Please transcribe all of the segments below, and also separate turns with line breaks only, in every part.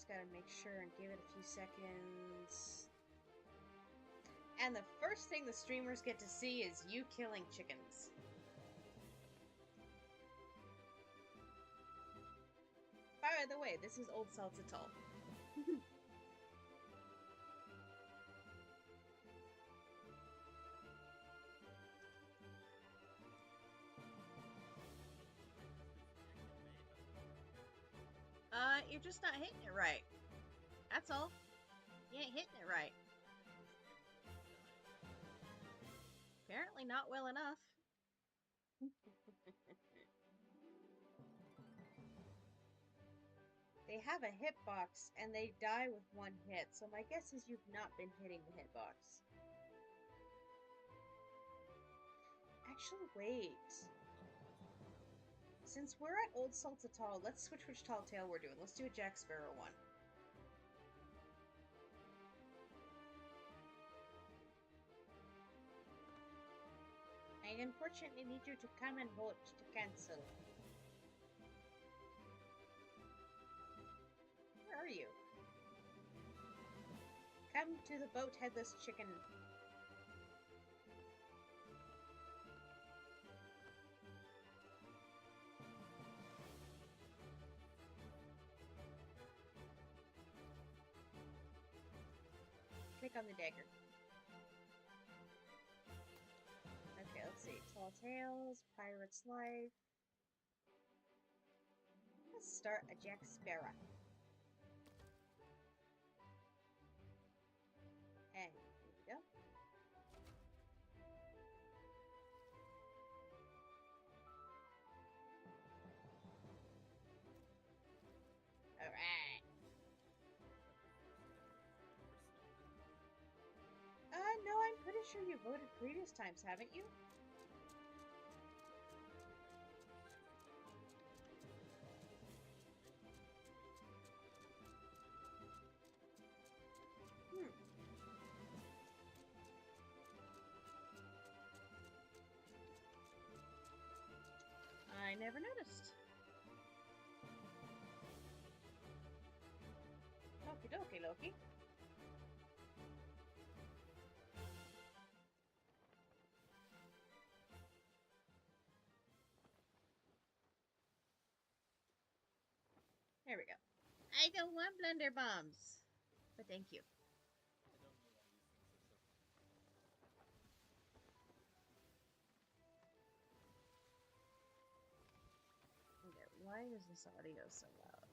just gotta make sure and give it a few seconds. And the first thing the streamers get to see is you killing chickens. By the way, this is Old Salts Atoll. You're just not hitting it right. That's all. You ain't hitting it right. Apparently not well enough. They have a hitbox and they die with one hit, so my guess is you've not been hitting the hitbox. Actually, wait. Since we're at Old Salt Atoll, let's switch which tall tale we're doing. Let's do a Jack Sparrow one. I unfortunately need you to come and vote to cancel. Where are you? Come to the boat, headless chicken. Click on the dagger. Okay, let's see. Tall Tales, Pirate's Life. Let's start a Jack Sparrow. And here we go. Alright. No, I'm pretty sure you voted previous times, haven't you? I never noticed. Okie dokie, Loki. There we go. I don't want blunder bombs, but thank you. Okay, why is this audio so loud?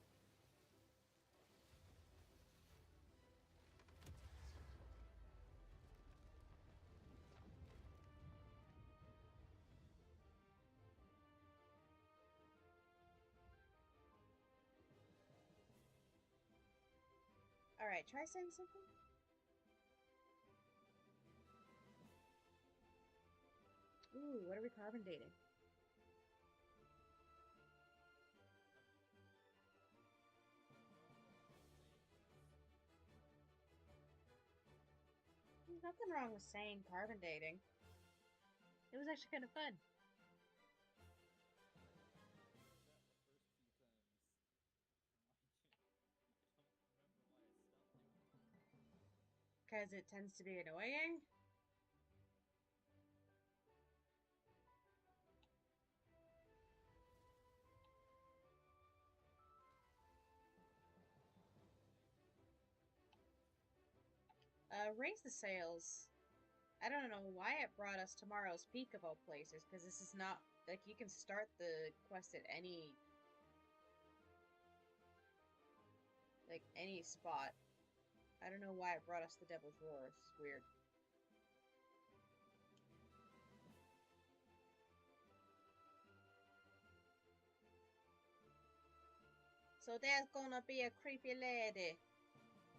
Alright, try saying something. Ooh, what are we carbon dating? There's nothing wrong with saying carbon dating. It was actually kind of fun. Because it tends to be annoying? Raise the sails. I don't know why it brought us tomorrow's peak of all places, because this is not, like, you can start the quest at any, like, any spot. I don't know why it brought us the Devil's Roar. It's weird. So there's gonna be a creepy lady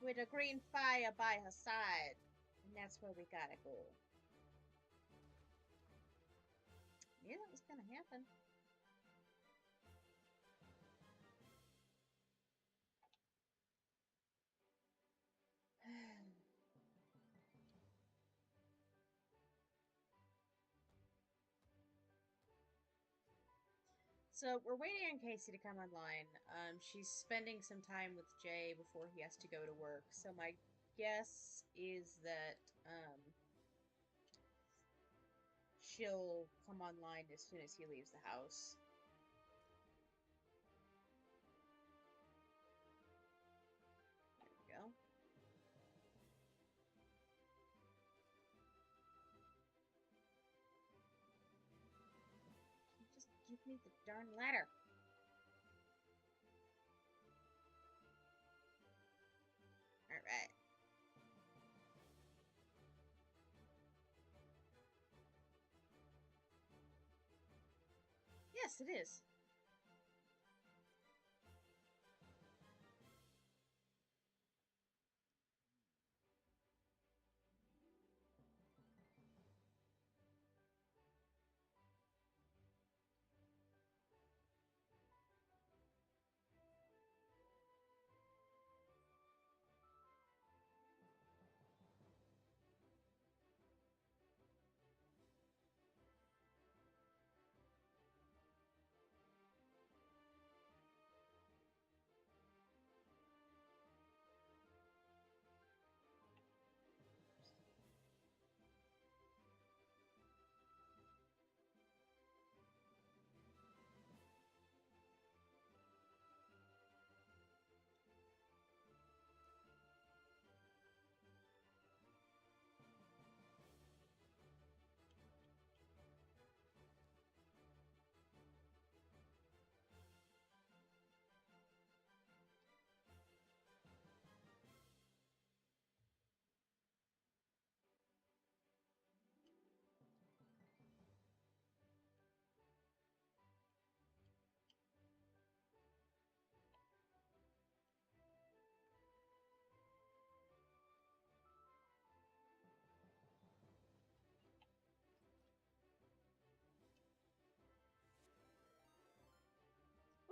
with a green fire by her side. And that's where we gotta go. Yeah, that was gonna happen. So we're waiting on Casey to come online. She's spending some time with Jay before he has to go to work. So my guess is that she'll come online as soon as he leaves the house. There we go. Just give me the darn ladder. All right. Yes, it is.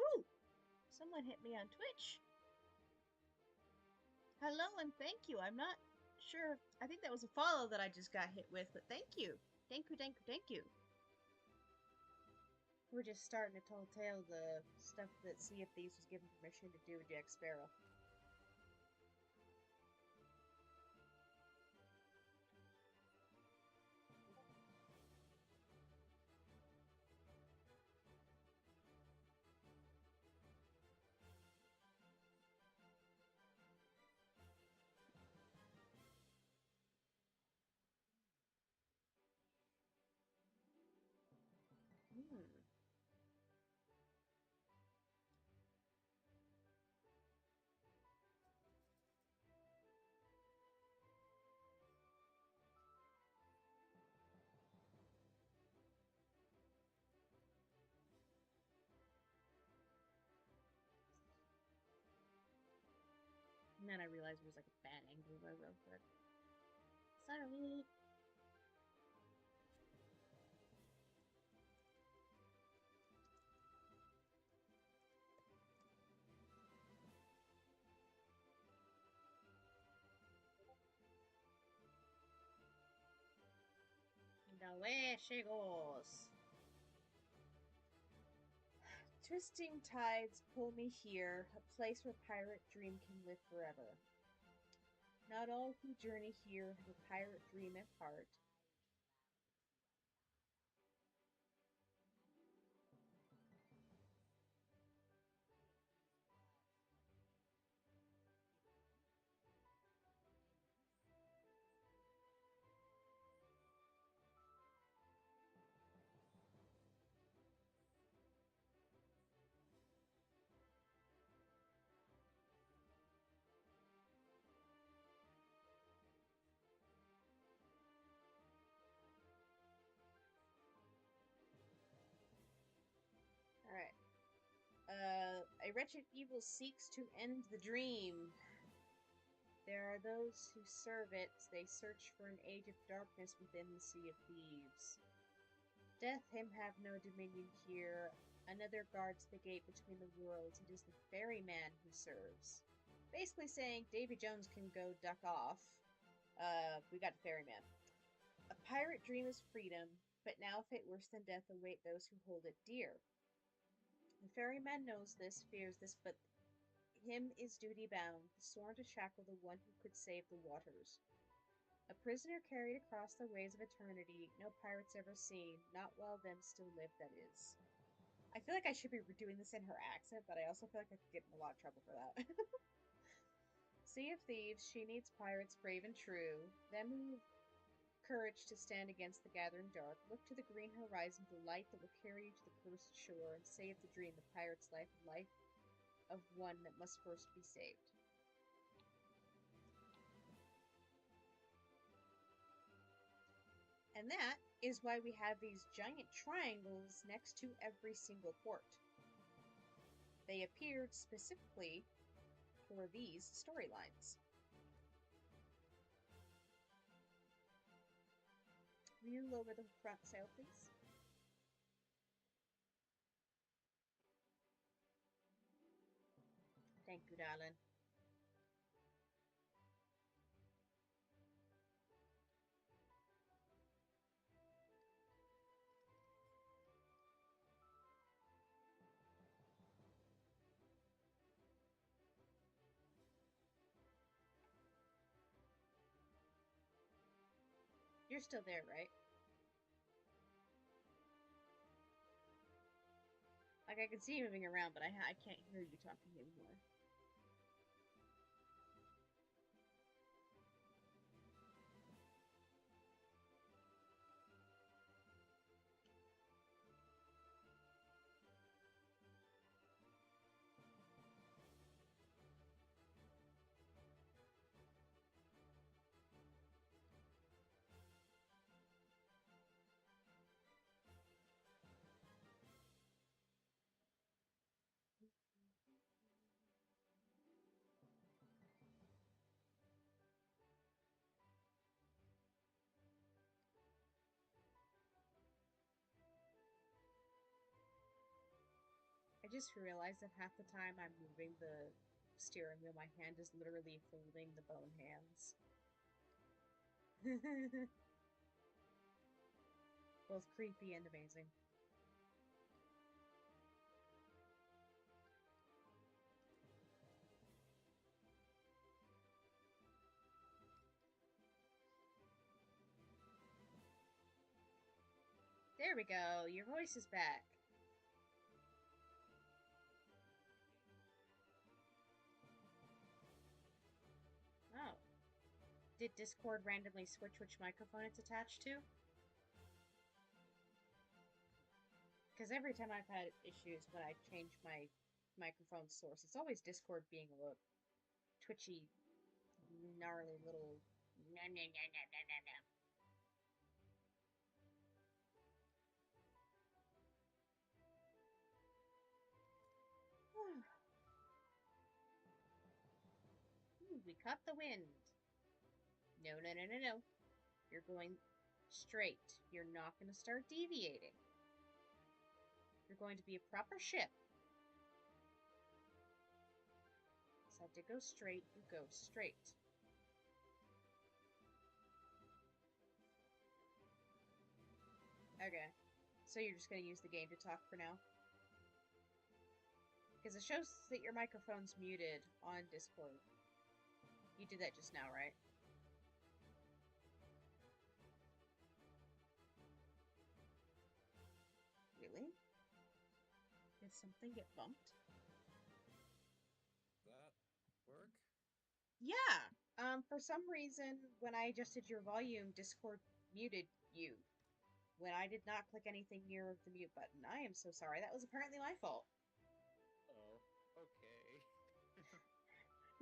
Ooh, someone hit me on Twitch. Hello and thank you. I'm not sure. I think that was a follow that I just got hit with, but thank you. Thank you, thank you, thank you. We're just starting to tell tale the stuff that Sea of Thieves was given permission to do with Jack Sparrow. Hmm. And then I realized it was like a bad angle where I wrote that. Sorry. And away she goes. Twisting tides pull me here, a place where pirate dream can live forever. Not all who journey here have a pirate dream at heart. Alright. A wretched evil seeks to end the dream. There are those who serve it. They search for an age of darkness within the Sea of Thieves. Death him have no dominion here. Another guards the gate between the worlds. It is the ferryman who serves. Basically saying Davy Jones can go duck off. We got the ferryman. A pirate dream is freedom, but now fate worse than death await those who hold it dear. The ferryman knows this, fears this, but him is duty bound, sworn to shackle the one who could save the waters. A prisoner carried across the ways of eternity, no pirates ever seen, not while them still live, that is. I feel like I should be doing this in her accent, but I also feel like I could get in a lot of trouble for that. Sea of Thieves, she needs pirates brave and true, them who've courage to stand against the gathering dark. Look to the green horizon, the light that will carry you to the cursed shore, and save the dream, the pirate's life, and life of one that must first be saved. And that is why we have these giant triangles next to every single port. They appeared specifically for these storylines. Will you lower the front sail, please? Thank you, darling. You're still there, right? Like, I can see you moving around, but I can't hear you talking anymore. I just realized that half the time I'm moving the steering wheel, my hand is literally holding the bone hands. Both creepy and amazing. There we go, your voice is back. Oh. Did Discord randomly switch which microphone it's attached to? Because every time I've had issues when I change my microphone source, it's always Discord being a little twitchy, gnarly little nah, nah, nah, nah, nah, nah, nah. Ooh, we caught the wind. No, no, no, no, no. You're going straight. You're not going to start deviating. You're going to be a proper ship. Said to go straight, you go straight. Okay. So you're just going to use the game to talk for now? Because it shows that your microphone's muted on Discord. You did that just now, right? Really? Did something get bumped?
That work?
Yeah! For some reason, when I adjusted your volume, Discord muted you. When I did not click anything near the mute button. I am so sorry. That was apparently my fault.
Oh, okay.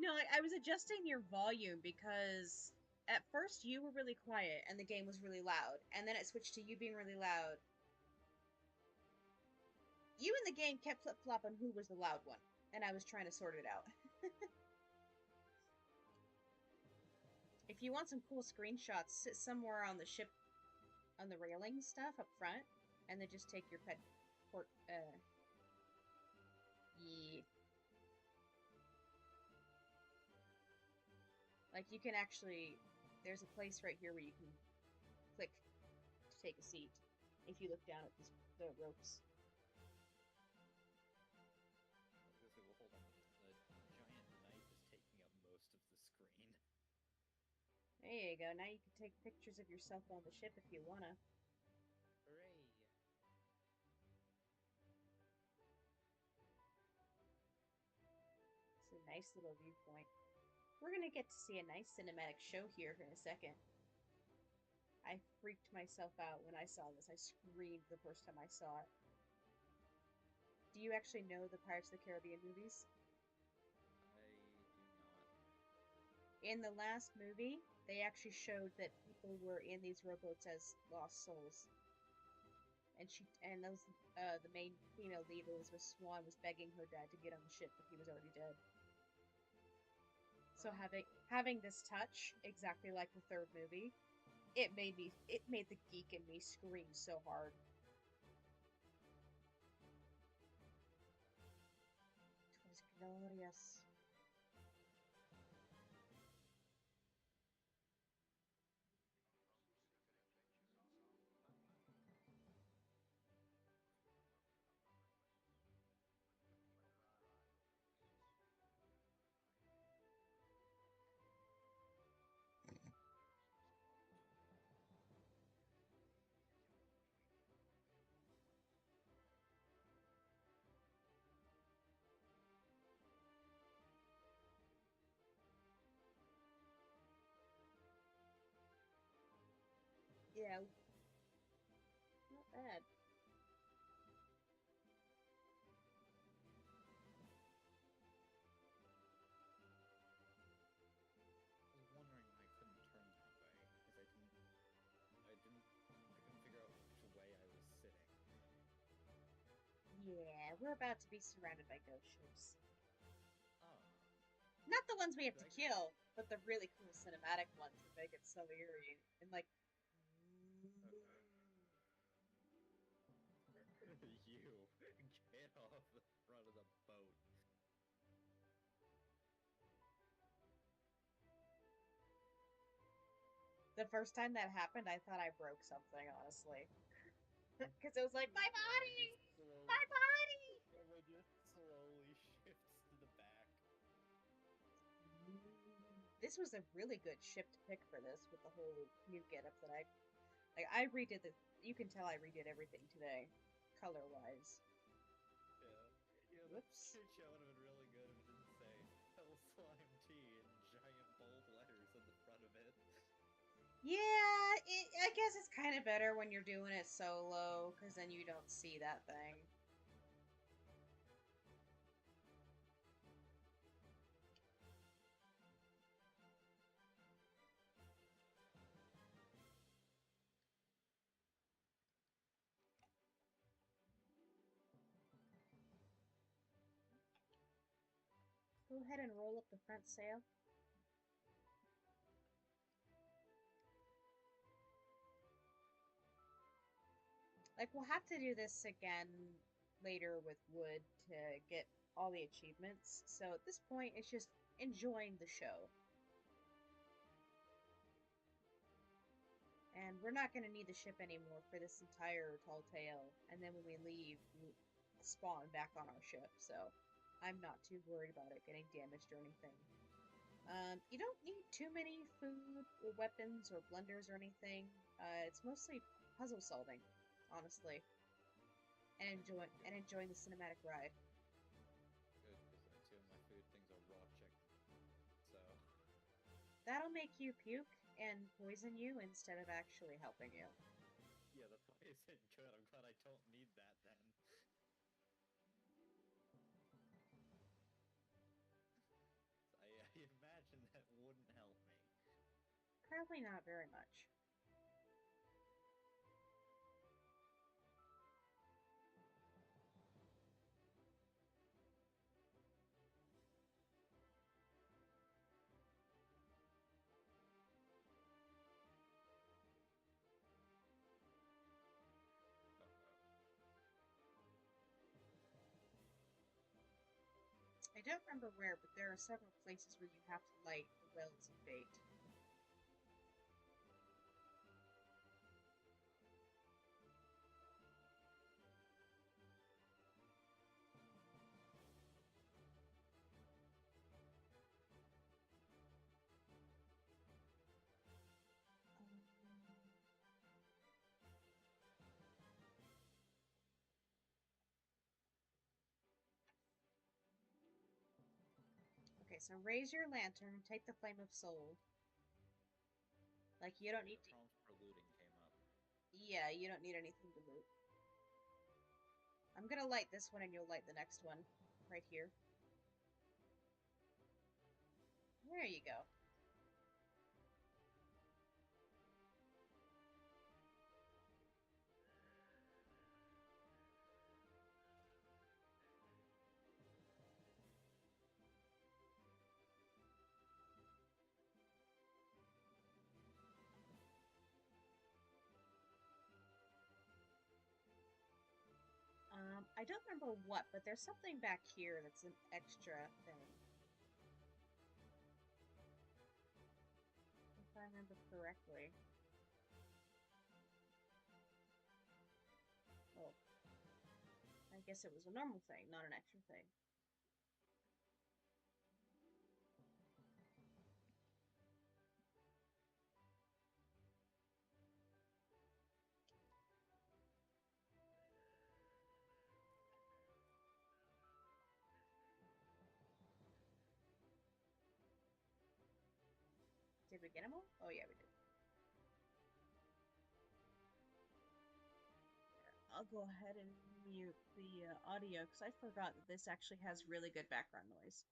No, I was adjusting your volume because at first you were really quiet and the game was really loud, and then it switched to you being really loud. You and the game kept flip flopping who was the loud one, and I was trying to sort it out. If you want some cool screenshots, sit somewhere on the ship, on the railing stuff up front, and then just take your pet port. Yeah. Like you can actually, there's a place right here where you can click to take a seat if you look down at the ropes. There you go. Now you can take pictures of yourself on the ship if you wanna.
Hooray!
It's a nice little viewpoint. We're gonna get to see a nice cinematic show here in a second. I freaked myself out when I saw this. I screamed the first time I saw it. Do you actually know the Pirates of the Caribbean movies?
I do not.
In the last movie, they actually showed that people were in these rowboats as lost souls. And those the main female lead, Elizabeth Swann, was begging her dad to get on the ship, but he was already dead. So
Oh.
having this touch, exactly like the third movie, it made the geek in me scream so hard. It was glorious. Yeah, not bad.
I was wondering why I couldn't turn that way, because I couldn't figure out which way I was sitting.
Yeah, we're about to be surrounded by ghost ships.
Ah,
Not the ones we have to
like,
kill, but the really cool cinematic ones that make it so eerie and like.
okay. You, get off the front of the boat.
The first time that happened, I thought I broke something, honestly, because it was like my
Camera just
body,
slow,
my
camera just slowly shifts to the back.
body. This was a really good ship to pick for this, with the whole new getup that I redid the. You can tell I redid everything today, color wise.
Yeah, the
Whoops.
shit would have been really good if it didn't say Hell Slime T in giant bold letters on the front of it.
Yeah, I guess it's kind of better when you're doing it solo, because then you don't see that thing. Go ahead and roll up the front sail. Like, we'll have to do this again later with wood to get all the achievements. So at this point, it's just enjoying the show. And we're not going to need the ship anymore for this entire tall tale. And then when we leave, we spawn back on our ship. So I'm not too worried about it getting damaged or anything. You don't need too many food or weapons or blenders or anything. It's mostly puzzle solving, honestly,
Good,
enjoying the cinematic ride.
good, because two of my food things are raw chicken. So,
That'll make you puke and poison you instead of actually helping you.
yeah, that's why I said good. I'm glad I don't need that then. I imagine that wouldn't help me.
Probably not very much.
Uh-oh.
I don't remember where, but there are several places where you have to light the wells of fate. so raise your lantern and take the flame of soul. Like, you don't
Okay,
need
the
to.
prompts for looting came up.
Yeah, you don't need anything to loot. I'm gonna light this one and you'll light the next one. Right here. There you go. I don't remember what, but there's something back here that's an extra thing. If I remember correctly. Oh, I guess it was a normal thing, not an extra thing. Did we get them all? Oh, yeah, we did. I'll go ahead and mute the audio because I forgot that this actually has really good background noise.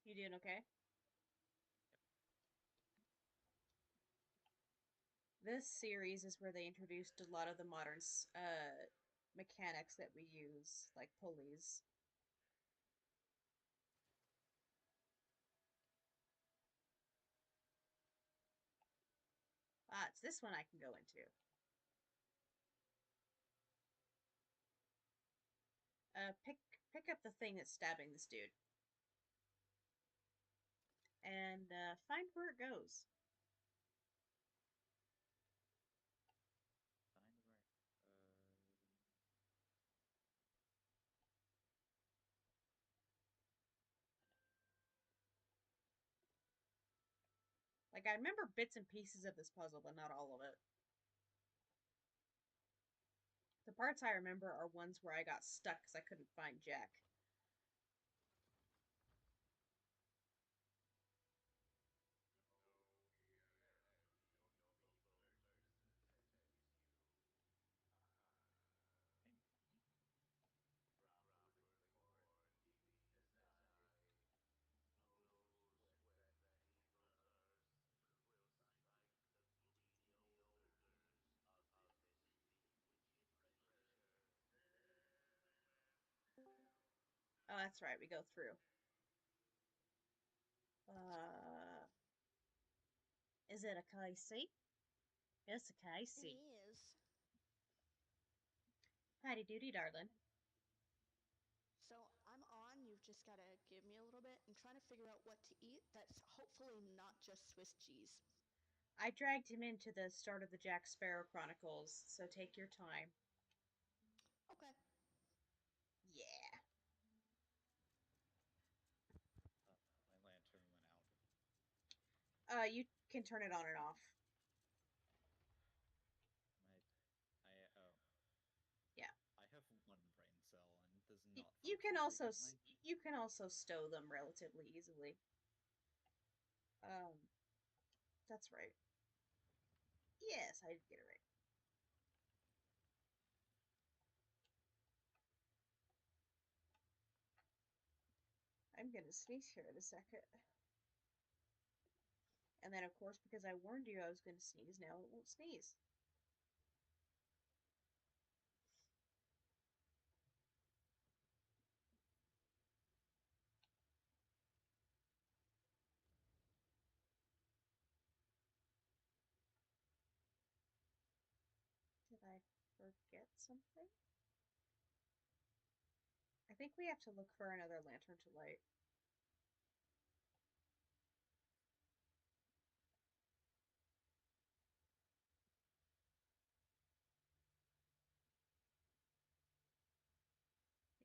You doing okay? This series is where they introduced a lot of the modern mechanics that we use, like pulleys. Ah, it's this one I can go into. Pick up the thing that's stabbing this dude, and find where it goes.
Find where.
Like, I remember bits and pieces of this puzzle, but not all of it. The parts I remember are ones where I got stuck because I couldn't find Jack. Oh, that's right, we go through. Uh, is it a Casey? It's a
It
Casey.
is.
Howdy doody, darling.
So I'm on. You've just got to give me a little bit. I'm trying to figure out what to eat that's hopefully not just Swiss cheese.
I dragged him into the start of the Jack Sparrow Chronicles, so take your time.
Okay.
Yeah.
Uh, my lantern went out.
You can turn it on and off.
My, oh,
Yeah.
I have one brain cell and it does
Y-
not
you can
function
also
frequently.
you can also stow them relatively easily. Um, that's right. Yes, I did get it right. I'm gonna sneeze here in a second. And then, of course, because I warned you I was gonna sneeze, now it won't sneeze. something? I think we have to look for another lantern to light.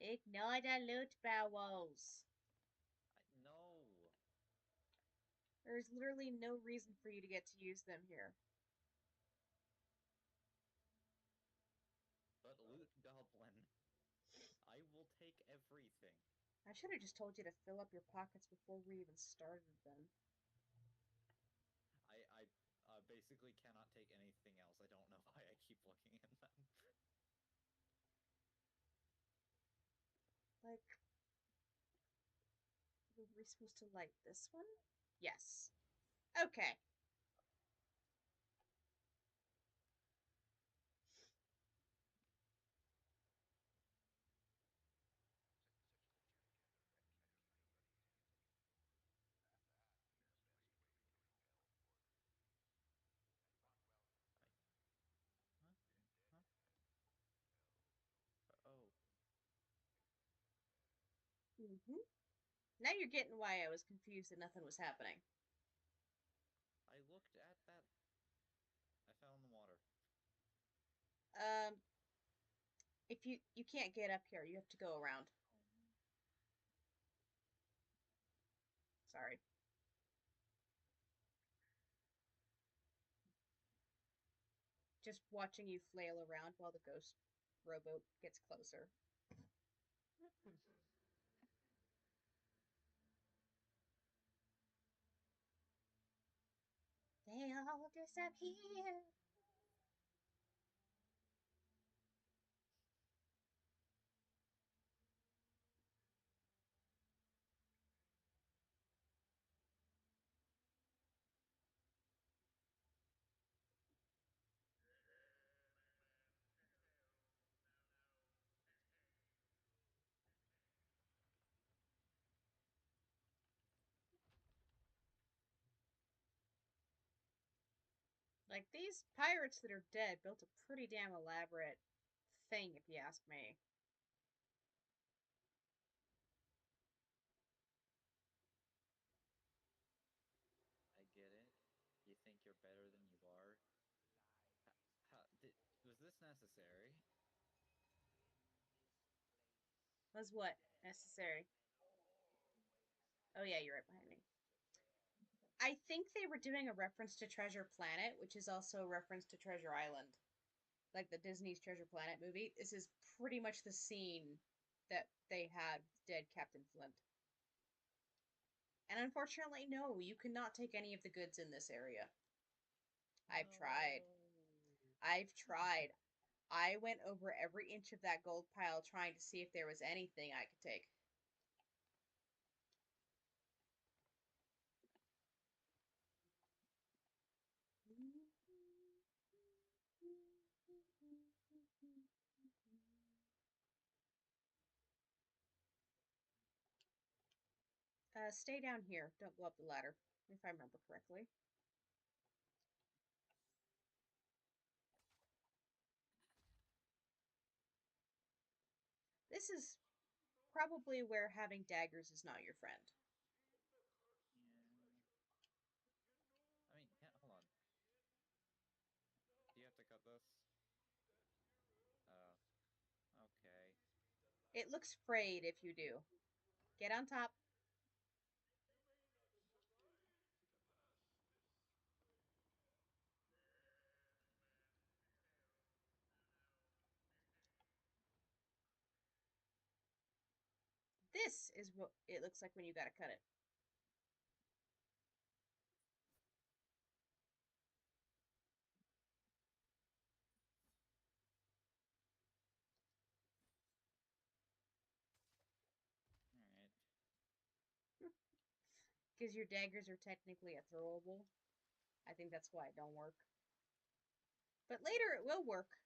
Ignore the loot barrels.
No.
There's literally no reason for you to get to use them here.
But loot goblin, I will take everything.
I should have just told you to fill up your pockets before we even started then.
I basically cannot take anything else. I don't know why I keep looking at them.
Like, were we supposed to light this one? Yes. Okay.
Huh? Huh? Oh.
Mm-hmm. Now you're getting why I was confused that nothing was happening.
I looked at that. I fell in the water.
Um, if you can't get up here, you have to go around. Sorry. Just watching you flail around while the ghost rowboat gets closer. They all disappear. Like, these pirates that are dead built a pretty damn elaborate thing, if you ask me.
I get it. You think you're better than you are. Was this necessary?
Was what necessary? Oh, yeah, you're right behind me. I think they were doing a reference to Treasure Planet, which is also a reference to Treasure Island. Like the Disney's Treasure Planet movie. This is pretty much the scene that they had with dead Captain Flint. And unfortunately, no, you cannot take any of the goods in this area. I've tried.
No.
I've tried. I went over every inch of that gold pile trying to see if there was anything I could take. Stay down here. Don't go up the ladder, if I remember correctly. This is probably where having daggers is not your friend.
Yeah. I mean, yeah, hold on. Do you have to cut this? Okay.
It looks frayed if you do. Get on top. This is what it looks like when you gotta cut it.
Alright.
Because your daggers are technically a throwable. I think that's why it don't work. But later it will work.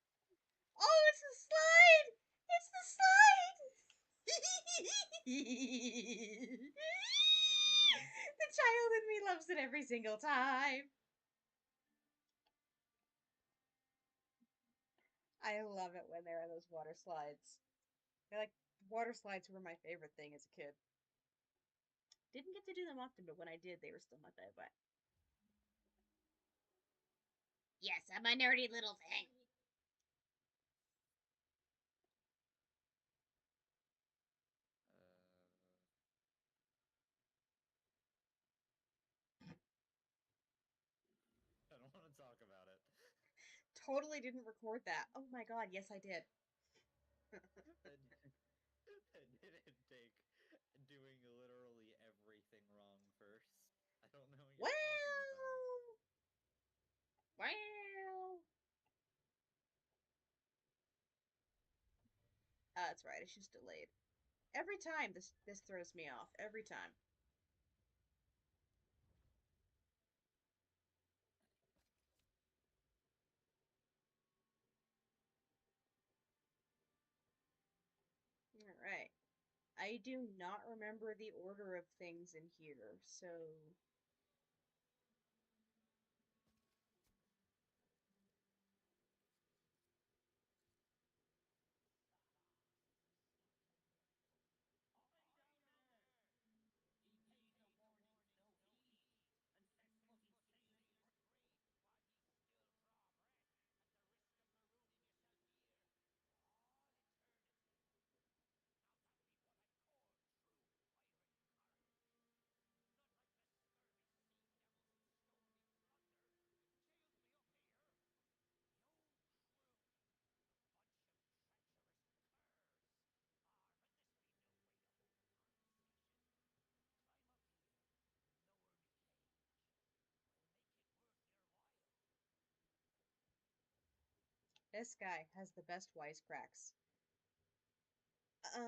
Oh, it's the slide! It's the slide! The child in me loves it every single time. I love it when they're on those water slides. They're like water slides were my favorite thing as a kid. Didn't get to do them often, but when I did, they were still my favorite. Yes, I'm a nerdy little thing.
I don't want to talk about it.
Totally didn't record that. Oh my god, yes I did.
That didn't take doing literally everything wrong first. I don't know what
Well,
you're talking about.
well. That's right. It's just delayed. Every time this throws me off. Every time. All right. I do not remember the order of things in here, so this guy has the best wisecracks. Uh,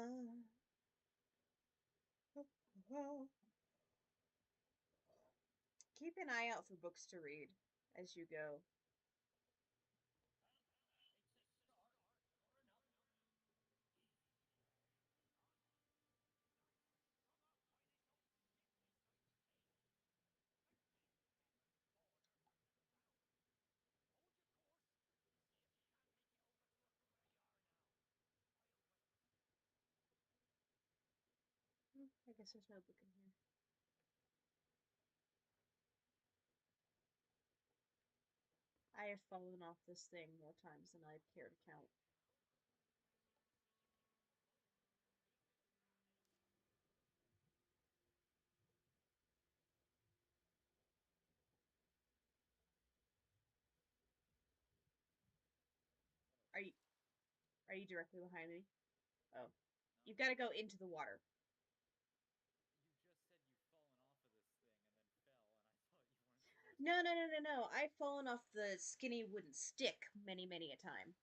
keep an eye out for books to read as you go. I guess there's no book in here. I have fallen off this thing more times than I'd care to count. Are you are you directly behind me? Oh. You've got to go into the water.
You just said you've fallen off of this thing and then fell, and I thought you weren't supposed to.
No. I've fallen off the skinny wooden stick many a time.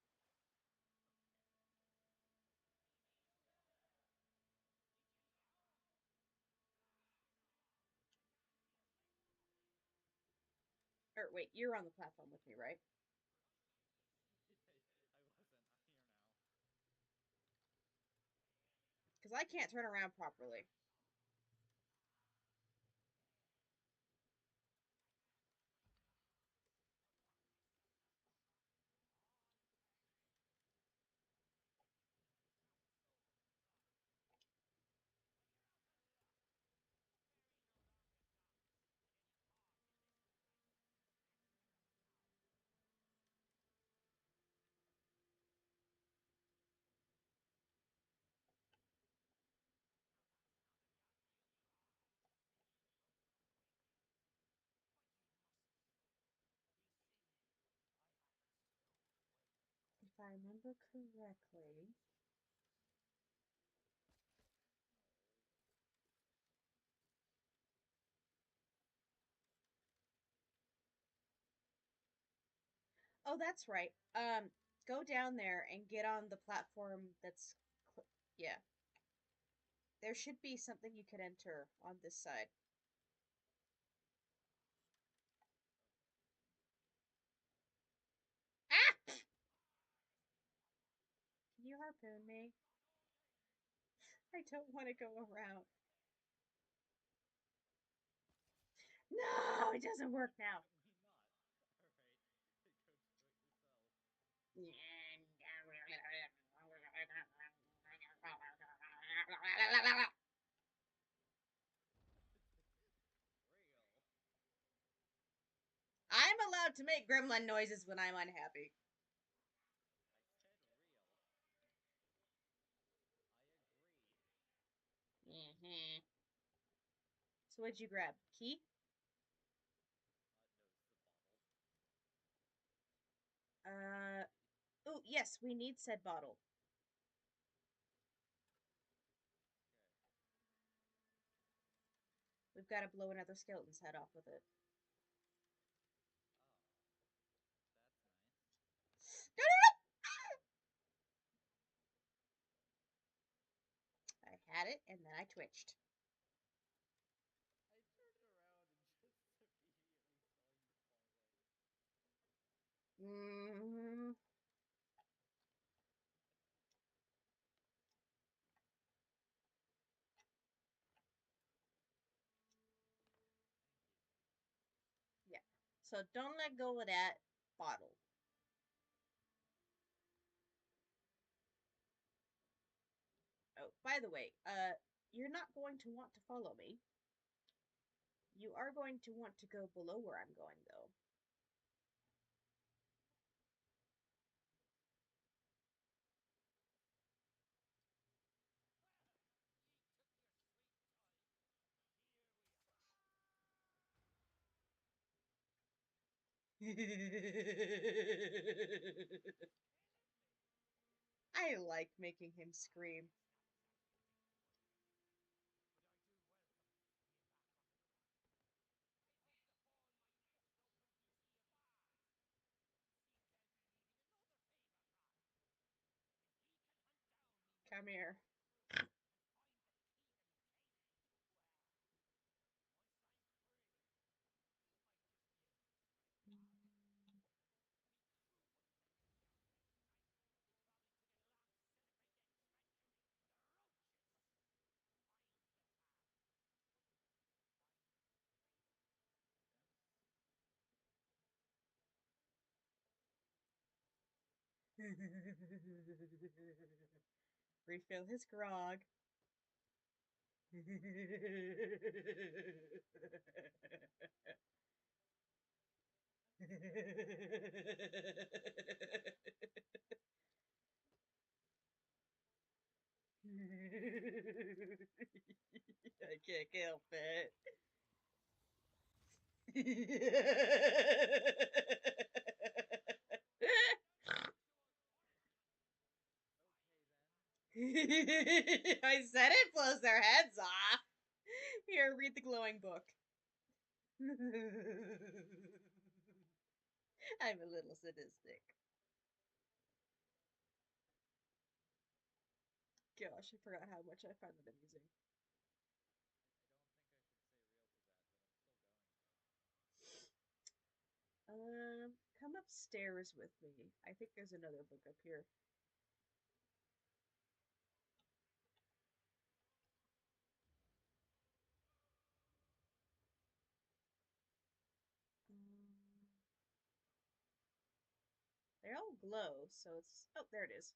Or wait, you're on the platform with me, right?
I wasn't. I'm here now.
Because I can't turn around properly. If I remember correctly. Oh, that's right. Go down there and get on the platform that's. Yeah. There should be something you could enter on this side. Ah! Can you harpoon me? I don't want to go around. No, it doesn't work now.
Apparently not. Alright. Go do it yourself.
Yeah, to make gremlin noises when I'm unhappy.
I said real. I agree.
Mm-hmm. So what'd you grab? Key?
No, it's the bottle.
Oh, yes, we need said bottle.
Okay.
We've got to blow another skeleton's head off with it.
Oh, that's nice.
No, no, no! I had it, and then I twitched.
I turned around and just immediately saw you falling.
Mm-hmm.
Thank you.
Yeah. So don't let go of that bottle. Oh, by the way, you're not going to want to follow me. You are going to want to go below where I'm going, though. I like making him scream. Come here. Refill his grog. I can't help it.
Okay then.
I said it blows their heads off. Here, read the glowing book. I'm a little sadistic. Gosh, I forgot how much I find that amusing.
I don't think I should say real to that, but I'm still going
Come upstairs with me. I think there's another book up here. Um, they all glow, so it's. Oh, there it is.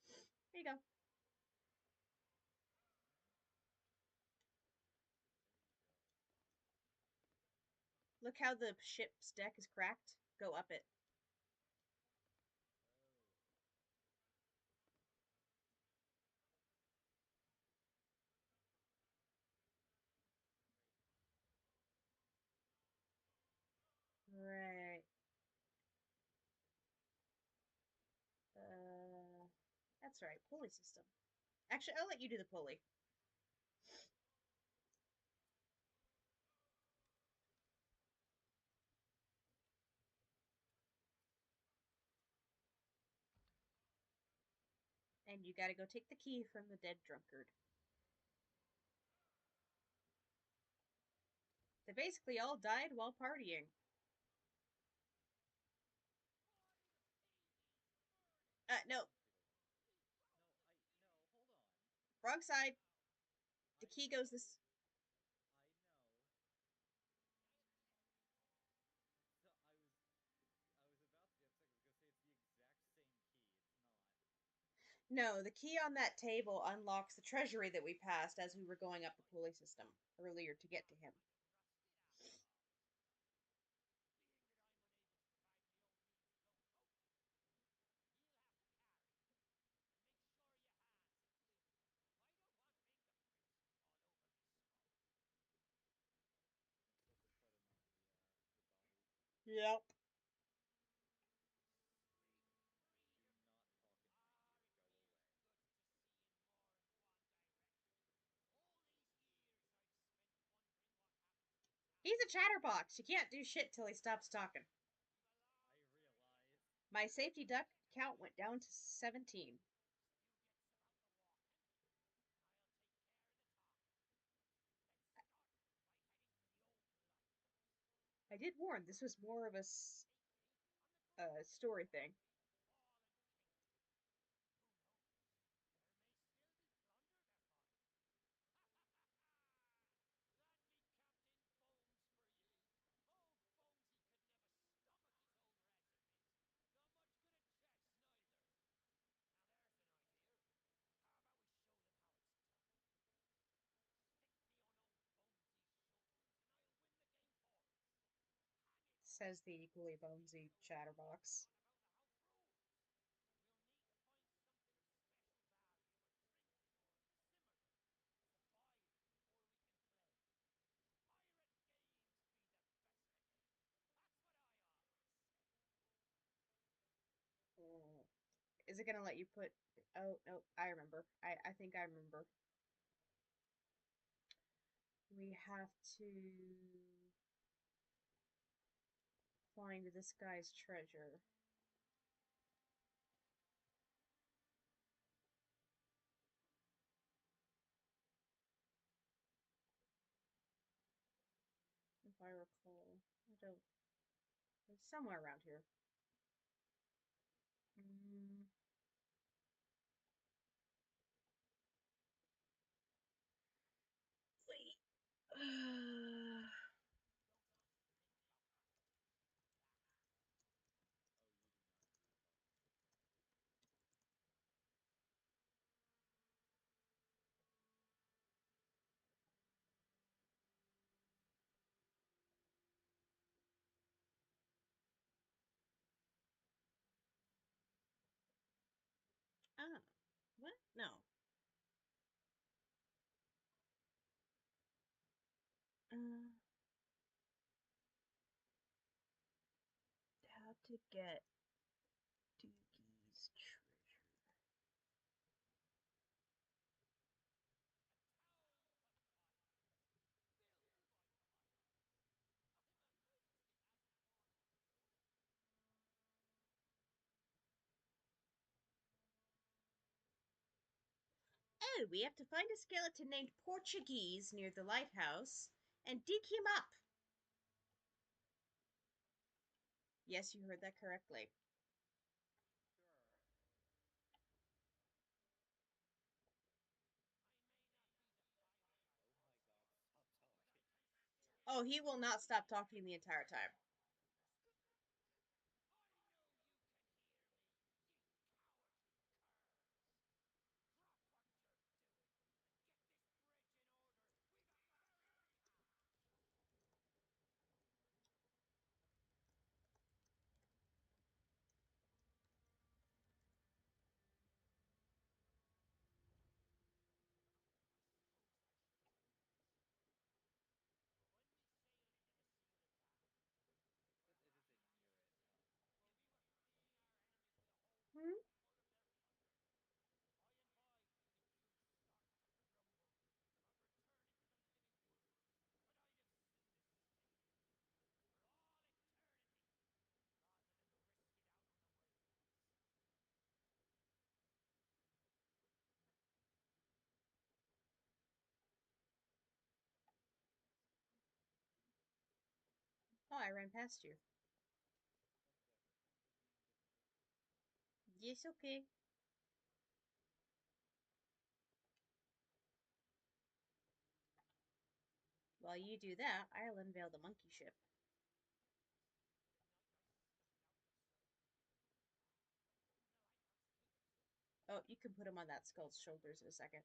Here you go.
to. There you go.
Look how the ship's deck is cracked. Go up it.
Oh.
Right. Uh, that's right. Pulley system. Actually, I'll let you do the pulley. And you gotta go take the key from the dead drunkard. They basically all died while partying. No.
No, no, hold on.
Wrong side. The
I
key goes
know.
this.
I know. So I was about to get sick. I was gonna say it's the exact same key. It's not.
No, the key on that table unlocks the treasury that we passed as we were going up the pulley system earlier to get to him. Yep.
Do not talk in my ear. Go away.
He's a chatterbox. You can't do shit till he stops talking.
I realize.
My safety duck count went down to 17. I did warn this was more of a story thing. Says the equally bonesy chatterbox. Oh. Is it gonna let you put? Oh no, I remember. I think I remember. We have to find this guy's treasure. If I recall, I don't. It's somewhere around here. Mm, wait.
Oh, you do not need to talk to me.
Ah, what? No. Uh, how to get Doogie's treasure? Oh, we have to find a skeleton named Portuguese near the lighthouse and dig him up. Yes, you heard that correctly.
Sure. Oh my god, stop talking.
Oh, he will not stop talking the entire time.
But it isn't near it.
Hmm? Oh, I ran past you.
One second. I'm being difficult.
Yes, okay. While you do that, I'll unveil the monkey ship. Oh, you can put him on that skull's shoulders in a second.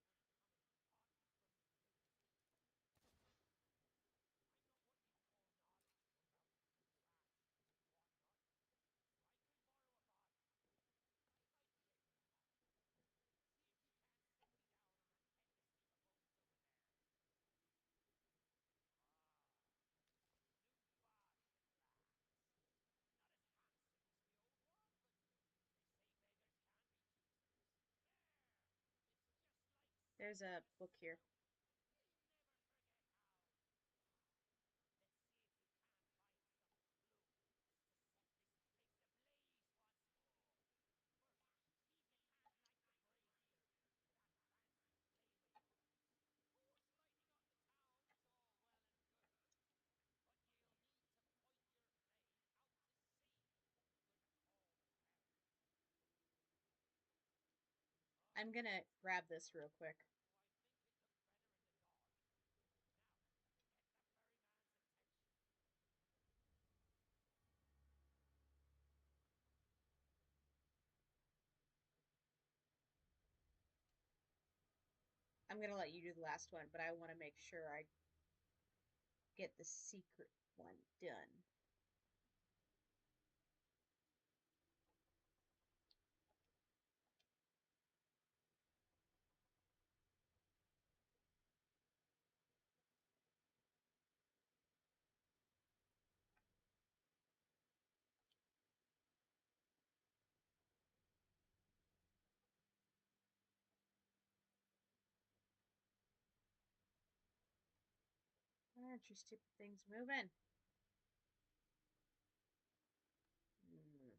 There's a book here. I'm gonna grab this real quick. I'm gonna let you do the last one, but I want to make sure I get the secret one done. Why aren't you stupid things moving? Hmm.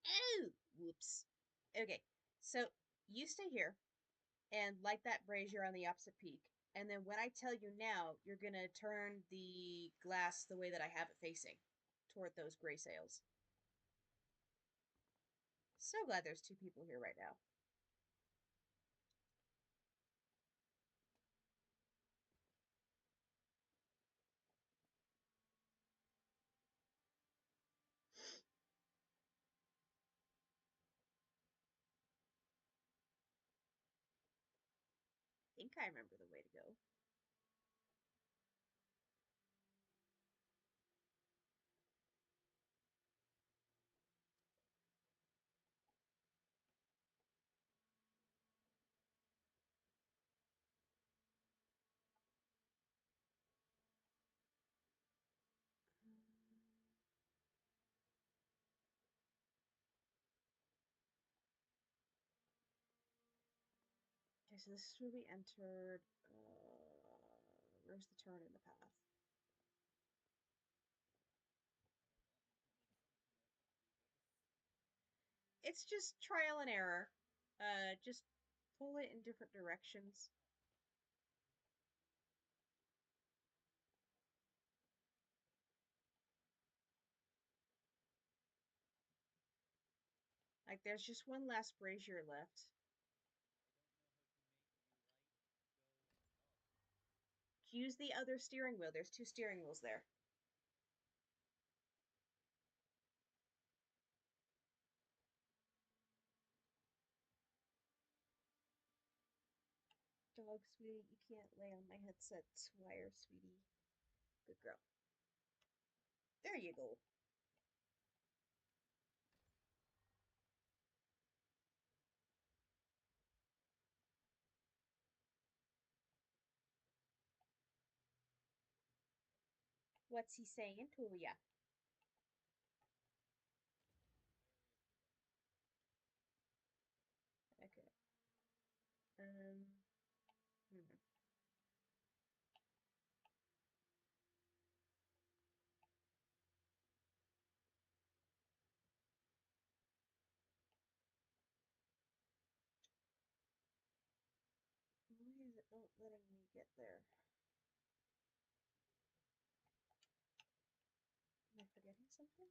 Oh, whoops. Okay, so you stay here and light that brazier on the opposite peak. And then when I tell you now, you're gonna turn the glass the way that I have it facing toward those gray sails. So glad there's two people here right now. I think I remember the way to go. Okay, so this is where we entered. Where's the turn in the path? It's just trial and error. Just pull it in different directions. Like, there's just one last brazier left. Use the other steering wheel. There's two steering wheels there. Dog, sweetie, you can't lay on my headset wire, sweetie. Good girl. There you go. What's he saying to ya? Okay. Um. Hmm. Why is it not letting me get there? Am I forgetting something?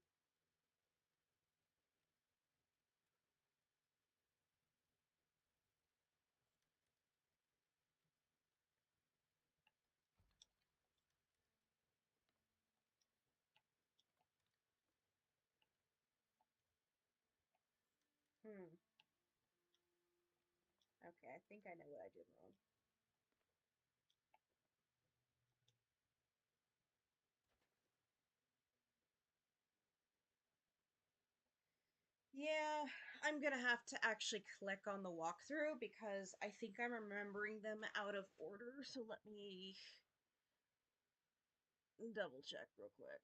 Hmm. Okay, I think I know what I did wrong. Yeah, I'm gonna have to actually click on the walkthrough because I think I'm remembering them out of order. So let me double check real quick.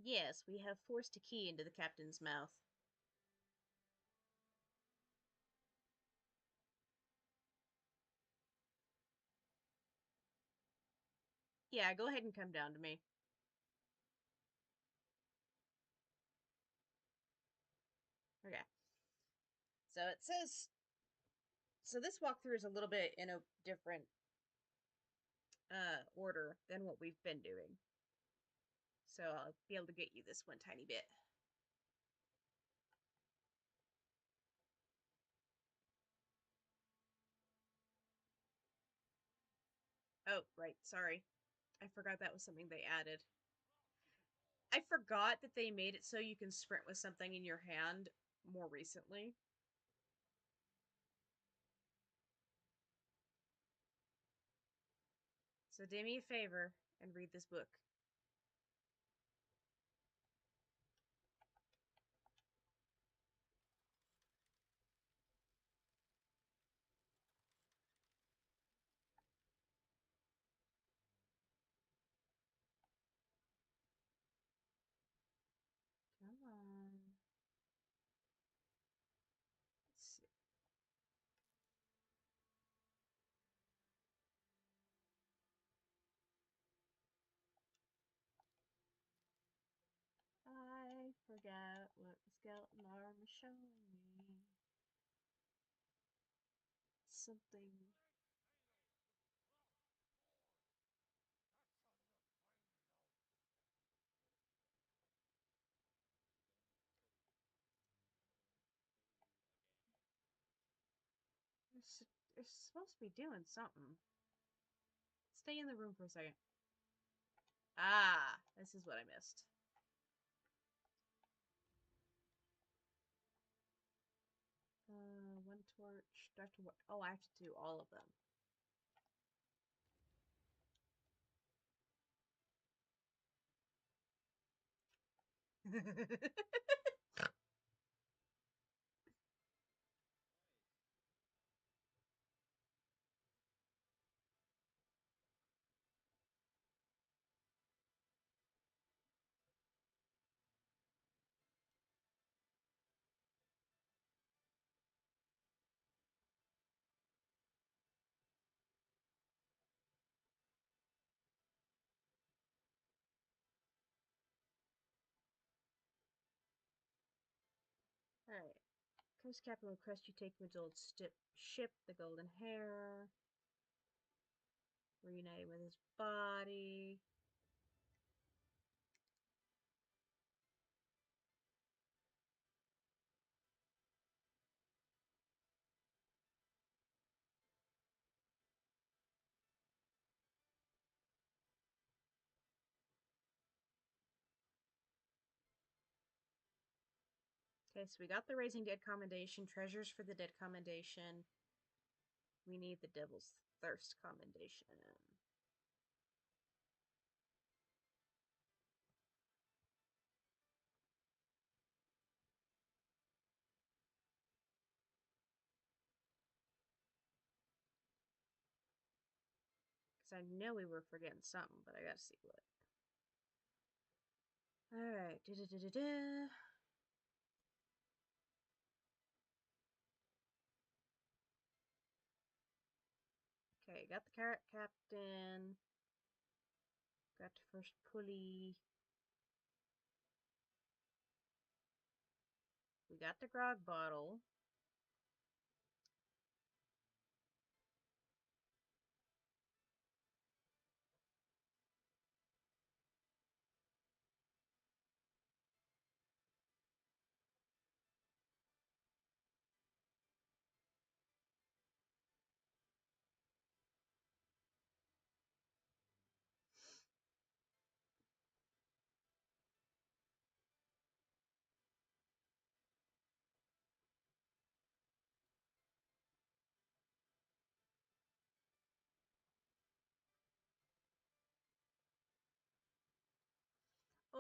Yes, we have forced a key into the captain's mouth. Yeah, go ahead and come down to me. Okay. So it says. So this walkthrough is a little bit in a different order than what we've been doing. So I'll be able to get you this one tiny bit. Oh, right. Sorry. I forgot that was something they added. I forgot that they made it so you can sprint with something in your hand more recently. So do me a favor and read this book. Come on. Let's see. I forgot what the skeleton arm is showing me. Something. It's supposed to be doing something. Stay in the room for a second. Ah, this is what I missed. One torch. Do I have to? Oh, I have to do all of them. Alright. Coast Captain requests you take him to old ship, the Golden Hair. Reunite with his body. Okay, so we got the Raising Dead commendation, treasures for the dead commendation. We need the Devil's Thirst commendation. Because I know we were forgetting something, but I gotta see what. Alright. Okay, got the Carrot Captain. Got the first pulley. We got the grog bottle.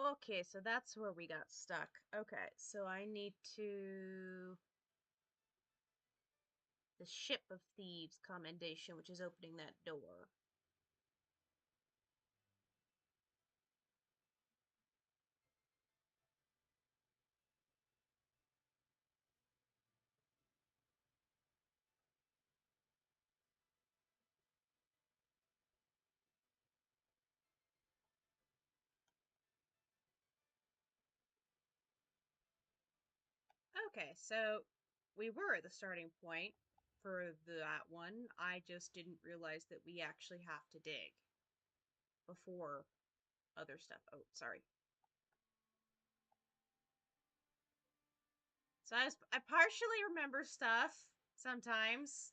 Okay, so that's where we got stuck. Okay, so I need to the ship of thieves commendation, which is opening that door. Okay, so we were at the starting point for that one. I just didn't realize that we actually have to dig before other stuff. Oh, sorry. So I partially remember stuff sometimes.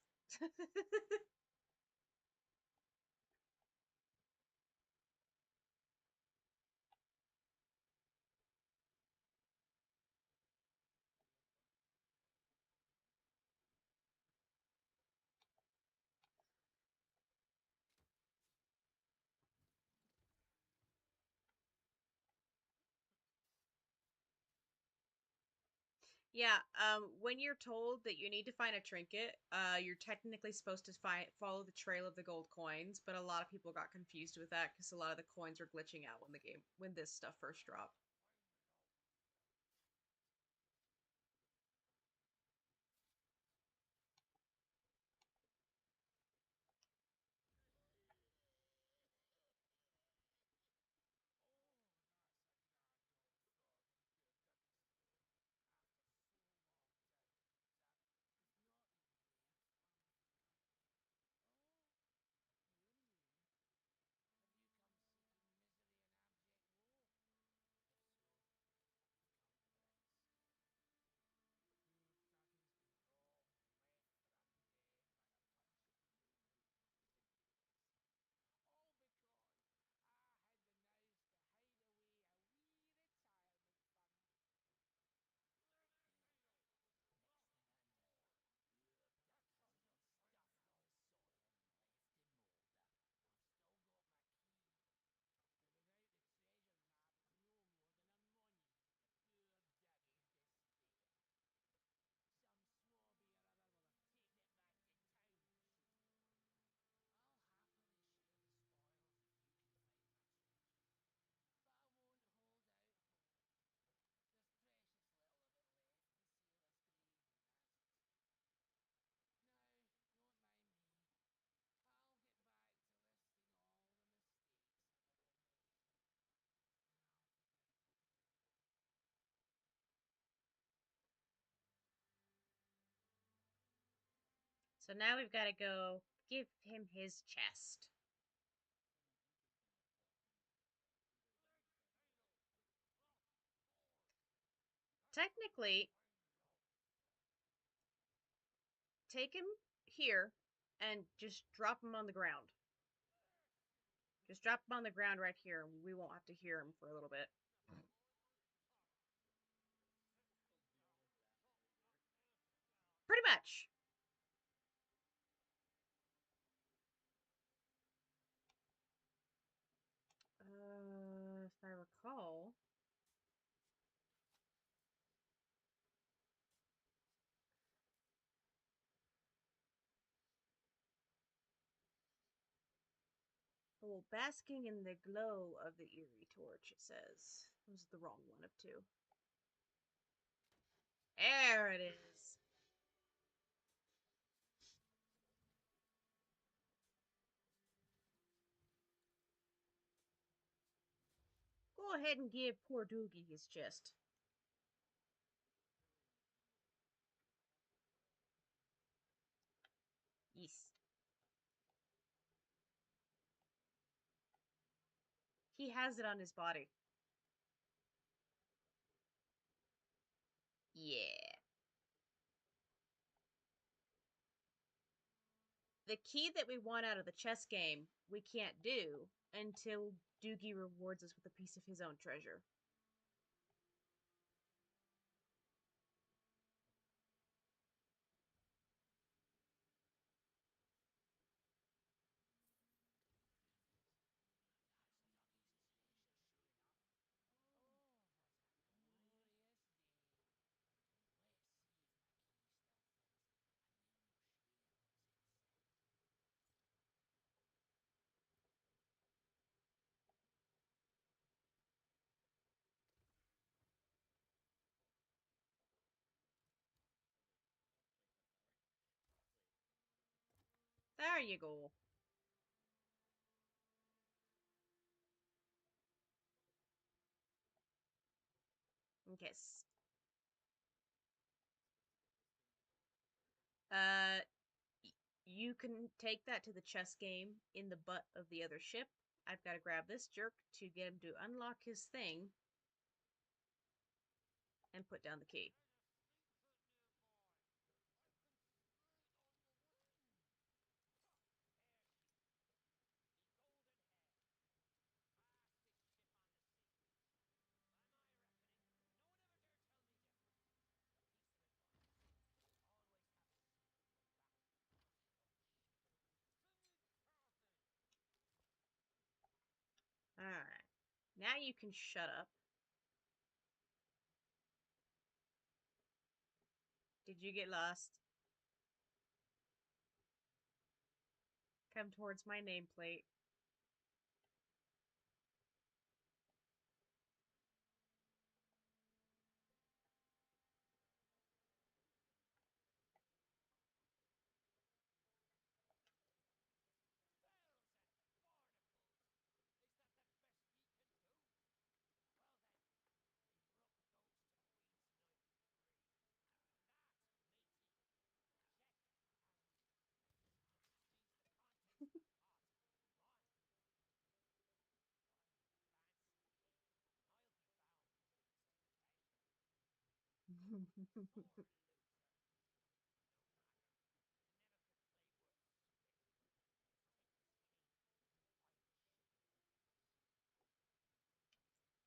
Yeah, when you're told that you need to find a trinket, you're technically supposed to follow the trail of the gold coins, but a lot of people got confused with that because a lot of the coins were glitching out when this stuff first dropped. So now we've got to go give him his chest. Technically, take him here and just drop him on the ground. Just drop him on the ground right here, and we won't have to hear him for a little bit. Pretty much. If I recall, oh, basking in the glow of the eerie torch, it says. It was the wrong one of two. There it is. Go ahead and give poor Doogie his chest. Yes. He has it on his body. Yeah. The key that we want out of the chess game, we can't do until Doogie rewards us with a piece of his own treasure. There you go. Okay. Uh, you can take that to the chess game in the butt of the other ship. I've got to grab this jerk to get him to unlock his thing and put down the key. Alright. Now you can shut up. Did you get lost? Come towards my nameplate.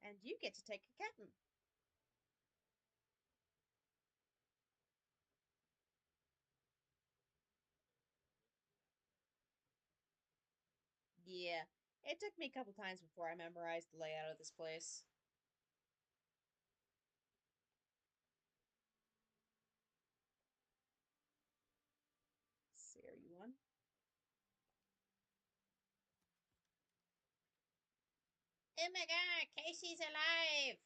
And you get to take a captain. Yeah. It took me a couple times before I memorized the layout of this place. See, are you one? Oh my god, Casey's alive!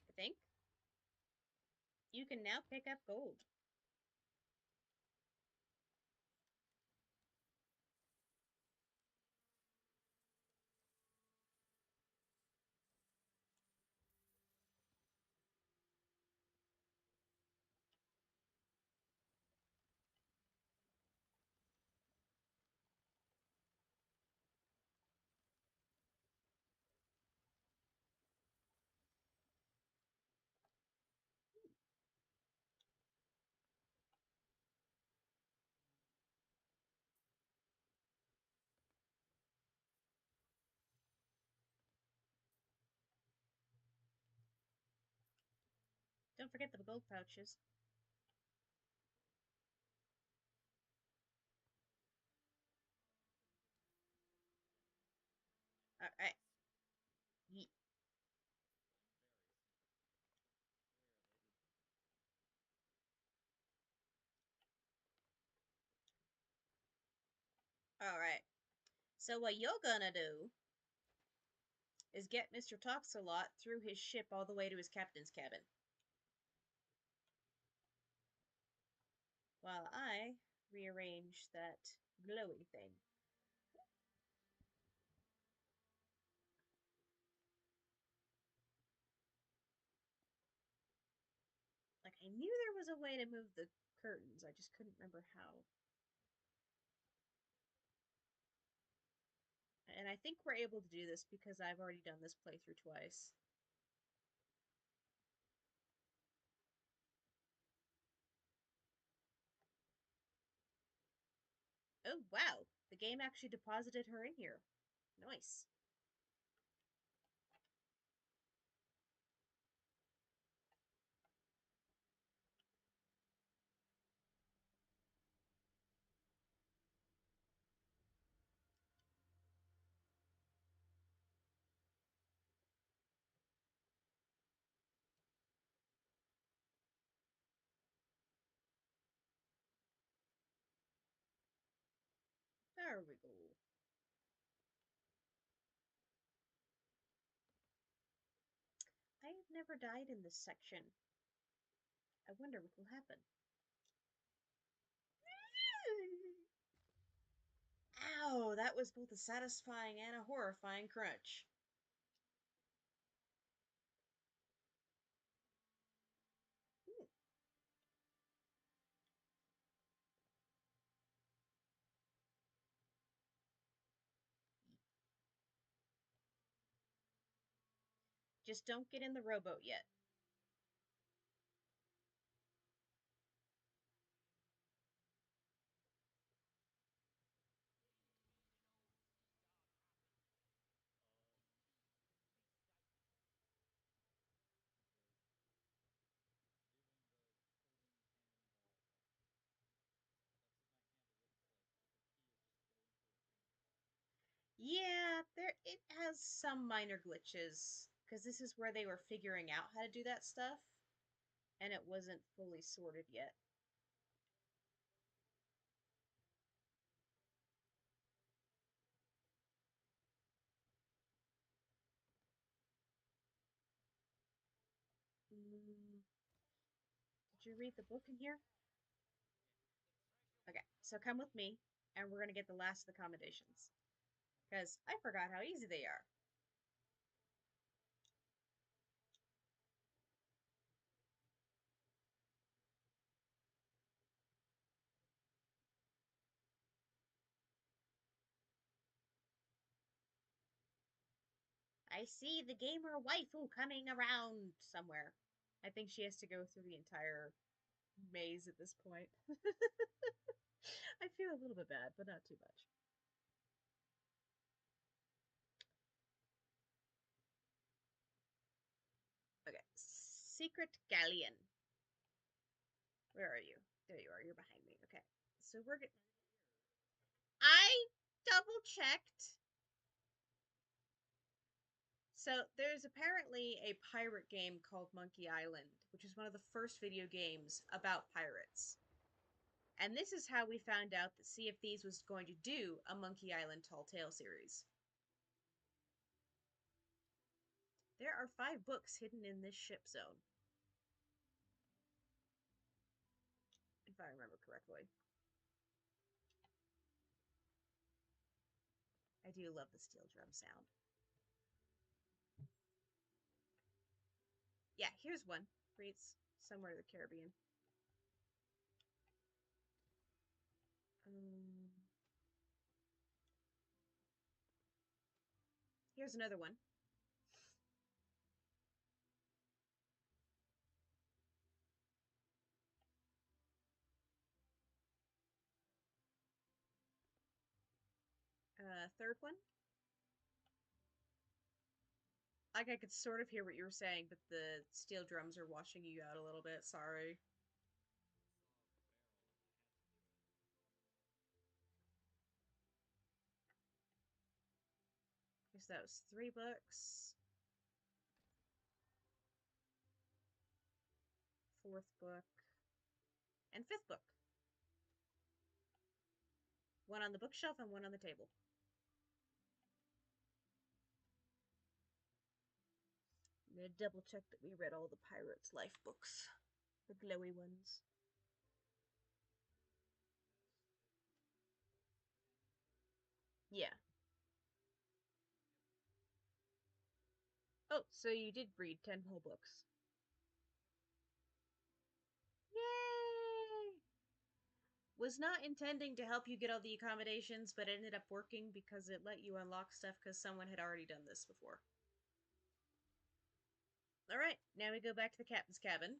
I think. You can now pick up gold. Don't forget the gold pouches. Alright. Alright. So what you're gonna do is get Mr. Talks-A-Lot through his ship all the way to his captain's cabin. While I rearrange that glowy thing. Like, I knew there was a way to move the curtains, I just couldn't remember how. And I think we're able to do this because I've already done this playthrough twice. Oh, wow! The game actually deposited her in here. Nice. There we go. never died in this section. I wonder what will happen. Ow, that was both a satisfying and a horrifying crunch. Ooh. Just don't get in the rowboat yet. Yeah, there it has some minor glitches because this is where they were figuring out how to do that stuff, and it wasn't fully sorted yet. Did you read the book in here? Okay, so come with me, and we're gonna get the last of the commendations because I forgot how easy they are. I see the gamer waifu coming around somewhere. I think she has to go through the entire maze at this point. I feel a little bit bad, but not too much. Okay, Secret Galleon. Where are you? There you are. You're behind me. Okay, so we're getting. I double checked. So there's apparently a pirate game called Monkey Island, which is one of the first video games about pirates. And this is how we found out that Sea of Thieves was going to do a Monkey Island Tall Tale series. There are 5 books hidden in this ship zone, if I remember correctly. I do love the steel drum sound. Yeah, here's one. Reads somewhere in the Caribbean. Um, Here's another one. Third one. Like I could sort of hear what you were saying, but the steel drums are washing you out a little bit. Sorry. Here's those 3 books. 4th book. And 5th book. One on the bookshelf and one on the table. I'm gonna double check that we read all the Pirates' Life books. The glowy ones. Yeah. Oh, so you did read 10 whole books. Yay! Was not intending to help you get all the accommodations, but ended up working because it let you unlock stuff because someone had already done this before. Alright, now we go back to the captain's cabin.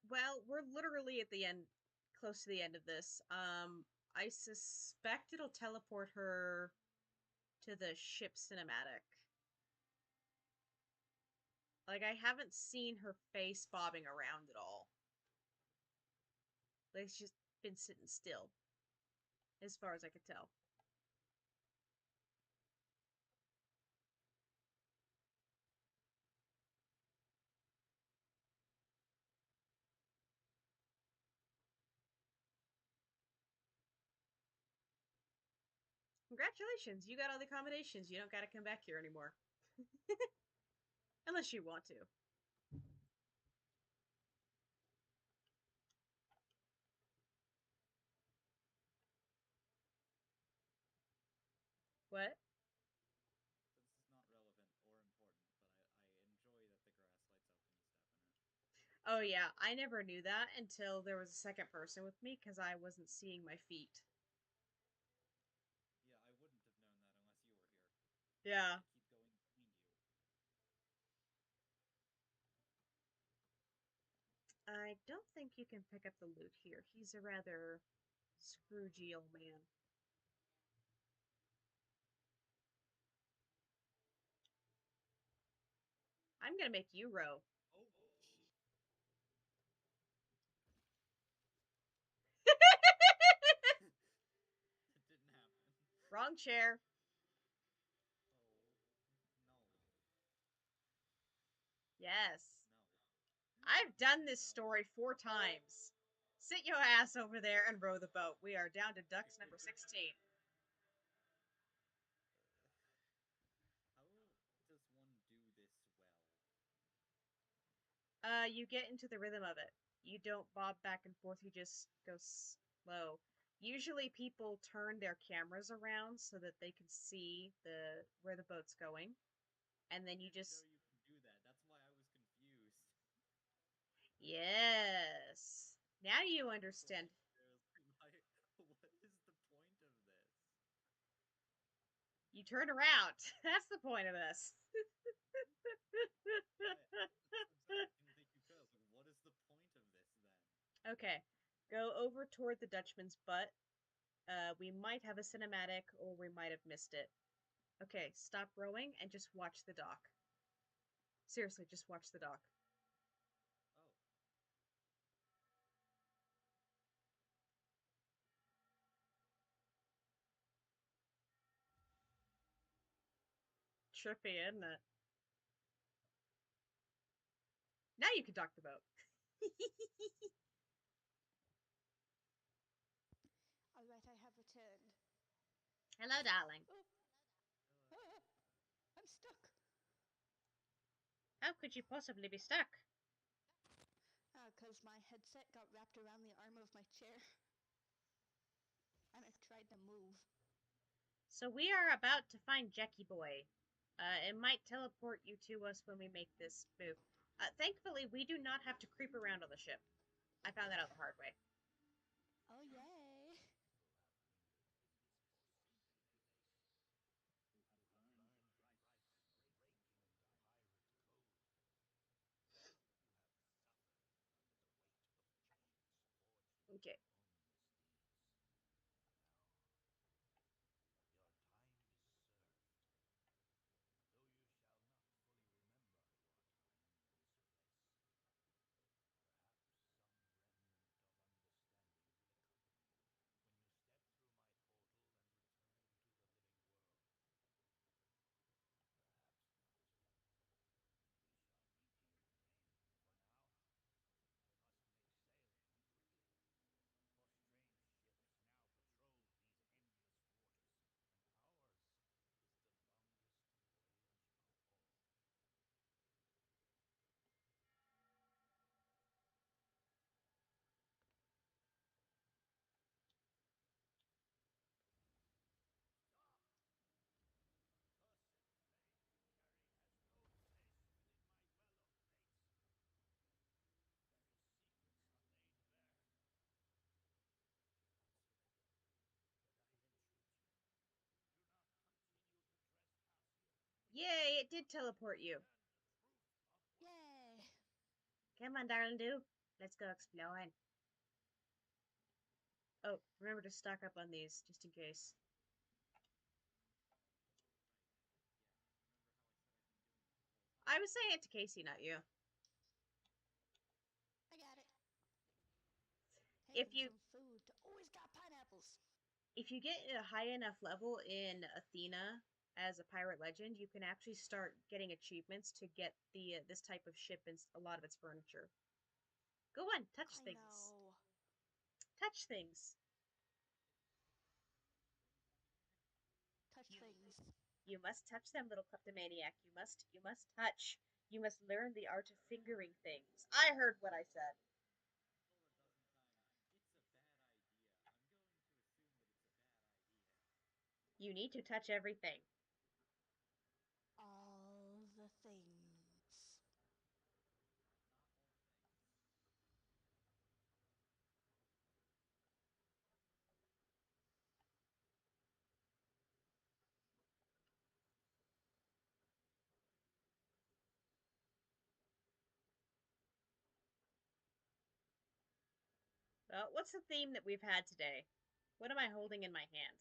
Well, we're literally at the end, close to the end of this. I suspect it'll teleport her to the ship cinematic. Like, I haven't seen her face bobbing around at all. Like, she's been sitting still, as far as I could tell. Congratulations, you got all the accommodations. You don't gotta come back here anymore. Unless you want to. What?
This is not relevant or important, but I enjoy that the grass lights up when you step in it.
Oh, yeah, I never knew that until there was a second person with me because I wasn't seeing my feet.
Yeah, I wouldn't have known that unless you were here.
Yeah.
I keep going behind you.
I don't think you can pick up the loot here. He's a rather Scroogey old man. I'm gonna make you row.
Oh, it didn't happen.
Wrong chair.
Oh, no,
Yes.
no,
I've done this
no.
story 4 times. Sit your ass over there and row the boat. We are down to ducks number 16.
How does one do this well?
You get into the rhythm of it. You don't bob back and forth, you just go slow. Usually people turn their cameras around so that they can see the where the boat's going. And
I
then you
didn't know
just
you can do that. That's why I was confused.
yes. Now you
That's why
understand.
I was like, what is the point of this?
You turn around. That's the point of this.
That's the exact thing that you could. I was like, what is the point of this then?
Okay. Go over toward the Dutchman's butt. We might have a cinematic or we might have missed it. Okay, stop rowing and just watch the dock. Seriously, just watch the dock.
Oh,
Trippy, isn't it? Now you can dock the boat.
Alright, I have returned.
Hello, darling.
Oh, ah, I'm stuck.
How could you possibly be stuck?
Because my headset got wrapped around the arm of my chair. And I've tried to move.
So we are about to find Jackie Boy. It might teleport you to us when we make this move. Thankfully, we do not have to creep around on the ship. I found that out the hard way.
Oh, yay.
Okay. Yay, it did teleport you.
Yay.
Come on, darling, do. Let's go exploring. Oh, remember to stock up on these, just in case.
right. Yeah. Remember how I said I've been doing this the whole time?
I was saying it to Casey, not you.
I got it. Hey,
If
and
you
some food. Always got pineapples.
if you get a high enough level in Athena as a pirate legend, you can actually start getting achievements to get the this type of ship and a lot of its furniture. Go on, touch
I
things.
know.
Touch things. You must touch them, little kleptomaniac. You must touch. You must learn the art of fingering things. I heard what I said.
Told a dozen times, it's a bad idea. I'm going to assume that it's a bad idea.
You need to touch everything.
All the things.
Not all things.
Well, what's the theme that we've had today? What am I holding in my hand?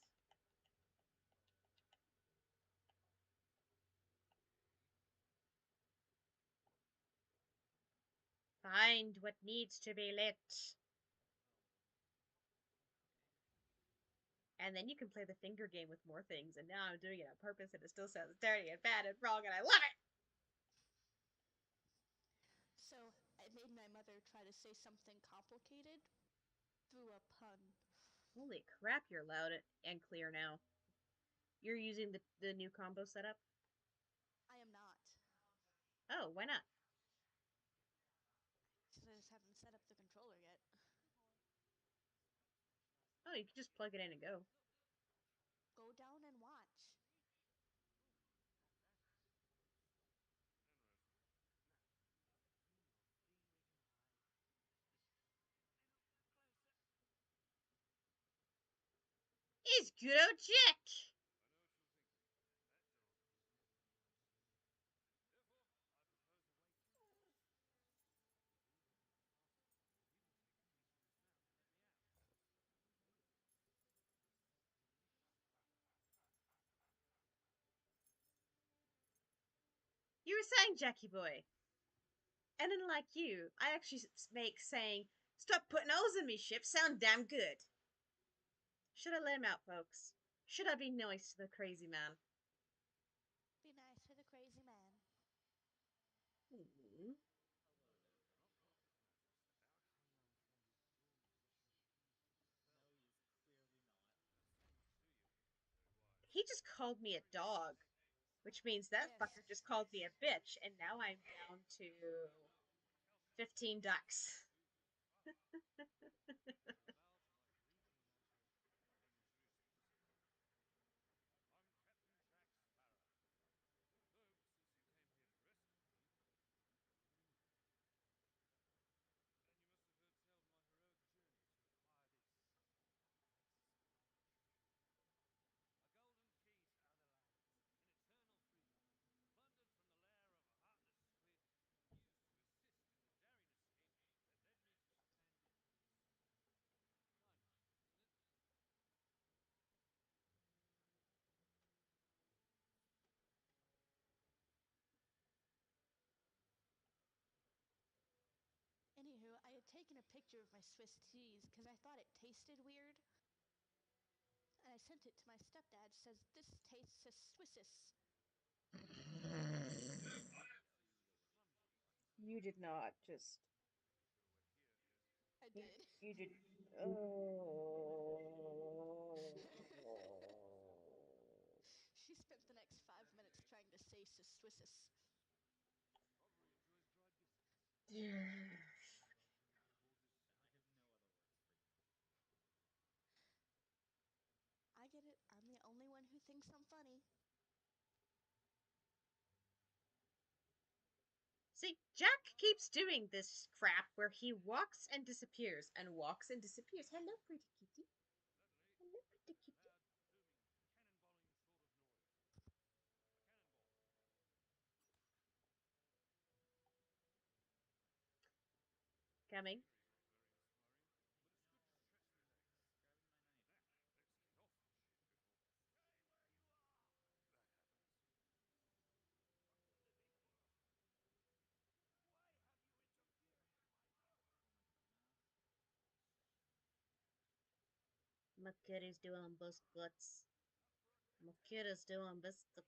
Find what needs to be lit. And then you can play the finger game with more things. And now I'm doing it on purpose, and it still sounds dirty and bad and wrong, and I love it.
So I made my mother try to say something complicated through a pun.
Holy crap, you're loud and clear now. You're using the new combo setup?
I am not.
Oh, why not?
Because I just haven't set up the controller yet.
Oh, you can just plug it in and go.
Go down and watch.
He's good old Jack! You were saying, Jackie boy. And unlike you, I actually make saying, "Stop putting holes in me ship" sound damn good. Should I let him out, folks? Should I be nice to the crazy man?
Be nice to the crazy man.
Hmm.
Hello there, Jackie boy. No, he is clearly not.
He just called me a dog, which means that
Yes.
fucker just called me a bitch, and now I'm down to 15 ducks.
Anywho, I had taken a picture of my Swiss cheese because I thought it tasted weird. And I sent it to my stepdad. Says, this tastes a Swissis.
You did not just.
I did.
You did. Oh.
She spent the next 5 minutes trying to say Swissis.
I have no other words for you.
I get it. I'm the only one who thinks I'm funny.
See, Jack keeps doing this crap where he walks and disappears and walks and disappears. Hello, pretty kitty. Hello, pretty kitty. Coming.
Grabbing my knife.
My kitty's doing biscuits. My kitty's doing biscuits.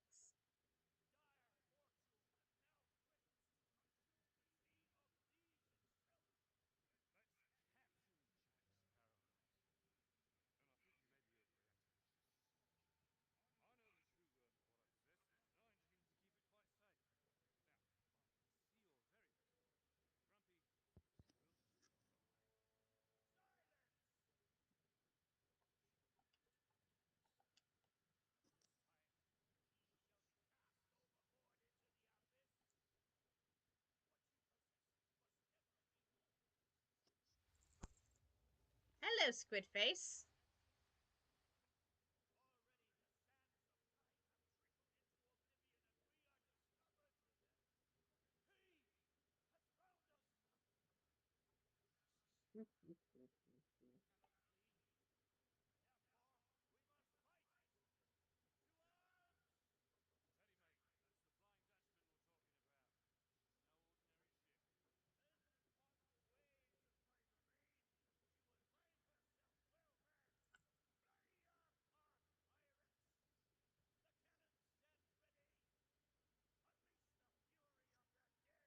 Hello, Squid Face.
Steady, mate. That's the Flying Dutchman we're talking about. It's no ordinary ship. There's the one with waves of submarine. She was laying herself well manned. Play your part, pirates!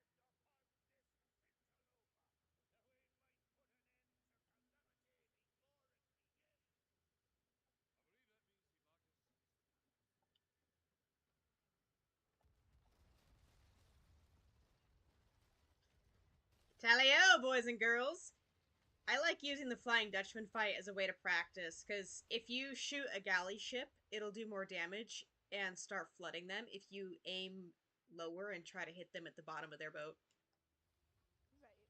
The cannons stand ready. Unleash the fury of the dead upon this interloper, that we might put an end to calamity before it begins. I believe that means he'd like us.
Tally-o, boys and girls! I like using the Flying Dutchman fight as a way to practice, because if you shoot a galley ship, it'll do more damage and start flooding them if you aim lower and try to hit them at the bottom of their boat.
Right.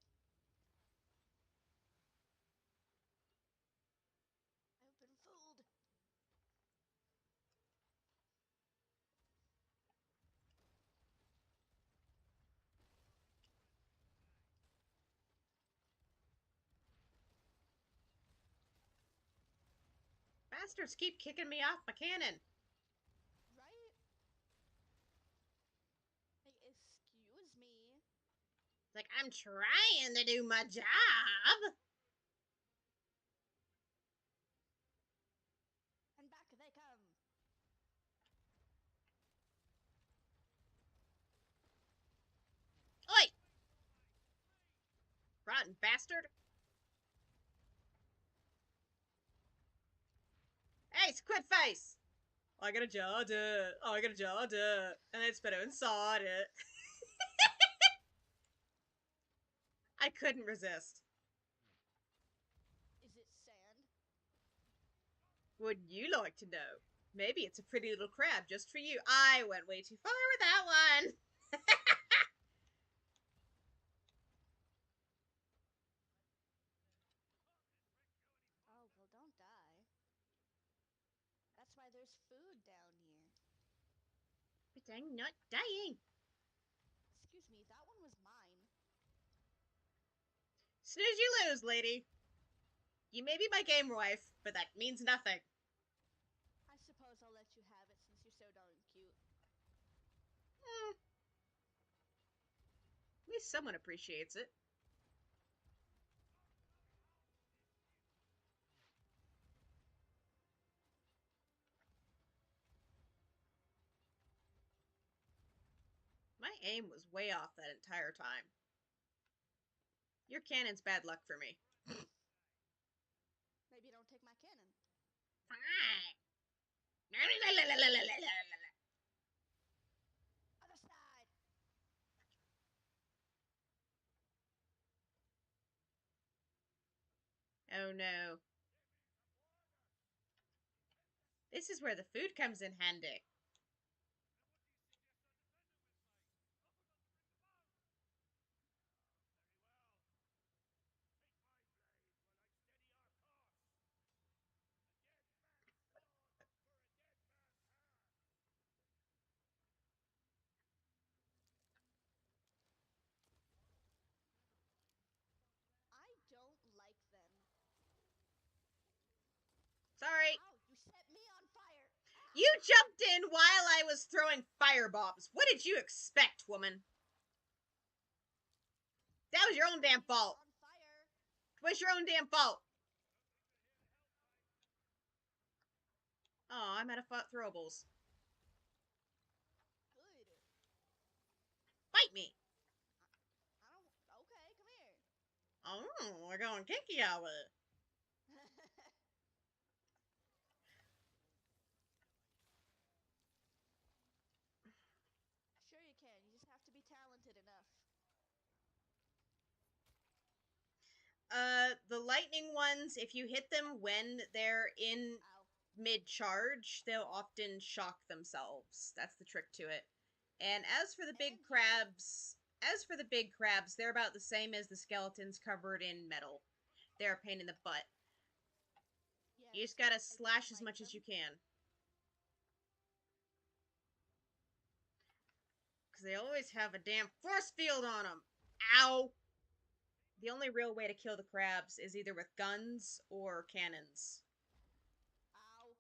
I've been fooled.
Bastards keep kicking me off my cannon!
Right? Like, excuse me.
It's like, I'm trying to do my job!
And back they come.
Oi! Rotten bastard! Hey, Squid Face! I got a jar of dirt. I got a jar of dirt. And it's better inside it. I couldn't resist.
Is it sand?
Wouldn't you like to know? Maybe it's a pretty little crab just for you. I went way too far with that one.
Oh, well, don't die. That's why there's food down here.
But I'm not dying.
Excuse me, that one was mine.
Snooze you lose, lady. You may be my game wife, but that means nothing.
I suppose I'll let you have it since you're so darn cute.
At least someone appreciates it. My aim was way off that entire time. Your cannon's bad luck for me.
Maybe don't take my cannon.
Fine.
Other side!
Oh no. This is where the food comes in handy.
And what do you suggest I defend it with, mate? I forgot to bring the bow. Very well. Take my blade while I steady our course. A dead man's sword for a dead man's hand.
I don't like them.
Sorry.
Ow, you set me on fire!
You jumped in while I was throwing firebombs. What did you expect, woman? That was your own damn fault.
On fire!
It was your own damn fault.
Don't think we're here to help, mate.
Oh, I'm out of throwables.
Good.
Fight me.
I don't. Okay, come here.
Oh, we're going kinky, are we?
Sure you can. You just have to be talented enough.
The lightning ones, if you hit them when they're in
Ow.
mid-charge, they'll often shock themselves. That's the trick to it. And as for the big
And you.
crabs, they're about the same as the skeletons covered in metal. They're a pain in the butt. You just
because
gotta
I
slash
don't
as
like
much as you
them.
can. Because they always have a damn force field on them. Ow! The only real way to kill the crabs is either with guns or cannons.
Ow.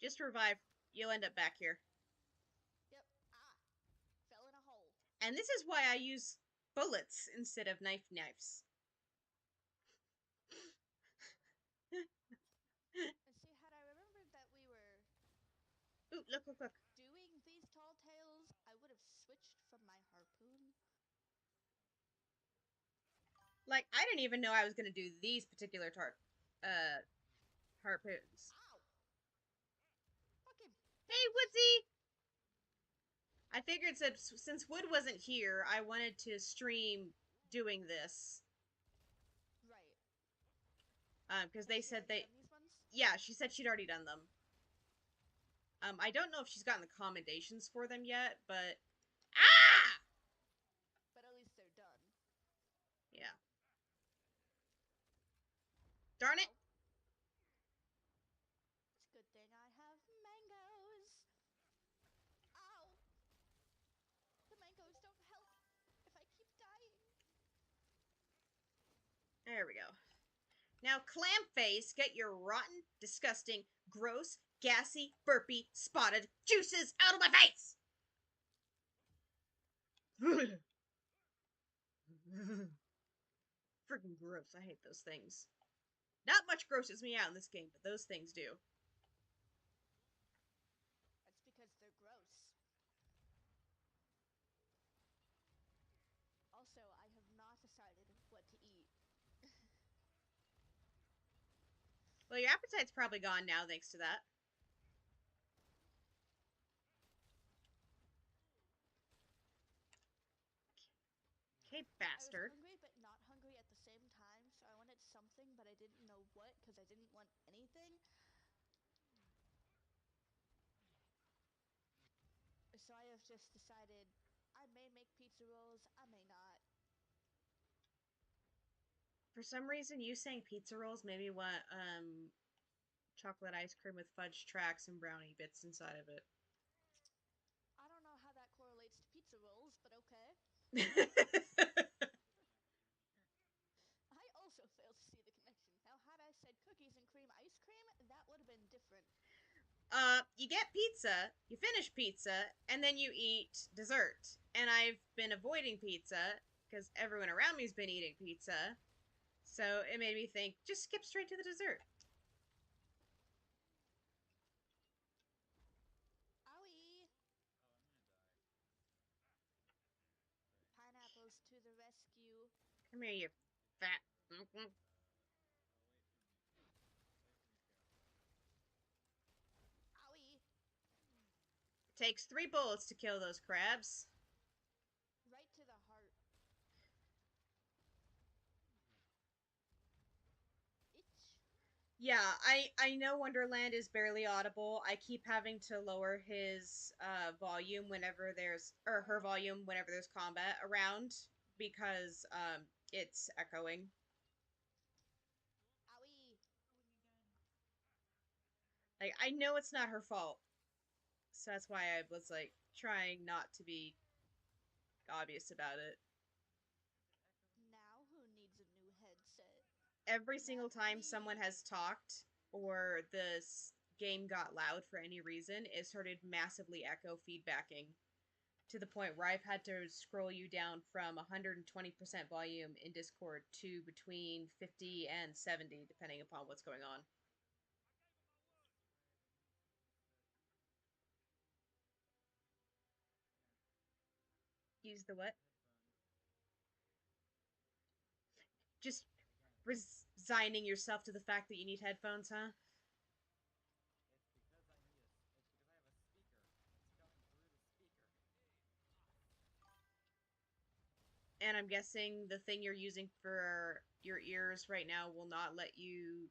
Just revive. You'll end up back here.
Yep. Ah. Fell in a hole.
And this is why I use bullets instead of knives.
And see, had I remembered that we were
Ooh, look.
doing these tall tales, I would have switched from my harpoon.
Like, I didn't even know I was gonna do these particular harpoons.
Ow! Fucking
Hey,
bitch!
Woodsy! I figured since Wood wasn't here, I wanted to stream doing this.
Right.
Because
Has
they
she
said
already
they...
done these ones?
Yeah, she said she'd already done them. I don't know if she's gotten the commendations for them yet, but... Ah!
But at least they're done.
Yeah. Darn it!
Ow. It's a good thing I have mangoes. Ow! The mangoes don't help if I keep dying.
There we go. Now, Clampface, get your rotten, disgusting, gross, gassy, burpy, spotted juices out of my face! Freaking gross. I hate those things. Not much grosses me out in this game, but those things do.
That's because they're gross. Also, I have not decided what to eat.
Well, your appetite's probably gone now, thanks to that. Okay,
I was
bastard.
hungry, but not hungry at the same time, so I wanted something, but I didn't know what, because I didn't want anything. So I have just decided I may make pizza rolls, I may not.
For some reason, you saying pizza rolls made me want, chocolate ice cream with fudge tracks and brownie bits inside of it.
I don't know how that correlates to pizza rolls, but okay. I also failed to see the connection. Now, had I said cookies and cream ice cream, that would have been different.
You get pizza, you finish pizza, and then you eat dessert. And I've been avoiding pizza because everyone around me's been eating pizza. So it made me think, just skip straight to the dessert.
Owie!
Oh, I'm gonna die. Great.
Pineapples to the rescue.
Come here, you
It's
fat.
gross.
Mm-mm.
Away from me. Away from me, Carol.
Owie!
It takes 3 bullets to kill those crabs.
Right to the heart. Itch.
Yeah, I know Wonderland is barely audible. I keep having to lower his volume whenever there's or her volume whenever there's combat around because it's echoing.
Owie!
Going again.
Like I know it's not her fault. So that's why I was like trying not to be obvious about it.
Is it echoing?
Now who needs a new headset?
Every single
Not
time
me.
someone has talked or this game got loud for any reason, it started massively echo feedbacking to the point where I've had to scroll you down from 120% volume in Discord to between 50 and 70, depending upon what's going on. Use the what?
Headphones.
Just
Again.
resigning yourself to the fact that you need headphones, huh?
It's because I need a. It's because I have a speaker that's going through the speaker.
And I'm guessing the thing you're using for your ears right now will not let you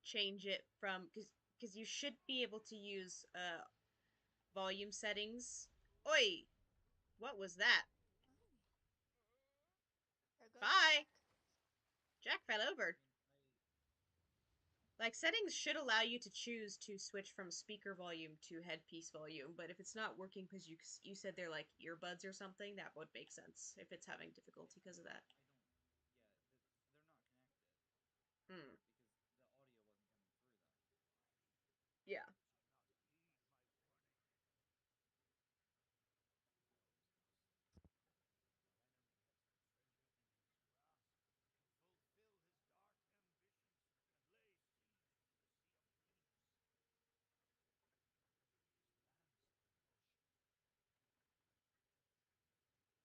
change it from because you should be able to use volume settings. Oi, what was that?
Oh. There Where's
Bye!
Jack?
Jack fell
I
over.
mean,
Like, settings should allow you to choose to switch from speaker volume to headpiece volume, but if it's not working because you said they're like earbuds or something, that would make sense if it's having difficulty because of that.
I don't. Yeah, they're not connected
Hmm.
because the audio wasn't coming through them.
Yeah.
You shall not heed my warning. Your enemy has the treasure in his grasp to fulfill his dark ambitions and lay siege to the Sea of Dreams. His plans are in motion. Cause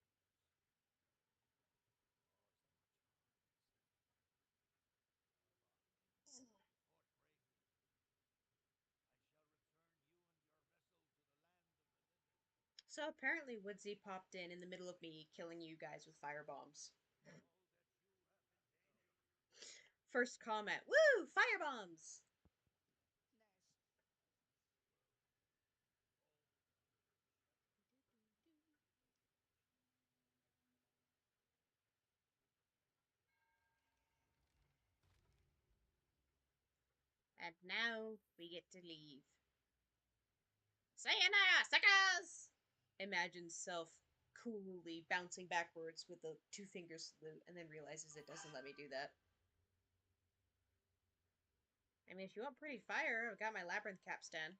much harm instead. However, report bravely. I shall return you and your vessel to the land of the living.
So apparently Woodsy popped in the middle of me killing you guys with fire bombs.
All that you have been
Oh,
gaining.
First comment, woo! Fire bombs!
Nice.
All
Do do do do.
And now we get to leave. Sayonara, suckers! Imagines self coolly bouncing backwards with the two finger salute and then realizes it doesn't let me do that. I mean, if you want pretty fire, I've got my labyrinth capstan.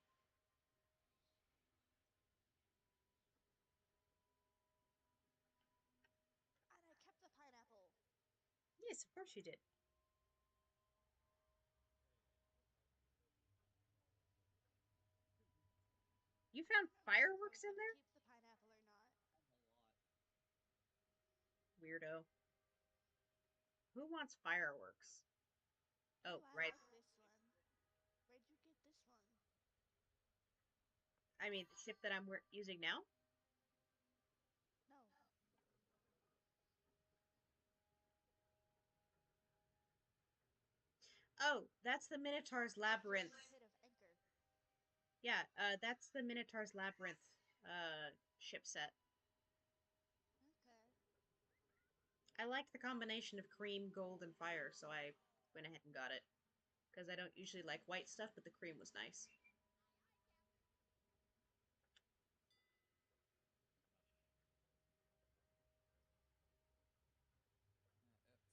And I kept the pineapple.
Yes, of course you did. You found
I'm not sure
fireworks
if
in
I'd
there?
keep the pineapple or not.
I'm a lot.
Weirdo. Who wants fireworks?
Ooh,
Oh,
I
right.
like this one. Where'd you get this one?
I mean, the ship that I'm using now?
No.
Oh, that's the Minotaur's
The Frozen
Labyrinth.
Pit of Anchor.
Yeah, that's the Minotaur's Labyrinth ship set.
Okay.
I liked the combination of cream, gold, and fire, so I went ahead and got it. Because I don't usually like white stuff, but the cream was nice.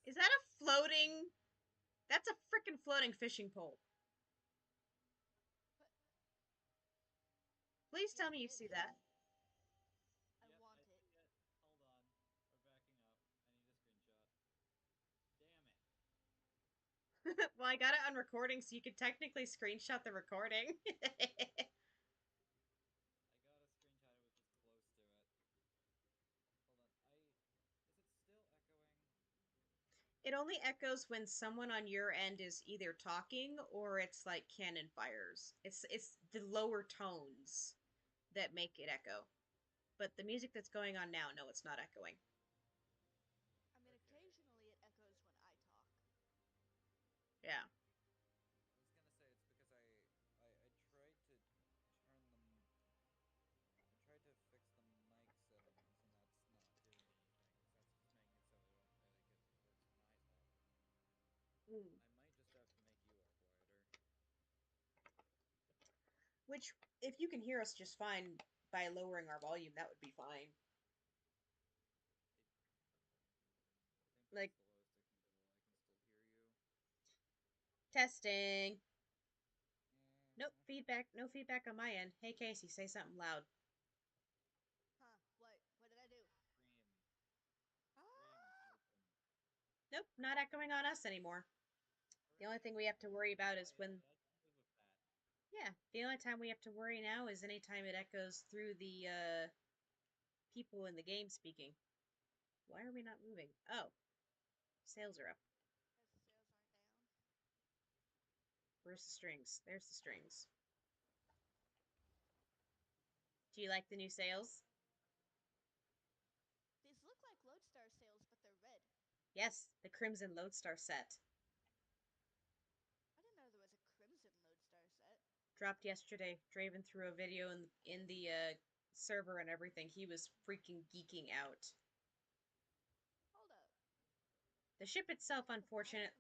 Is that a floating? That's a freaking floating fishing pole.
But
Please tell
it
me you see
is.
that.
I
Yep, I
want it.
see it. Hold on. We're backing up. I need a screenshot. Damn it.
Well, I got it on recording, so you could technically screenshot the recording.
I got a screenshot. It was just close to it. Hold on. Is it still echoing?
It only echoes when someone on your end is either talking or it's like cannon fires. It's the lower tones that make it echo. But the music that's going on now, no, it's not echoing.
I mean,
Okay.
occasionally it echoes when I talk.
Yeah.
I was gonna say it's because I tried to turn them. I tried to fix the mic settings, and that's not doing anything. Because that's just making it so it works when I talk.
Mm.
I might just have to make you all quieter.
Which, if you can hear us just fine by lowering our volume, that would be fine.
I I think that's
Like,
the lowest it can go. I can still hear you.
testing. Nope,
Yeah.
feedback. No feedback on my end. Hey, Casey, say something loud.
Huh? What? What did I do?
Scream. Scream. It's
Ah!
open.
Nope, not echoing on us anymore. The only thing we
Hooray!
have to worry about is
Oh yeah,
when.
I can live with that.
Yeah, the only time we have to worry now is anytime it echoes through the people in the game speaking. Why are we not moving? Oh, sails are up.
Because the sales aren't down.
Where's the strings? There's the strings. Do you like the new sails?
These look like Lodestar sales, but they're red.
Yes, the Crimson Lodestar set.
I didn't know there was a Crimson Lodestar set.
Dropped yesterday. Draven threw a video in the server and everything. He was freaking geeking out.
Hold up.
The ship itself,
To the
unfortunate.
pirate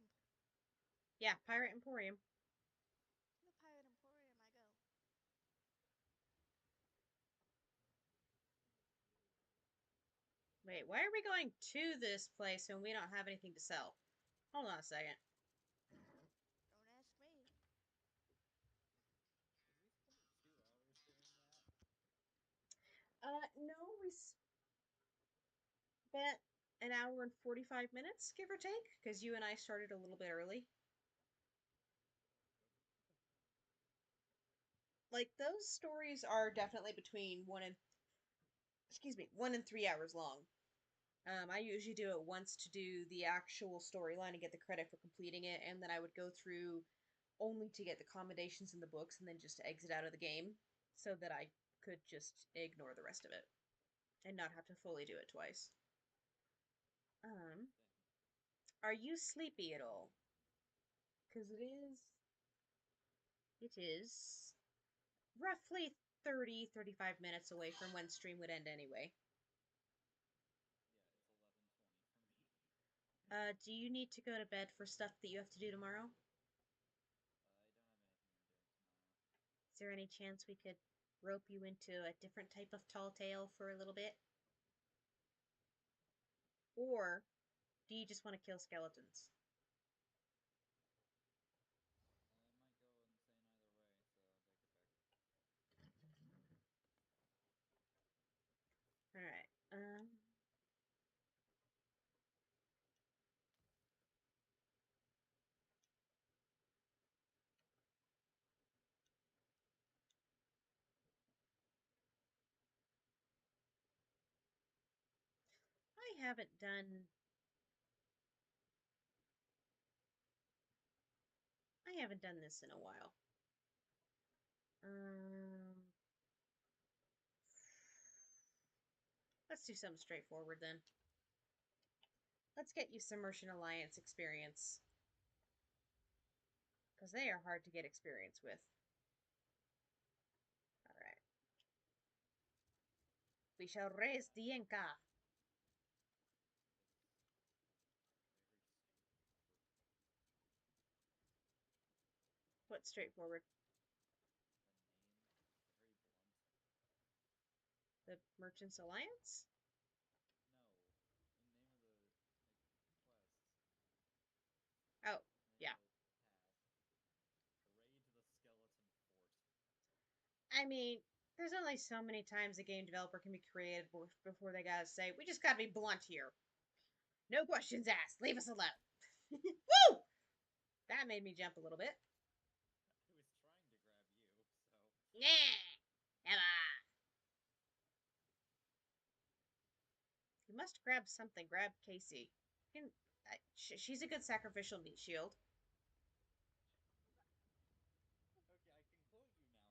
Yeah, Pirate Emporium.
to the pirate emporium I go.
Wait, why are we going to this place when we don't have anything to sell? Hold on a second.
Don't ask me.
Did we spend 2 hours doing that?
No, we spent an hour and 45 minutes, give or take, because you and I started a little bit early. Like, those stories are definitely between 1 and 3 hours long. I usually do it once to do the actual storyline and get the credit for completing it, and then I would go through only to get the commendations in the books and then just exit out of the game so that I could just ignore the rest of it and not have to fully do it twice. Um,
Same.
are you sleepy at all? Because it is roughly 30-35 minutes away from when stream would end anyway.
Yeah, it's 11:20 for me.
Do you need to go to bed for stuff that you have to do tomorrow?
I don't have anything I'm doing tomorrow.
Is there any chance we could rope you into a different type of tall tale for a little bit? Or do you just want to kill skeletons?
I might go insane either way, so take your pick.
Alright. I haven't done this in a while. Um let's do something straightforward then. Let's get you some Merchant Alliance experience. Because they are hard to get experience with. Alright. We shall raise the Inca.
It's very straightforward.
What's straightforward?
The name, very blunt.
The Merchants Alliance?
No, the name of the like quest,
Oh,
name
yeah.
of the task. Raid the skeleton fort.
I mean, there's only so many times a game developer can be creative before they gotta say, we just gotta be blunt here. No questions asked. Leave us alone. Woo! That made me jump a little bit.
I was trying to grab you, so
Yeah! Come on. You must grab something. Grab Casey. She's a good sacrificial meat shield.
okay, I can quote you now.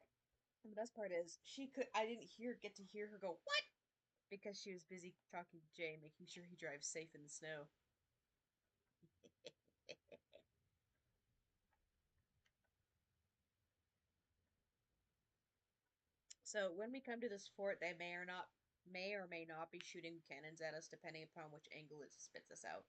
Actually,
And the best part is I didn't get to hear her go, "What?" because she was busy talking to Jay, making sure he drives safe in the snow. So when we come to this fort, they may or may not be shooting cannons at us, depending upon which angle it spits us out.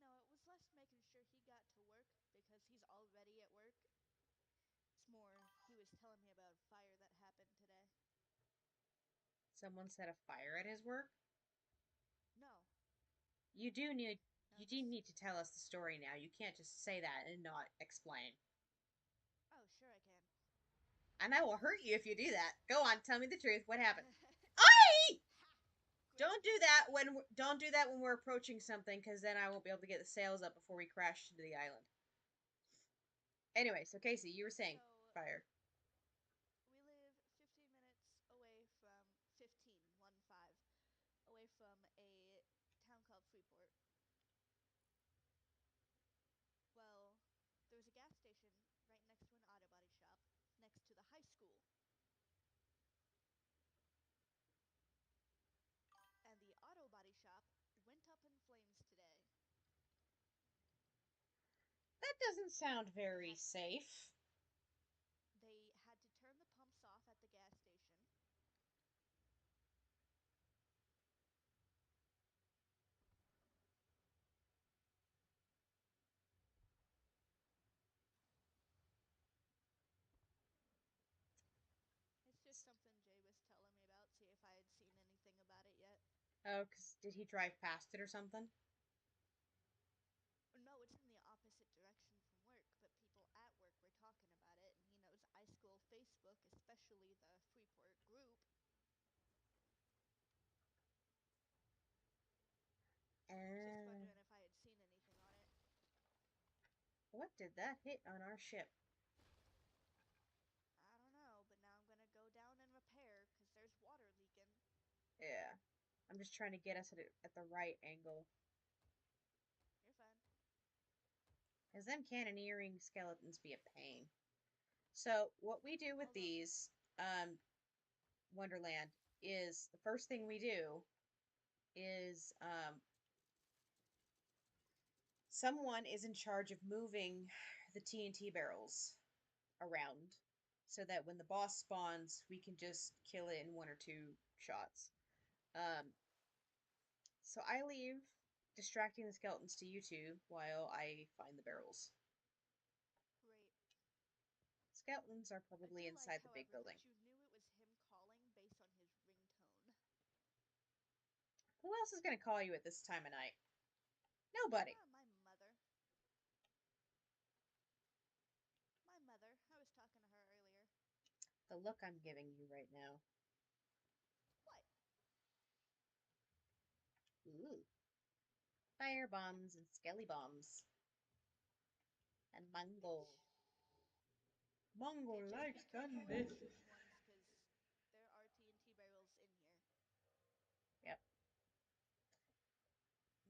No, it was less making sure he got to work because he's already at work. It's more he was telling me about a fire that happened today.
Someone set a fire at his work.
No,
You do need
no,
you do
this.
need to tell us the story now. You can't just say that and not explain.
Oh, sure I can.
And I will hurt you if you do that. Go on, tell me the truth. What happened?
Ha!
Oi!
Great teamwork.
Don't do that when we're approaching something, because then I won't be able to get the sails up before we crash into the island. Anyway, so Casey, you were saying
So
fire.
we live 15 minutes away from 15 away from a town called Freeport. Well, there was a gas station right next to an auto body shop next to the high school. And the auto body shop went up in flames today.
That doesn't sound
They
very
had
safe.
they had to turn the pumps off at the gas station. It's just something Jay was telling me about, see if I had seen anything about it yet.
Oh, 'cause did he drive past it or something?
No, it's in the opposite direction from work, but people at work were talking about it, and he knows iSchool Facebook, especially the Freeport group. Just
Uh,
wondering if I had seen anything on it.
what did that hit on our ship?
I don't know, but now I'm gonna go down and repair, because there's water leaking.
Yeah. I'm just trying to get us at the right angle.
You're fine.
Because them cannoneering skeletons be a pain. So, what we do with
Although,
these, Wonderland, is the first thing we do is someone is in charge of moving the TNT barrels around so that when the boss spawns, we can just kill it in one or two shots. Um, so I leave distracting the skeletons to you two while I find the barrels.
great.
Skeletons are
I
probably
do like,
inside the big
however,
building.
that you knew it was him calling based on his ringtone.
Who else is going to call you at this time of night? Nobody.
Ah, my mother. My mother. I was talking to her earlier.
The look I'm giving you right now.
What?
Ooh. Fire bombs and skelly bombs. And Mango.
Bitch.
Mango
Okay, just be
likes
careful when
candy.
shooting ones, because there are TNT barrels in here.
Yep.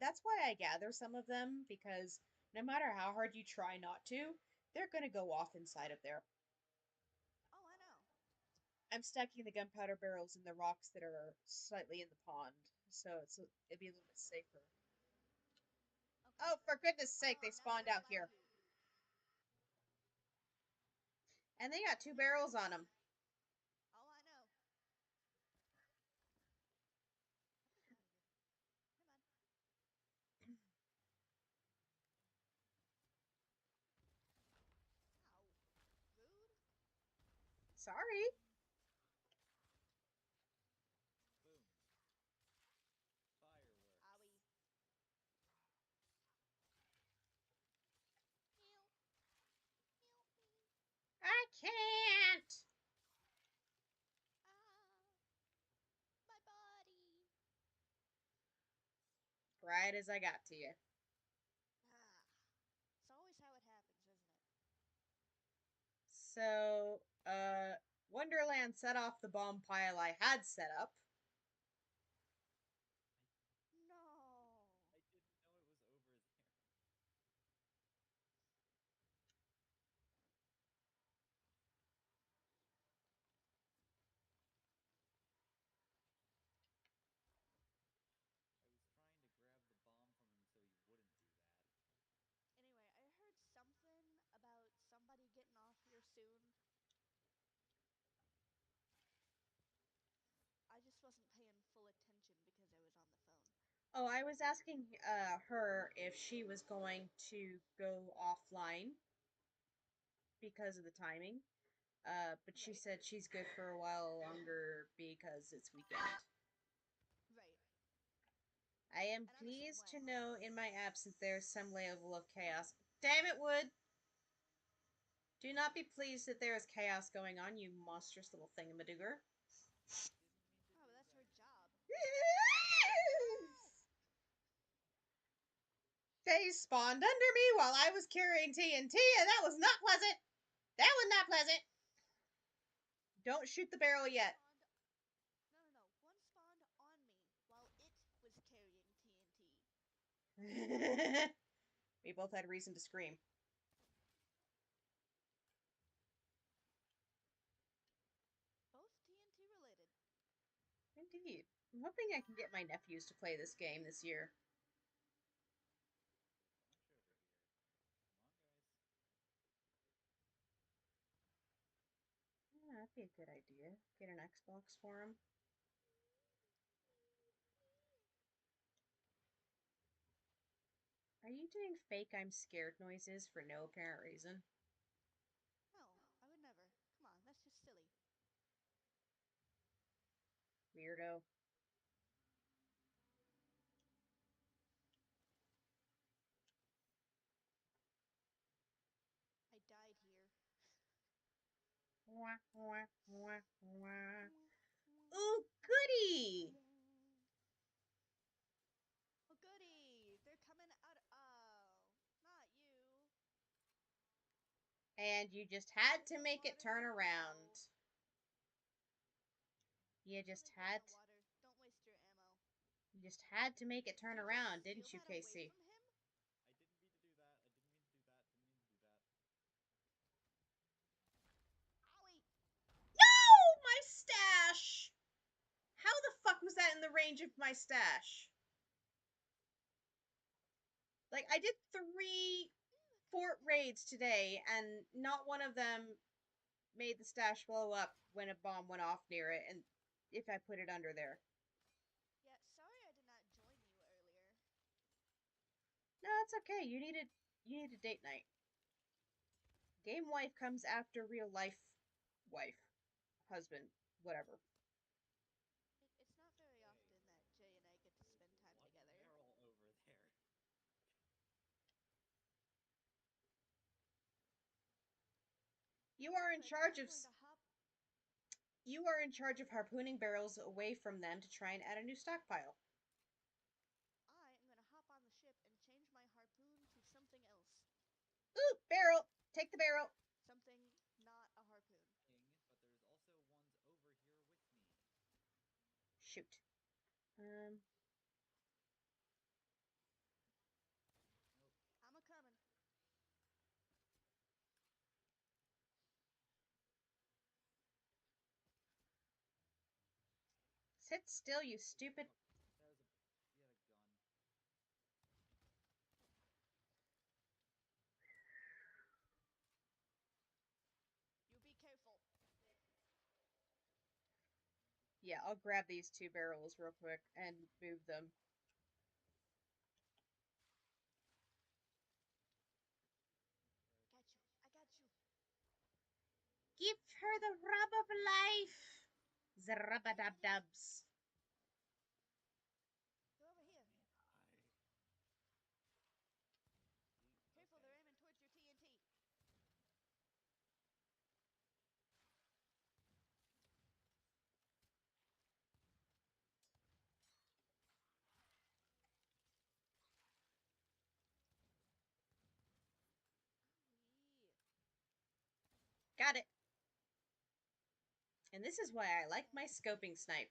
That's why I gather some of them, because no matter how hard you try not to, they're going to go off inside of there.
Oh, I know.
I'm stacking the gunpowder barrels in the rocks that are slightly in the pond, so it'd be a little bit safer.
Okay.
Oh, for goodness sake,
Oh,
they
now
spawned
they're
out
flying
here.
too.
And they got two barrels on them.
Oh, I know. How do I get out of here? Never mind. Ow. Rude.
Sorry.
Boom. Fireworks.
Owie. Help. Help me.
I can't.
Ah. My body.
Right as I got to you.
Ah. It's always how it happens, isn't it?
So, Wonderland set off the bomb pile I had set up.
I
No.
I didn't know it was over there. I was trying to grab the bomb from him so he wouldn't do that.
Anyway, I heard something about somebody getting off here soon. I just wasn't paying full attention because I was on the phone.
Oh, I was asking her if she was going to go offline because of the timing. But she
Right.
said she's good for a while longer because it's weekend.
Right.
I am
And I'm the same
pleased to
way.
know in my absence there is some level of chaos. Damn it, Wood! Do not be pleased that there is chaos going on, you monstrous little thingamadooger.
I didn't mean to
Oh, but
do
that's her
that.
job. No!
They spawned under me while I was carrying TNT, and that was not pleasant. That was not pleasant. Don't shoot the barrel yet.
No. One spawned on me while it was carrying TNT.
We both had reason to scream.
Both TNT related.
Indeed. I'm hoping I can get my nephews to play this game this year.
There's a bunch over here. Come on, guys.
Yeah, that'd be a good idea. Get an Xbox for them. Are you doing fake I'm scared noises for no apparent reason?
No, I would never. Come on, that's just silly.
Weirdo.
I died here.
Wah, wah, wah, wah. Ooh, goody!
Oh, goody! They're coming out. Oh, not you.
And you just had to
Where
make it
water
turn
you
around.
go.
You
Come
just
and get
had
my water. Don't waste your ammo.
to make it turn
Did you
around,
steal
didn't you,
that away
Casey?
from him?
I didn't mean to do that. I didn't mean to do that. Didn't mean to do that.
Owie!
No! My stash! How the fuck was that in the range of my stash? Like, I did 3 fort raids today, and not one of them made the stash blow up when a bomb went off near it, and if I put it under there.
Yeah, sorry I did not join you earlier.
No, it's okay. You need a date night. Game wife comes after real life wife, husband, whatever.
It's not very
Hey,
often that Jay and I get to spend time
one
together.
barrel over there.
You are in
But
charge
I'm
of
going to hop.
you are in charge of harpooning barrels away from them to try and add a new stockpile.
I am going to hop on the ship and change my harpoon to something else.
Ooh, barrel! Take the barrel.
Something not a harpoon.
But there's also ones over here with me.
Shoot.
Nope.
I'm a coming.
Sit still, you stupid.
Oh, that was a. He had a gun.
You be careful.
Yeah, I'll grab these 2 barrels real quick and move them.
Got you. I got you.
Give her the rub of life. Zarabadabdubs.
They're over here.
Die.
Careful,
Okay.
they're aiming towards your TNT. Owie.
Got it. And this is why I like my scoping snipe.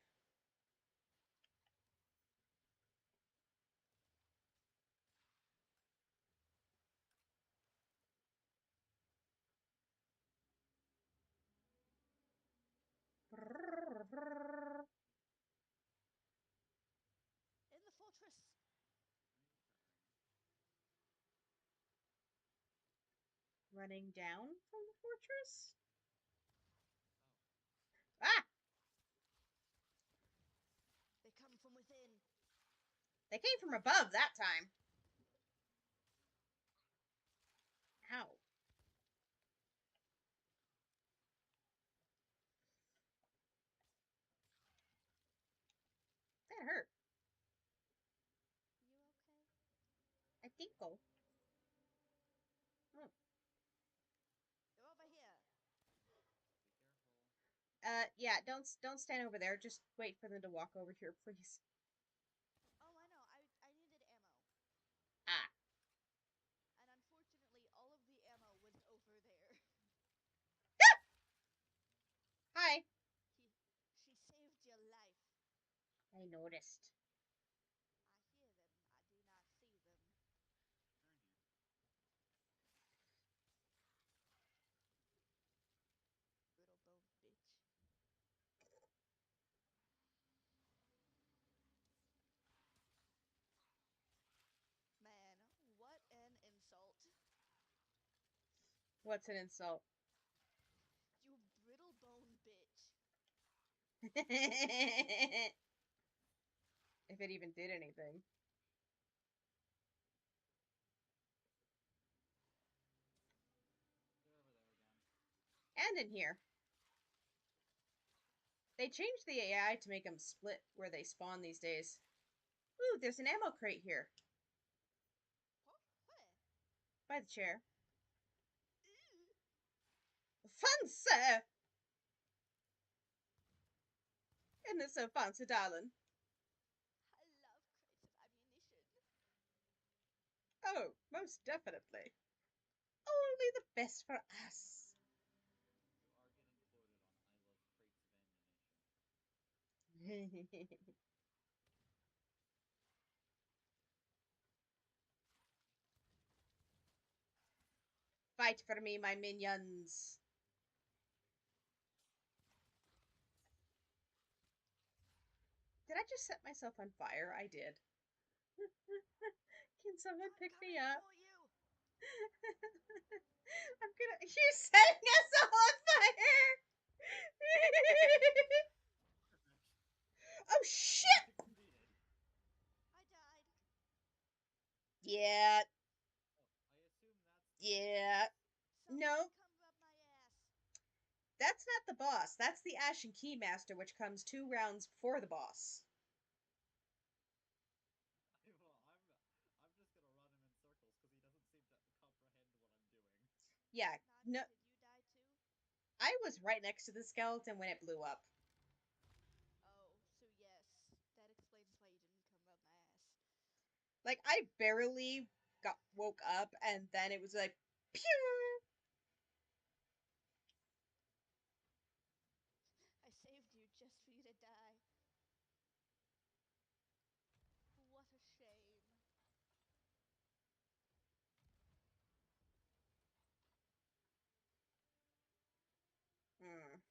In the fortress.
I'm coming.
Running down from the fortress?
Oh.
Ah!
They come from within.
They came from above that time. Ow. That hurt.
You okay?
I think so. Oh.
They're over here.
Be careful.
Yeah, don't stand over there. Just wait for them to walk over here, please.
Oh, I know. I needed ammo.
Ah. I noticed.
I hear them. I do not see them.
They're in here.
Brittle bone bitch. Man, what an insult.
What's an insult?
You brittle bone bitch.
If it even did anything.
They're over there again.
And in here. They changed the AI to make them split where they spawn these days. Ooh, there's an ammo crate here.
Huh? Where?
By the chair.
Ew.
Fancy! Isn't it so fancy, darling?
I love crates of ammunition.
Oh, most definitely. Only the best for us.
You are getting quoted on I love crates of ammunition.
Fight for me, my minions. Did I just set myself on fire? I did. Can someone
I'm
pick me
coming
up?
for you.
I'm gonna. You're setting us all on fire! Oh
That
shit!
succeeded.
I died.
Yeah,
Oh, I assume that's the
yeah.
Someone
No,
come up my ass.
that's not the boss. That's the Ashen Keymaster, which comes 2 rounds before the boss.
I'm just gonna run him in circles because he doesn't seem to comprehend what I'm doing.
Yeah, no,
Nadia, did you die too?
I was right next to the skeleton when it blew up.
Oh, so yes, that explains why you didn't come up my ass.
Like, I barely got woke up, and then it was like, pew!
I saved you just for you to die. What a shame.
Hmm.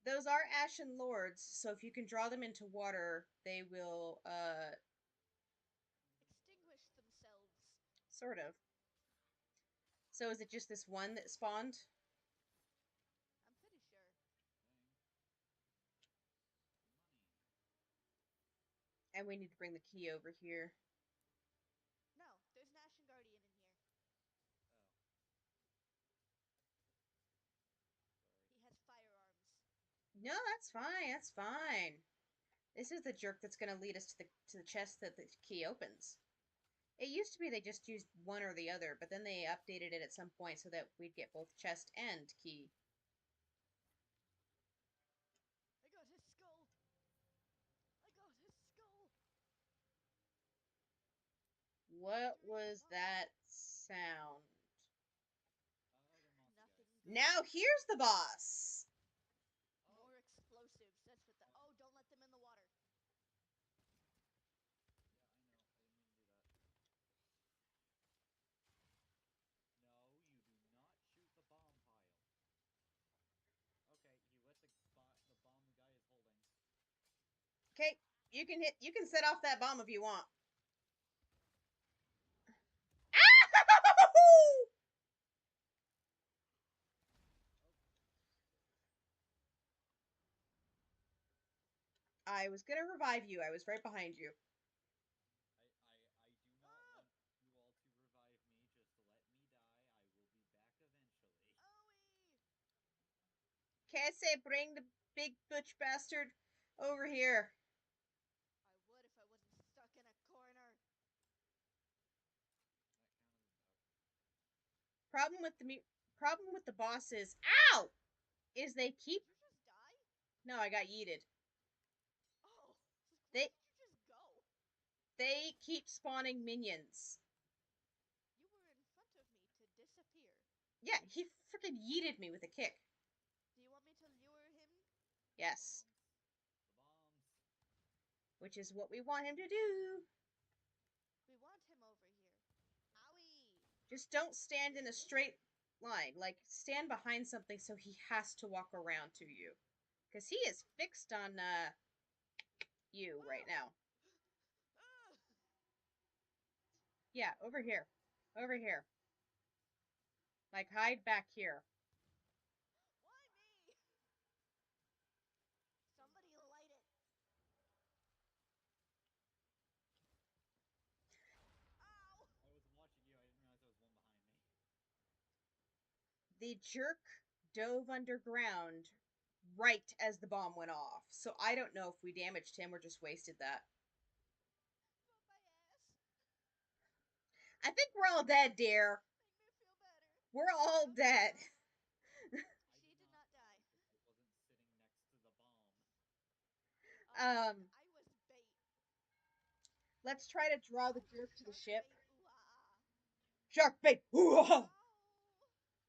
Those are Ashen Lords, so if you can draw them into water, they will,
Extinguish themselves.
sort of. So is it just this one that spawned?
I'm pretty sure.
Thing. Money.
And we need to bring the key over here.
No, there's an Ashen Guardian in here.
Oh. Sorry.
He has firearms.
No, that's fine, that's fine. This is the jerk that's gonna lead us to the chest that the key opens. It used to be they just used one or the other, but then they updated it at some point so that we'd get both chest and key.
I got his skull. I got his skull.
What
Dream
was
on.
that sound?
They're mossy
Nothing
guys.
good.
Now here's the boss!
Oh.
More explosives. That's what the. Oh, don't let them in the water.
Yeah, I know. I didn't mean to do that. No, you do not shoot the bomb pile. Okay, he lit the bomb the guy is holding.
Okay, you can set off that bomb if you want.
Oh,
I was gonna revive you, I was right behind you.
I do not
Ah!
want you all to revive me. Just let me die. I will be back eventually.
Owie!
Cassie, bring the big butch bastard over here.
I would if I wasn't stuck in a corner.
That counted as duck.
Problem with the boss is, ow, is they keep.
Did you just die?
No, I got yeeted.
Oh, where
They
did you just go?
they keep spawning minions.
You were in front of me to disappear.
Yeah, he freaking yeeted me with a kick.
Do you want me to lure him?
Yes.
Bombs.
which is what we want him to do.
We want him over here. Owie!
Just don't stand in a straight line. Like, stand behind something so he has to walk around to you. Because he is fixed on, you right now. Yeah, over here. Over here. Like, hide back here.
Why me? Somebody light it. Ow!
I was watching you. I didn't realize there was one behind me.
The jerk dove underground right as the bomb went off. So I don't know if we damaged him or just wasted that.
But my ass.
I think we're all dead, dear.
Make me feel better.
We're all
Okay,
dead.
well.
I
She did not die.
I wasn't sitting next to the bomb.
I was bait.
Let's try to draw the
Oh,
jerk to the
shark
ship.
bait. Ooh ah.
Shark bait!
Ow!
Okay, that killed me.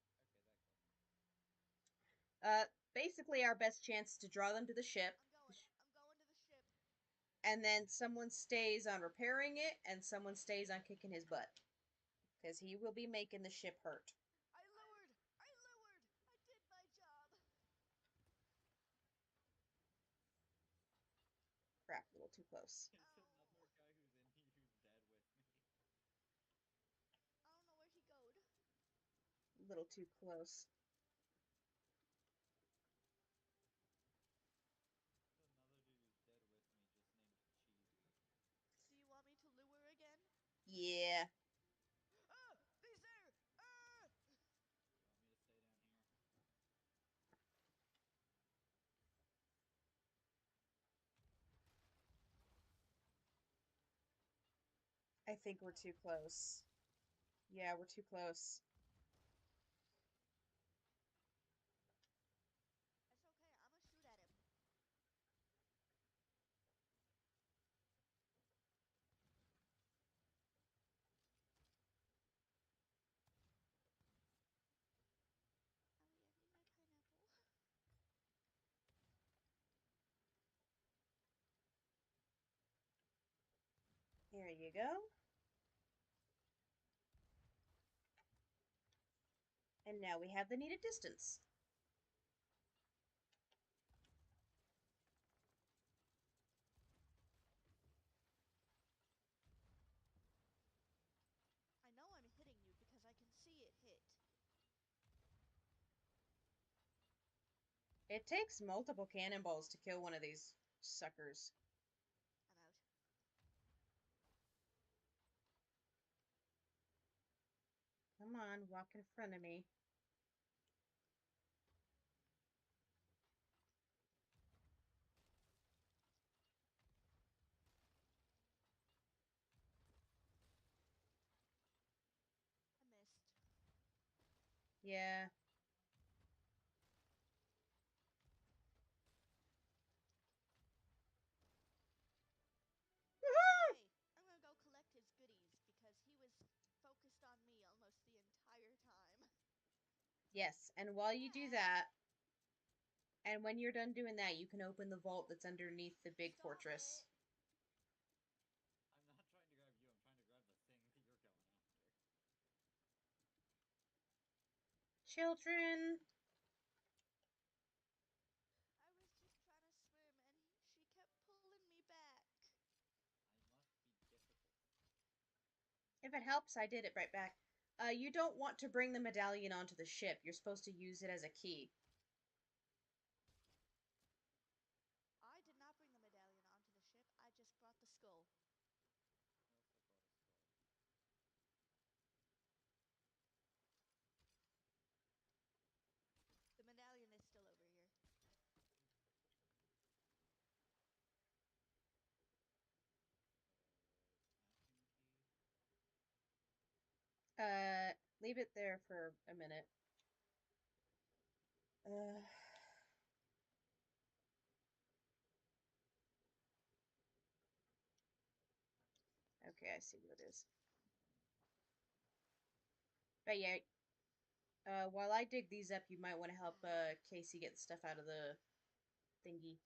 Basically, our best chance is to draw them to the ship,
I'm going. I'm going to the ship.
and then someone stays on repairing it, and someone stays on kicking his butt. Because he will be making the ship hurt.
I lured. I lured. I did my job.
Crap, a little too close.
There's
Ow.
another guy who's in here who's dead with me.
I don't know where he goed.
A little too close.
There's another dude who's dead with me, just named Cheesy.
Do you want me to lure again?
Yeah.
Ah! He's there! Ah!
You want me to stay down here?
I think we're too close. Yeah, we're too close.
It's okay. I'm gonna shoot at him. Owie, I need my pineapple.
Here you go. And now we have the needed distance.
I know I'm hitting you because I can see it hit.
It takes multiple cannonballs to kill one of these suckers.
I'm out.
Come on, walk in front of me.
I missed.
Yeah. Woohoo!
Hey, I'm gonna go collect his goodies because he was focused on me almost the entire time.
Yes, and while you do
Yeah.
that, and when you're done doing that, you can open the vault that's underneath the big
Stop
fortress.
it.
I'm not trying to grab you, I'm trying to grab the thing that you're going after.
Children!
I was just trying to swim and she kept pulling me back.
I must be difficult.
If it helps, I did it right back. You don't want to bring the medallion onto the ship. You're supposed to use it as a key.
I did not bring the medallion onto the ship. I just brought the skull.
I also brought a skull.
The medallion is still over here.
Smashing key.
Leave it there for a minute. Uh, okay, I see what it is. But yeah, while I dig these up, you might want to help Casey get stuff out of the thingy.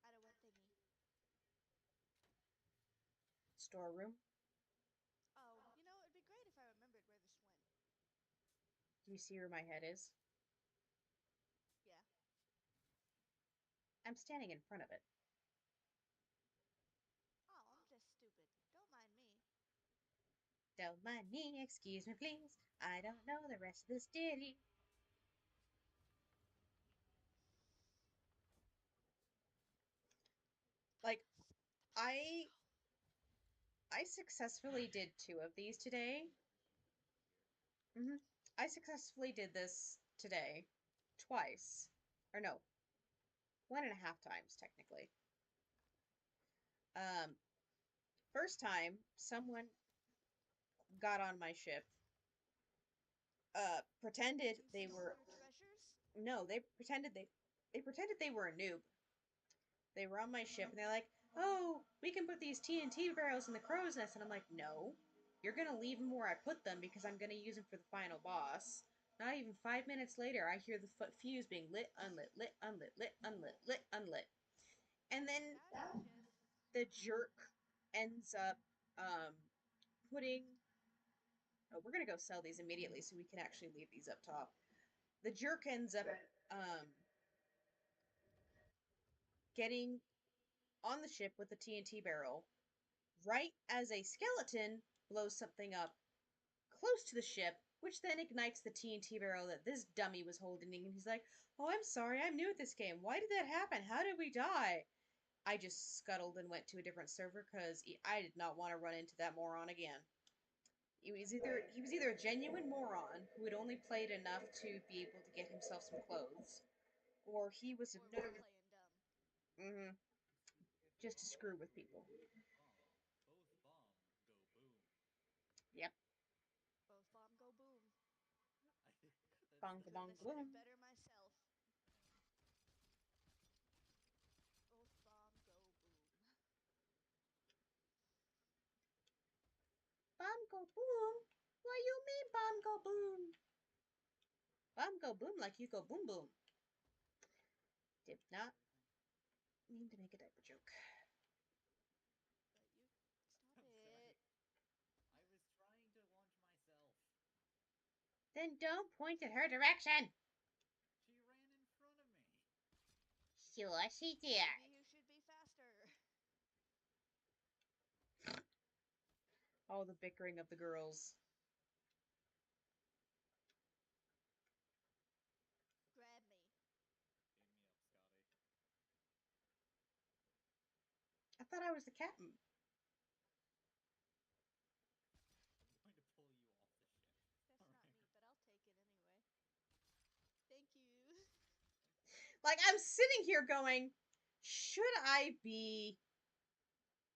Out of what thingy?
storeroom.
Oh, it'd be great if I remembered where this went.
Do you see where my head is?
Yeah.
I'm standing in front of it.
Oh, I'm just stupid. Don't mind me.
Don't mind me, excuse me, please. I don't know the rest of this ditty. Like, I I successfully did 2 of these today. hmm I successfully did this today, twice, or no, 1.5 times technically. Um, First time, someone got on my ship, pretended
To
they
steal
were
your treasures?
no, they pretended they were a noob. They were on my ship and they're like, "Oh, we can put these TNT barrels in the crow's nest," and I'm like, "No, you're gonna leave them where I put them because I'm gonna use them for the final boss." Not even 5 minutes later, I hear the fuse being lit, unlit, lit, unlit, lit, unlit, lit, unlit, and then
Suspicious.
the jerk ends up um, putting. Oh, we're gonna go sell these immediately so we can actually leave these up top. The jerk ends up um, getting on the ship with the TNT barrel right as a skeleton blows something up close to the ship, which then ignites the TNT barrel that this dummy was holding. And he's like, "Oh, I'm sorry, I'm new at this game. Why did that happen? How did we die?" I just scuttled and went to a different server because I did not want to run into that moron again. He was either a genuine moron who had only played enough to be able to get himself some clothes, or he was a
Or was
nerd.
playing dumb.
hmm
If
just to screw
bomb
with people.
goes bomb, both bomb go boom.
Yep.
Both bomb go boom.
I,
Bonga
that's
Couldn't
bonga
have
like
said it
boom.
better myself. Both bomb go boom.
Bomb go boom? What you mean bomb go boom? Bomb go boom like you go boom boom. Did not
everything.
mean to make a diaper joke.
But you stop
I'm
it.
sorry. I was trying to launch myself.
Then don't point at her direction.
She ran in front of me.
Sure she did.
Maybe you should be faster.
All the bickering of the girls.
Grab me.
Beam me up, Scotty.
I thought I was the captain.
I'm going to pull you off the ship.
That's not
Alright.
me, but I'll take it anyway. Thank you.
Like, I'm sitting here going, should I be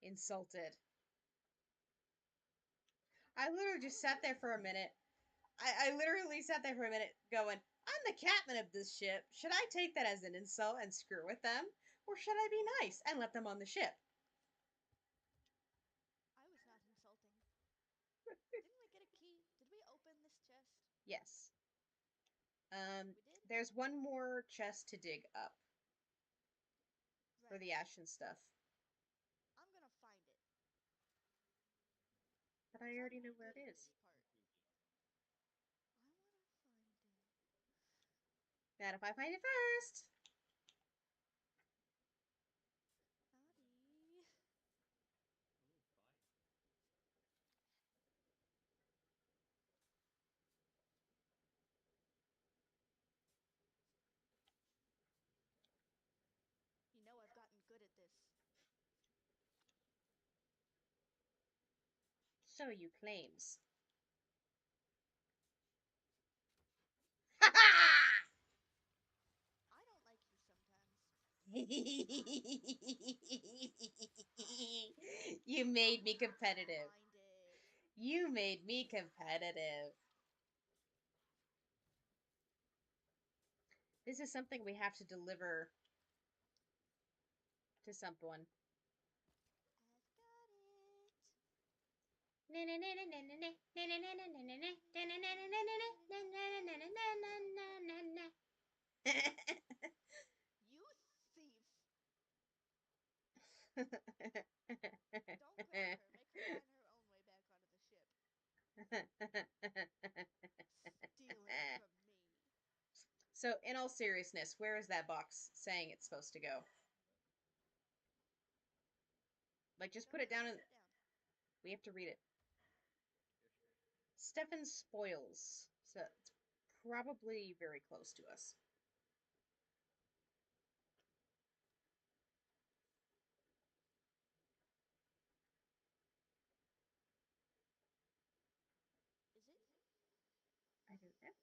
insulted? I literally
I
just
would be
sat there for a
insulted.
minute. I literally sat there for a minute going, I'm the captain of this ship. Should I take that as an insult and screw with them? Or should I be nice and let them on the ship?
I was not insulting. Didn't we get a key? Did we open this chest?
Yes.
We did?
There's one more chest to dig up for
Right.
the ashen stuff.
I'm gonna find it.
But I
Because I'm
already know where
good
it
at
is.
this part.
Enthusiasm.
I wanna find it.
Not if I find it first.
Howdy.
Ooh, bye.
You know I've gotten good at this.
So you claims. Ha ha!
I don't like you sometimes.
You made me
I'm gonna
competitive.
find it.
You made me competitive. This is something we have to deliver to someone.
I've got it. You thief. Don't grab her. Make her
in all seriousness, where is that box saying it's supposed to go? Like, just
Don't
put it
worry,
down
I'll
and
sit down.
we have to read it.
Here.
Stefan spoils. So it's probably very close to us.
Is it?
I don't know.
Nope.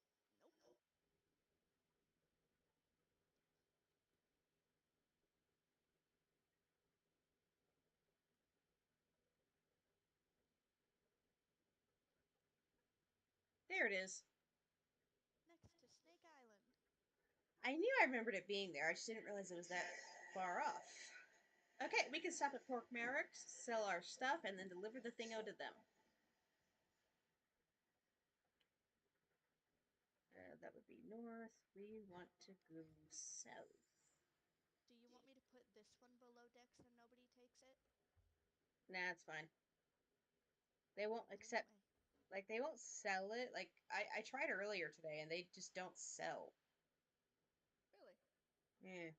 There it is.
Next to Snake Island.
I knew I remembered it being there. I just didn't realize it was that far off. Okay, we can stop at Pork Merrick's, sell our stuff, and then deliver the thing out to them. That would be north. We want to go south.
Do you want me to put this one below deck so nobody takes it?
Nah, it's fine. They won't
Okay,
accept,
anyway.
like, they won't sell it. Like, I tried earlier today, and they just don't sell.
Really?
Yeah.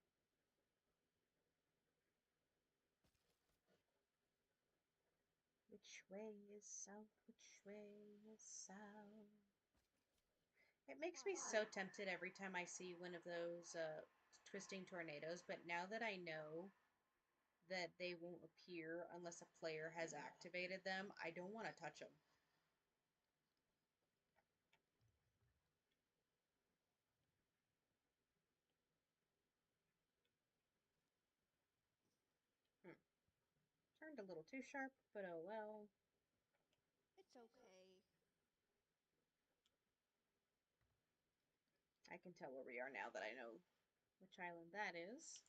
Which way is south? Which way is south? It makes me
Why?
so tempted every time I see one of those twisting tornadoes, but now that I know that they won't appear unless a player has activated them, I don't want to touch them. Hmm. Turned a little too sharp, but oh well.
It's okay.
I can tell where we are now that I know which island that is.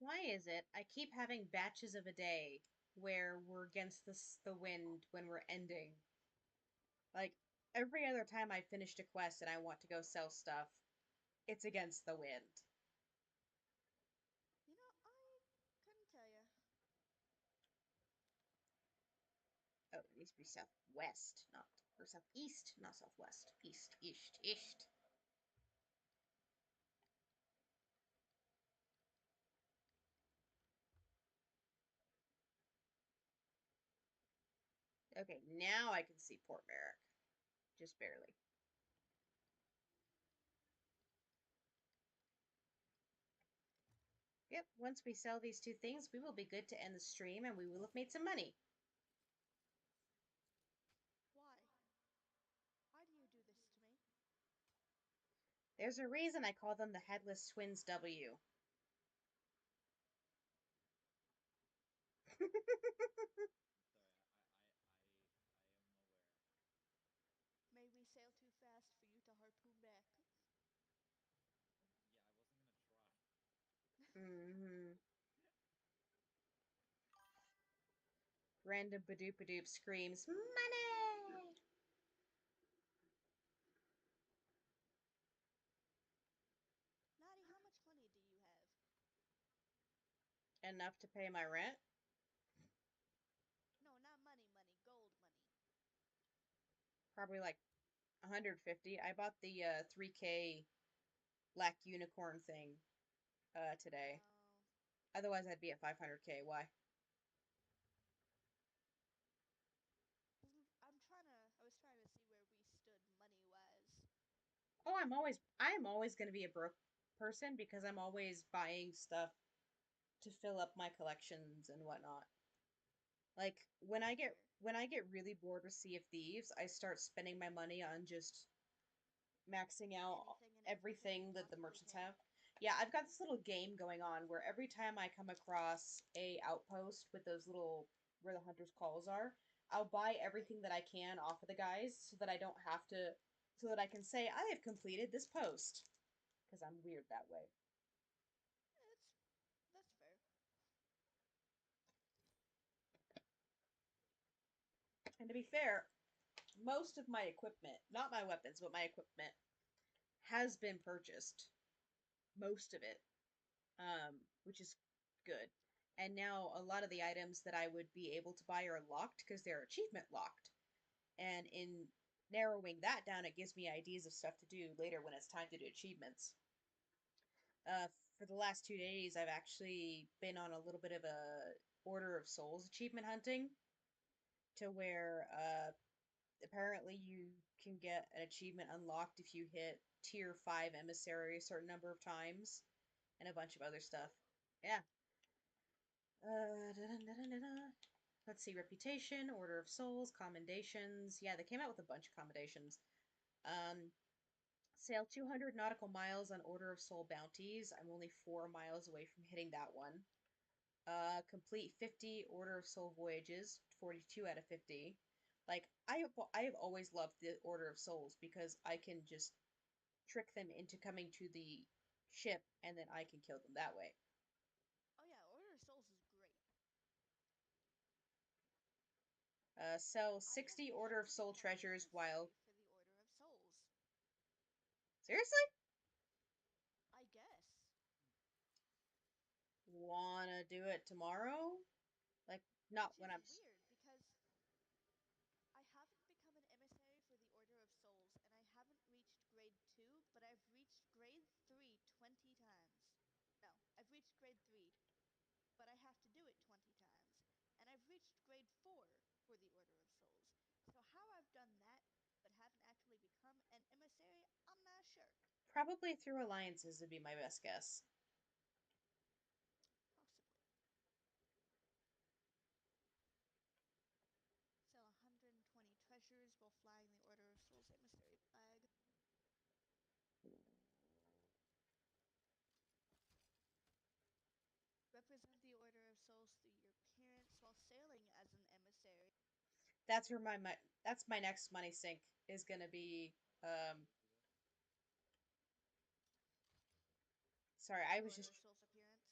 Why is it I keep having batches of a day where we're against the wind when we're ending? Like, every other time I've finished a quest and I want to go sell stuff, it's against the wind.
You know, I couldn't tell you.
Oh, it needs to be southwest, not or southeast, not southwest. East, east, east. Okay, now I can see Port Merrick. Just barely. Yep, once we sell these two things, we will be good to end the stream and we will have made some money.
Why? Why do you do this to me?
There's a reason I call them the Headless Twins W.
I'm sorry. I am aware.
May we sail too fast for you to harpoon back?
Yeah, I wasn't gonna try.
Mm-hmm. Random Badoopadoop screams, money!
Natty, how much money do you have?
Enough to pay my rent?
No, not money, money, gold money.
Probably like 150. I bought the 3K Black Unicorn thing today.
Oh,
Otherwise, I'd be at 500K. Why?
I was trying to see where we stood money-wise.
Oh, I'm always going to be a broke person because I'm always buying stuff to fill up my collections and whatnot. Like
That's fair.
when I get really bored with Sea of Thieves, I start spending my money on just maxing out
Anything and everything you
everything that the
possibly
merchants
can.
have. Yeah, I've got this little game going on where every time I come across a outpost with those little where the hunters' calls are, I'll buy
Right.
everything that I can off of the guys so that I don't have to so that I can say I have completed this post because I'm weird that way.
It's that's fair.
And to be fair, most of my equipment, not my weapons, but my equipment has been purchased. Most of it, which is good. And now a lot of the items that I would be able to buy are locked because they're achievement locked. And in narrowing that down, it gives me ideas of stuff to do later when it's time to do achievements. Uh, for the last 2 days, I've actually been on a little bit of a Order of Souls achievement hunting to where apparently you can get an achievement unlocked if you hit tier 5 emissary a certain number of times and a bunch of other stuff. Yeah. Da-da-da-da-da-da. Let's see, reputation, Order of Souls, commendations. Yeah, they came out with a bunch of commendations. Um, Sail 200 nautical miles on Order of Soul bounties. I'm only 4 miles away from hitting that one. Complete 50 Order of Soul voyages, 42 out of 50. Like I have always loved the Order of Souls because I can just trick them into coming to the ship and then I can kill them that way.
Oh yeah, Order of Souls is great.
Sell
I have
60
yet
Order of
to
Soul
become an
treasures while
emissary for the Order of Souls.
seriously
I guess.
wanna do it tomorrow? Like not
Which
when
is
I'm
weird because I haven't become an emissary for the Order of Souls and I haven't reached grade 2, but I've reached grade 3 20 times. No, I've reached grade 3, but I have to do it 20 times. And I've reached grade 4 for the Order of Souls. So how I've done that but haven't actually become an emissary, I'm not sure.
probably through alliances would be my best guess.
Possibly. Sell 120 treasures while flying the Order of Souls emissary flag. Represent the Order of Souls through your appearance while sailing as an emissary.
That's where that's my next money sink is gonna be. Um,
Do that.
sorry, I
The
was
Order of
just
Souls appearance.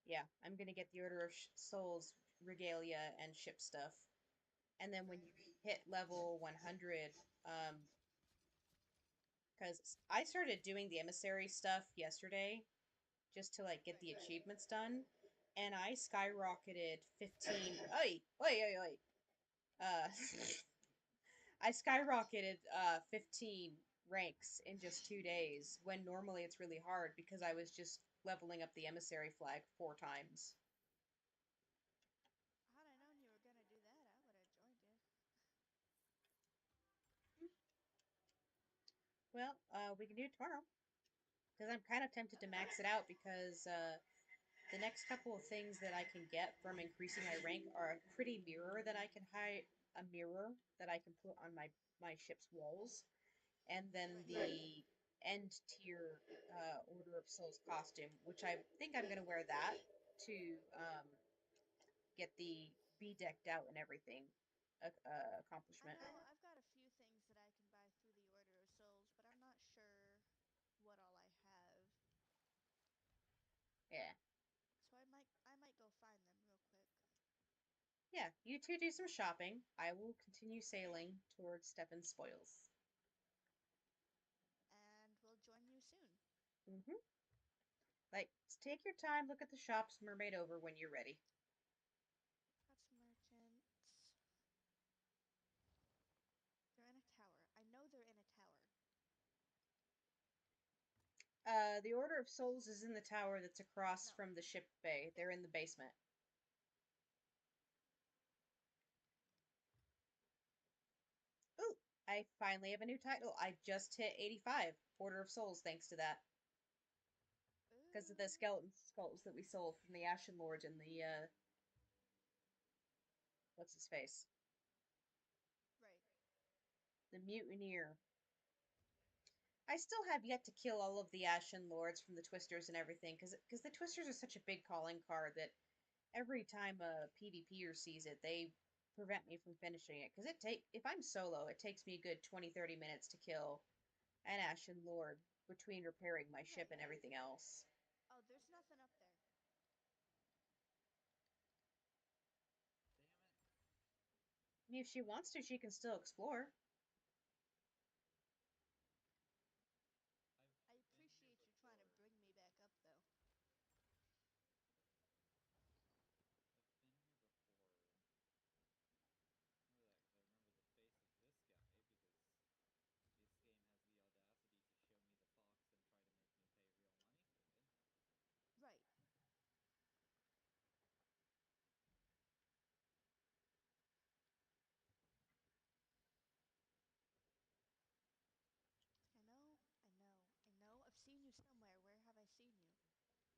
yeah. I'm gonna get the Order of Souls regalia and ship stuff, and then when
Right.
you hit level 100, because I started doing the emissary stuff yesterday just to like get
Right.
the achievements done, and I skyrocketed 15. Oi, oi, oi, oi. Uh, I skyrocketed 15 ranks in just 2 days when normally it's really hard because I was just leveling up the emissary flag 4 times.
Had I known you were gonna do that, I would have joined you.
Well, we can do it tomorrow because I'm kind of tempted to
Okay.
max it out because the next couple of things that I can get from increasing my rank are a pretty mirror that I can hide, a mirror that I can put on my ship's walls, and then
Right.
the end tier Order of Souls costume, which I think I'm gonna wear that to get the be decked out and everything
I
accomplishment.
know I've got a few things that I can buy through the Order of Souls, but I'm not sure what all I have.
Yeah,
So I might go find them real quick.
yeah. You two do some shopping. I will continue sailing towards Stefan's spoils.
And we'll join you soon.
Mm-hmm. Like, take your time. Look at the shops, mermaid over when you're ready.
That's merchants. They're in a tower. I know they're in a tower.
The Order of Souls is in the tower that's across
No.
from the ship bay.
Yeah.
They're in the basement. Ooh, I finally have a new title. I just hit 85 Order of Souls thanks to that. Because of the
Ooh.
skeleton skulls that we sold from the Ashen Lord and the, what's his face?
Right.
The Mutineer. I still have yet to kill all of the Ashen Lords from the Twisters and everything, because the Twisters are such a big calling card that every time a PvPer sees it, they prevent me from finishing it. Because if I'm solo, it takes me a good 20-30 minutes to kill an Ashen Lord between repairing my ship
Right.
and everything else.
Oh, there's nothing up there.
Damn it!
I mean, if she wants to, she can still explore.
I've
I
been here
appreciate you trying to
before.
bring me back up, though.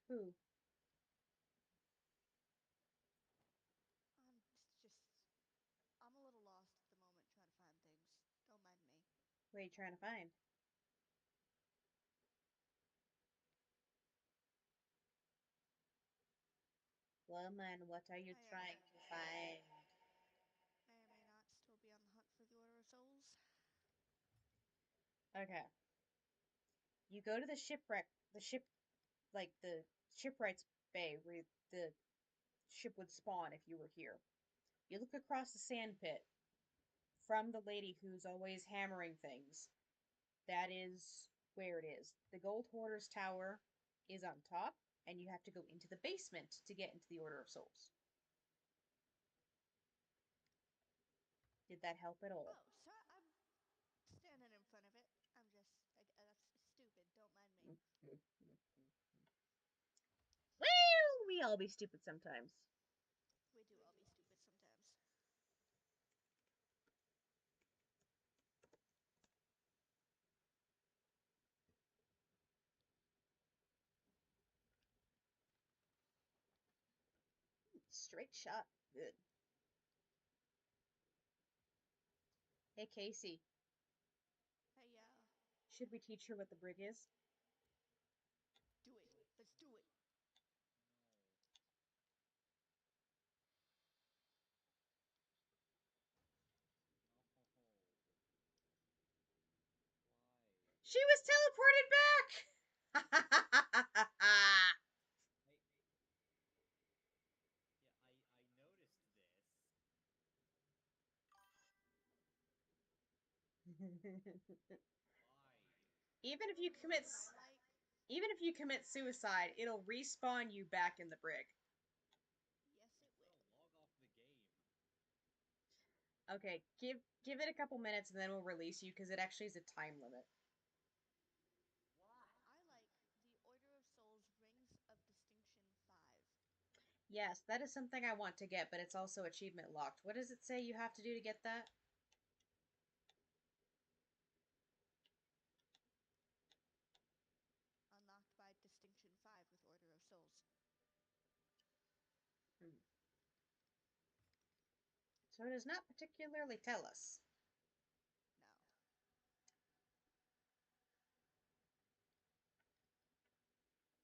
Who?
I'm just. I'm a little lost at the moment trying to find things. Don't mind me.
What are you trying to find? Woman, what are you
I
trying to find?
may or may not still be on the hunt for the Order of Souls.
Okay. You go to the shipwreck, the shipwright's bay where the ship would spawn if you were here. You look across the sand pit from the lady who's always hammering things. That is where it is. The Gold Hoarder's Tower is on top, and you have to go into the basement to get into the Order of Souls. Did that help at all?
Oh, sorry, I'm standing in front of it. I'm just. That's stupid. Don't mind me.
Well, we all be stupid sometimes.
We do all be stupid sometimes.
Straight shot. Good. Hey, Casey,
Hey, yeah.
should we teach her what the brig is?
Do it. Let's do it.
No. No. Why?
She was teleported back!
I yeah, I noticed this. Why?
even if you
You know
commit
what I like?
even if you commit suicide, it'll respawn you back in the brig.
Yes, it
Bro,
will.
log off the game.
Okay, give it a couple minutes and then we'll release you because it actually is a time limit.
Why?
I like the Order of Souls Rings of Distinction 5.
Yes, that is something I want to get, but it's also achievement locked. What does it say you have to do to get that?
Unlocked by Distinction 5 with Order of Souls.
Hmm. So it does not particularly tell us.
No.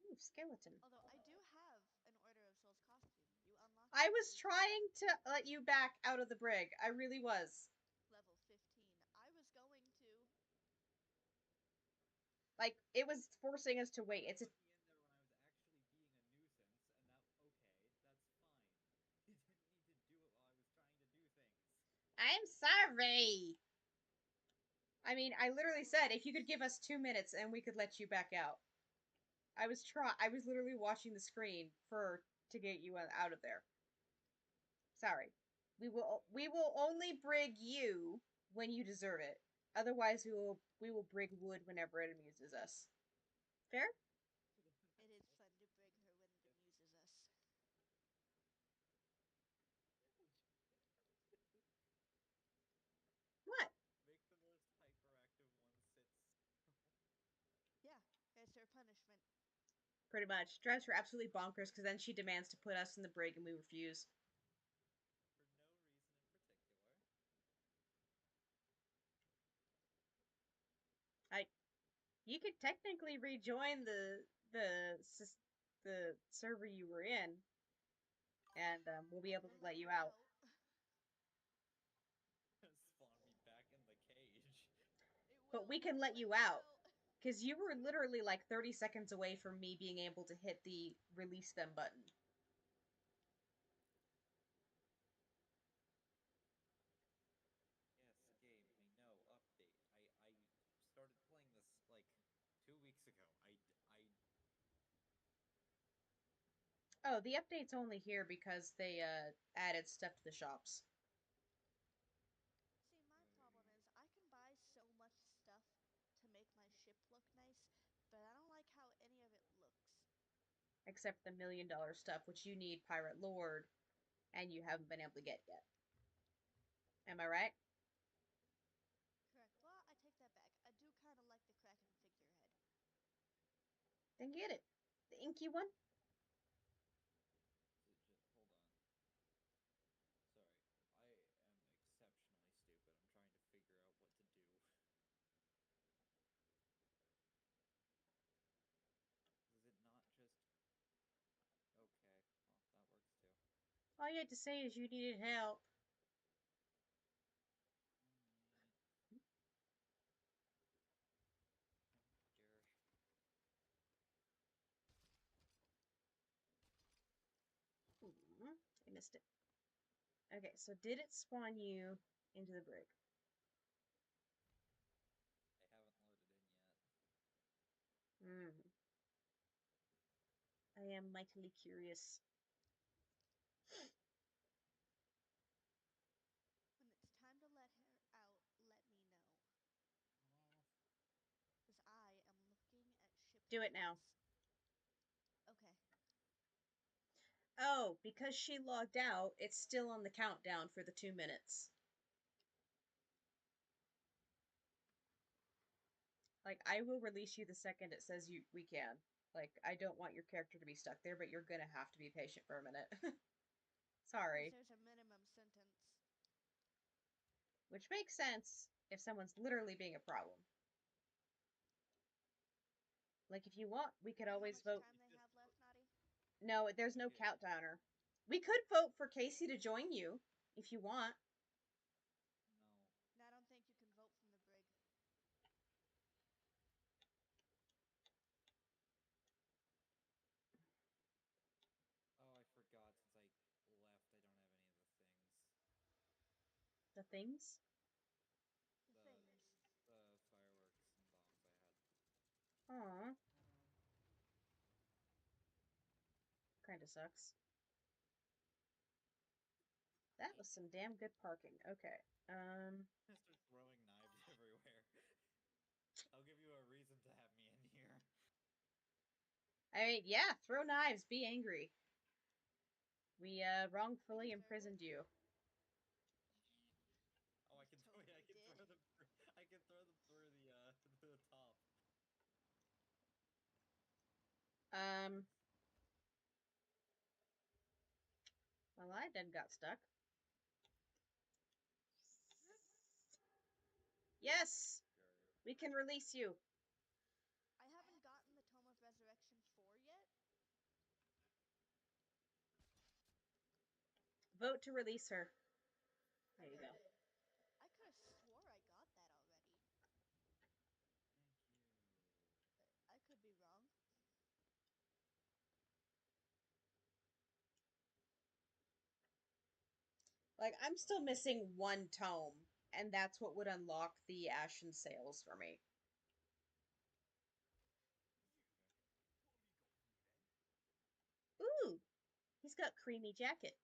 Ooh, skeleton.
Although I do have an Order of Souls costume. You unlock
I
it when
was
you hit
trying to let you back out of the brig. I really was.
level 15. I was going to.
Like, it was forcing us to wait.
You
It's a.
put me in there when I was actually being a nuisance, and that okay, that's fine. You didn't need to do it while I was trying to do things.
I'm sorry! I mean, I literally said if you could give us 2 minutes and we could let you back out. I was literally watching the screen for to get you out of there. Sorry. We will only brig you when you deserve it. Otherwise we will brig Wood whenever it amuses us. Fair?
It is
That's
fun to bring her when it amuses us.
What?
Make the most hyperactive one sit still.
Yeah, it's her punishment.
Pretty much. Drives her absolutely bonkers because then she demands to put us in the brig and we refuse.
For no reason in particular.
I You could technically rejoin the server you were in, and we'll be able to
And
let
let
you
me
out.
out.
Spawn me back in the cage.
It
But
will.
we can let
Let
you
me
out
out.
because you were literally like 30 seconds away from me being able to hit the release them button.
Yes, game. I know. Update. I started playing this like 2 weeks ago. I
Oh, the update's only here because they added stuff to the shops,
See, my problem is I can buy so much stuff to make my ship look nice, but I don't like how any of it looks.
except the $1 million stuff, which you need Pirate Lord, and you haven't been able to get yet. Am I right?
Correct. Well, I take that back. I do kind of like the Kraken figurehead.
Then get it. The inky one. you had to say is you needed help.
Alright. Here.
I missed it. Okay, so did it spawn you into the brig?
I haven't loaded in yet.
Hmm. I am mightily curious.
When it's time to let her out, let me know.
Oh.
Because I am looking at ship
Do it now.
names. Okay.
Oh, because she logged out, it's still on the countdown for the 2 minutes. Like, I will release you the second it says we can. Like, I don't want your character to be stuck there, but you're gonna have to be patient for a minute.
Because
Sorry.
there's a minimum sentence.
Which makes sense if someone's literally being a problem. Like, if you want, we could
Do you know how
always
much
vote.
time they have left, Naughty?
No, there's
We
no
could.
countdowner. We could vote for Casey to join you if you want.
No.
No, I don't think you can vote from the brig.
Oh, I forgot since I left, I don't have any of the things.
The things.
The
The
things.
the fireworks and bombs I had.
Aw, kinda sucks. That was some damn good parking. Okay.
Start throwing knives everywhere. I'll give you a reason to have me in here.
I mean, yeah, throw knives, be angry. We
We
wrongfully
deserve it.
imprisoned you.
Oh, I
We
can throw it. I
totally
can
did.
throw them. I can throw them through the the top.
Um, well, I then got stuck. Yes,
Sure.
we can release you.
I haven't gotten the Tome of Resurrection 4 yet.
Vote to release her. There you go.
I could have swore I got that already.
Thank you.
But I could be wrong.
Like, I'm still
Okay.
missing one tome, and that's what would unlock the Ashen Sails for me.
You,
Okay.
what have you got for me then?
Ooh, he's got creamy jacket.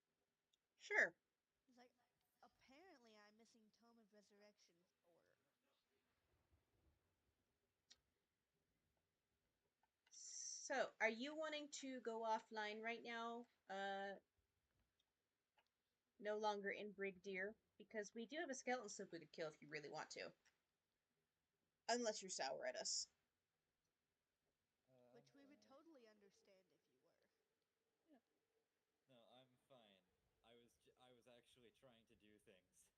Sure.
He's like, apparently I'm missing Tome of Resurrection 4.
So, are you wanting to go offline right now? No longer in Brigadier? Because we do have a skeleton slip we could kill if you really want to. Unless you're sour at us.
I'm
Which we would
fine.
totally understand if you were.
Yeah. No, I'm fine. I was actually trying to do things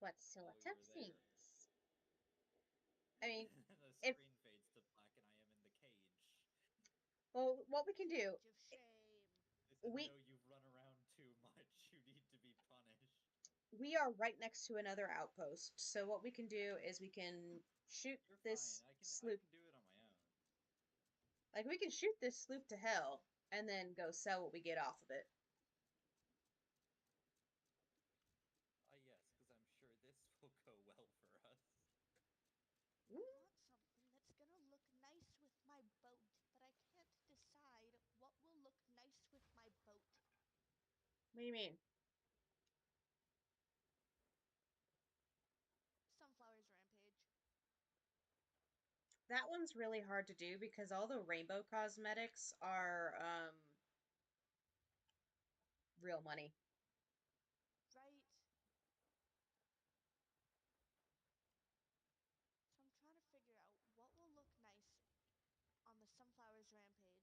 What sort
while we
of
were there.
things? I mean,
The
if
screen fades to black and I am in the cage.
well, what we
The
can do,
Cage of Shame.
They said,
we
no, you've run around too much. You need to be punished.
we are right next to another outpost. So what we can do is we can shoot
You're fine.
this
I
sloop.
can do it on my own.
Like we can shoot this sloop to hell and then go sell what we get off of it.
Yes, because I'm sure this will go well for us.
I
Mm,
want something that's gonna look nice with my boat, but I can't decide what will look nice with my boat.
what do you mean?
Sunflowers Rampage.
That one's really hard to do because all the rainbow cosmetics are real money.
Right? So I'm trying to figure out what will look nice on the Sunflowers Rampage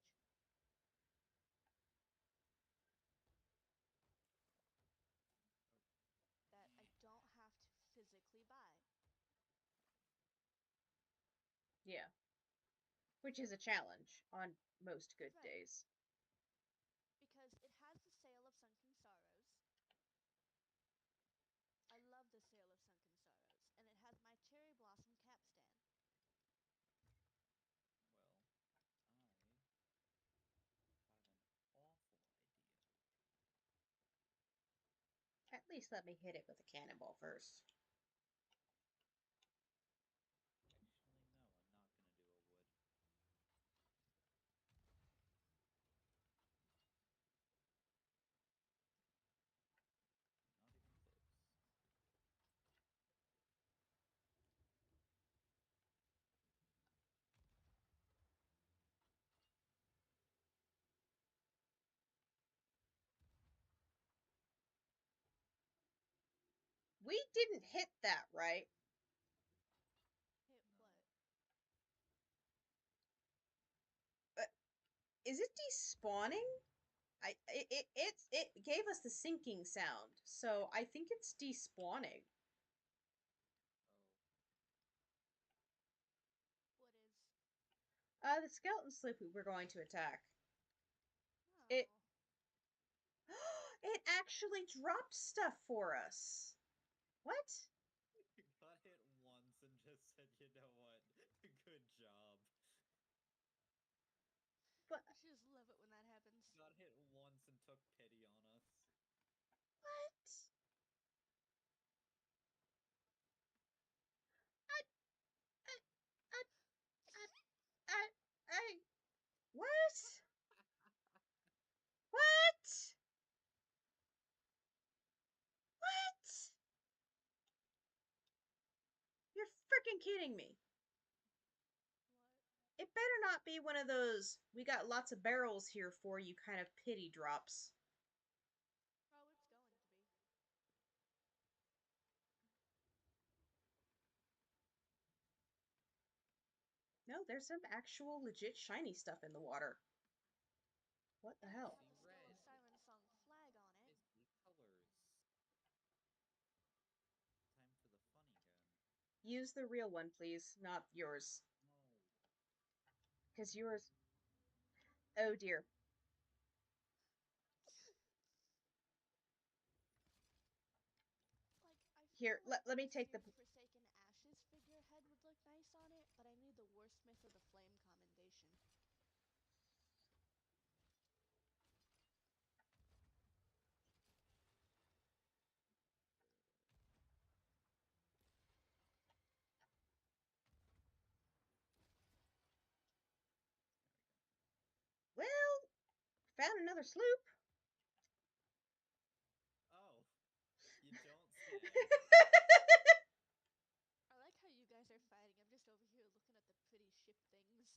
that I don't have to physically buy.
Yeah, which is a challenge on most good
Right.
days. At least let me hit it with a cannonball first.
Actually, no, I'm not gonna do a wood. Not even close.
We didn't hit that, right?
Hit
No.
what?
Is it despawning? It gave us the sinking sound, so I think it's despawning.
Oh.
What is?
The skeleton sloop we're going to attack. It
Oh.
it actually dropped stuff for us. What?
You got hit once and just said, you know what? Good job.
But
I just love it when that happens.
Got hit once and took pity on us.
what? I I I I I what? What? What? You're freaking kidding me.
What?
It better not be one of those we got lots of barrels here for you kind of pity drops.
Oh, it's going to be.
No, there's some actual legit shiny stuff in the water. What the
And it's
hell?
got
See
the Skull of
red.
Siren Song flag on
I
it.
see colors. Time for the fun again.
Use the real one, please, not yours.
No.
Because yours. Oh dear.
Like, I feel
Here,
like
let me
this
take the.
year's Forsaken Ashes figurehead would look nice on it, but I need the Warsmith or the Flame commendation.
Well, found another sloop.
Oh, you don't say.
I like how you guys are fighting. I'm just over here looking at the pretty ship things.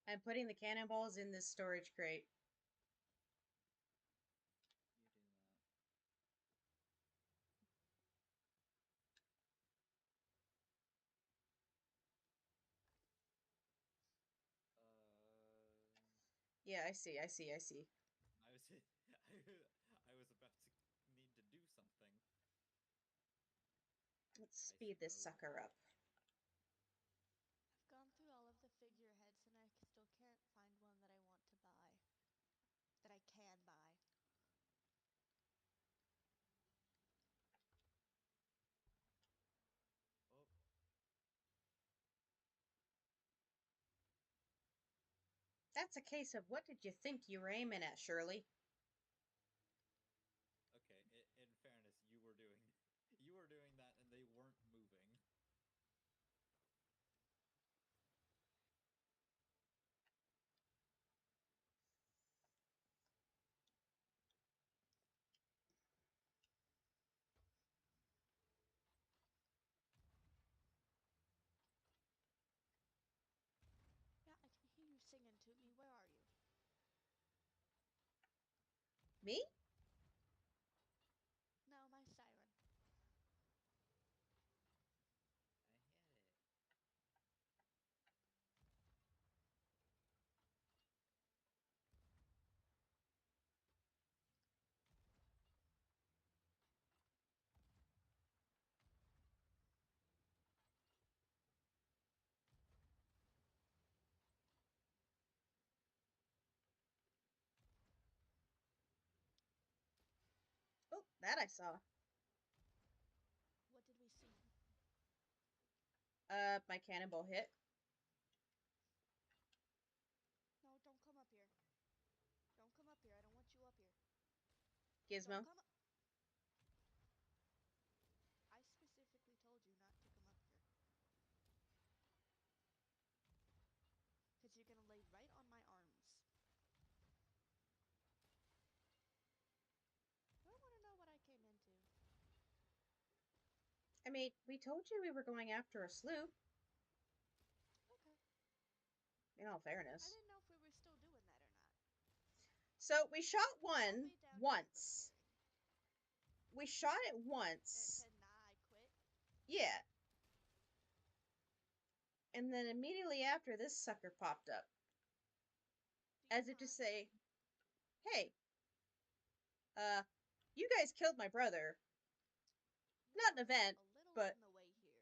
I'm putting the cannonballs in this storage crate.
You do that.
Yeah, I see.
I was I was about to need to do something.
Let's
I
speed this
suppose.
sucker up.
I've gone through all of the figureheads and I still can't find one that I want to buy. That I can buy.
Oh,
That's a case of what did you think you were aiming at, Shirley?
okay. In fairness, you were doing that, and they weren't moving.
Yeah, I can hear you singing to me. Where are you?
Me?
No, my siren.
I hit it.
Oh, that I saw.
What did we see?
My cannonball hit.
No, don't come up here. Don't come up here. I don't want you up here. Don't
Gizmo.
come up. I specifically told you not to come up here. Because you're gonna lay right on my arms. Do I want to know what I came into?
I mean, we told you we were going after a sloop,
Okay.
in all
I
fairness.
didn't know if we were still doing that or not.
So we shot
I'll
one
be down here
once.
repairing.
We shot it
And it
once.
said, nah, I quit.
Yeah. And then immediately after, this sucker popped up.
Do you
As if to
mind?
say, hey, uh, you guys killed my brother. Not an
You're
event,
a little
but
in the way here.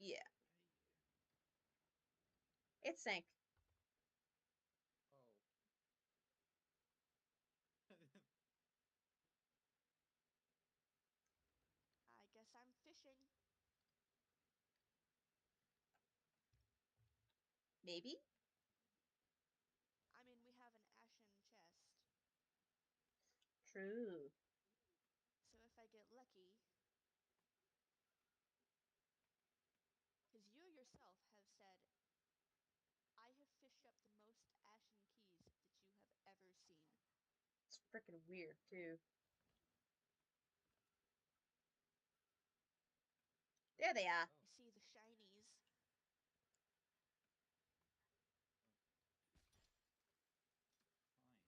yeah,
Hey.
it sank.
Oh.
I guess I'm fishing.
Maybe?
I mean, we have an ashen chest.
True.
So if I get lucky, because you yourself have said, I have fished up the most ashen keys that you have ever seen.
It's freaking weird, too. There they are.
Oh.
I see the shinies.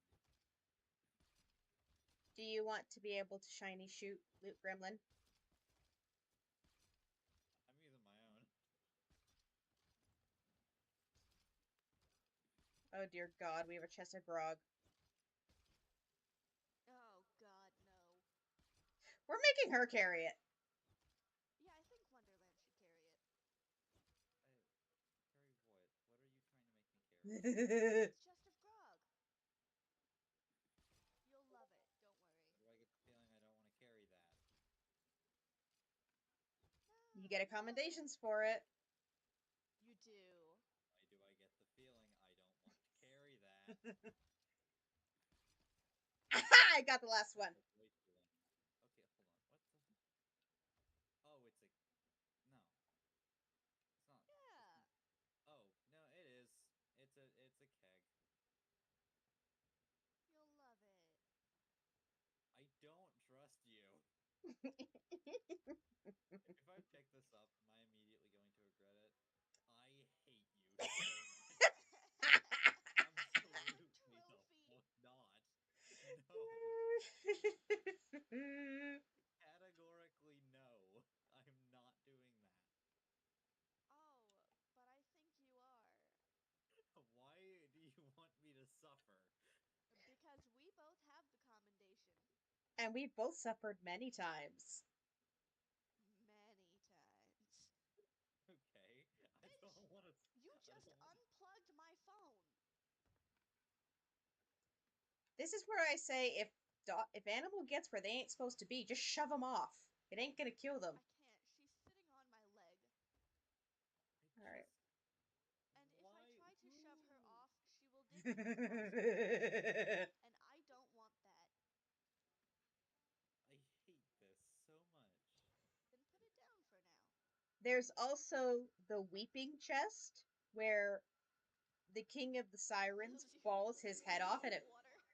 Fine.
Do you want to be able to shiny shoot Loot Gremlin?
I'm using my own.
Oh dear god, we have a chest of grog.
Oh god, no.
We're making her carry it.
Yeah, I think Wonderland should carry it.
Carry what? What are you trying to make me carry?
It's chest of grog. You'll love it, don't worry.
Why do I get the feeling I don't want to carry that?
You
No,
get
you'll love it.
accommodations for it.
You do.
Why do I get the feeling I don't want to carry that?
Aha! I got the last
That's
one.
like way too long. Okay, hold on. What the? Oh, it's a. No, it's not. It's
Yeah,
not. Oh no, it is. It's a keg.
you'll love it.
I don't trust you. If I pick this up, am I immediately going to regret it? I hate you so much. Absolutely the
Trophy.
fuck not. No. Categorically no. I'm not doing that.
Oh, but I think you are.
Why do you want me to suffer?
Because we both have the commendation.
And we've both suffered many times.
Many times.
Okay. I
Bitch,
don't want to.
you
I
just
don't want.
unplugged my phone.
This is where I say if animal gets where they ain't supposed to be, just shove them off. It ain't gonna kill them.
I can't. She's sitting on my leg.
I
All right.
just.
And if I
Why?
try to shove her
Ooh.
off, she will dig her claws into me. And I don't want that.
I hate this so much.
Then put it down for now.
There's also the weeping chest where the king of the sirens
Blows
falls his head
blows
off
you
and it
water.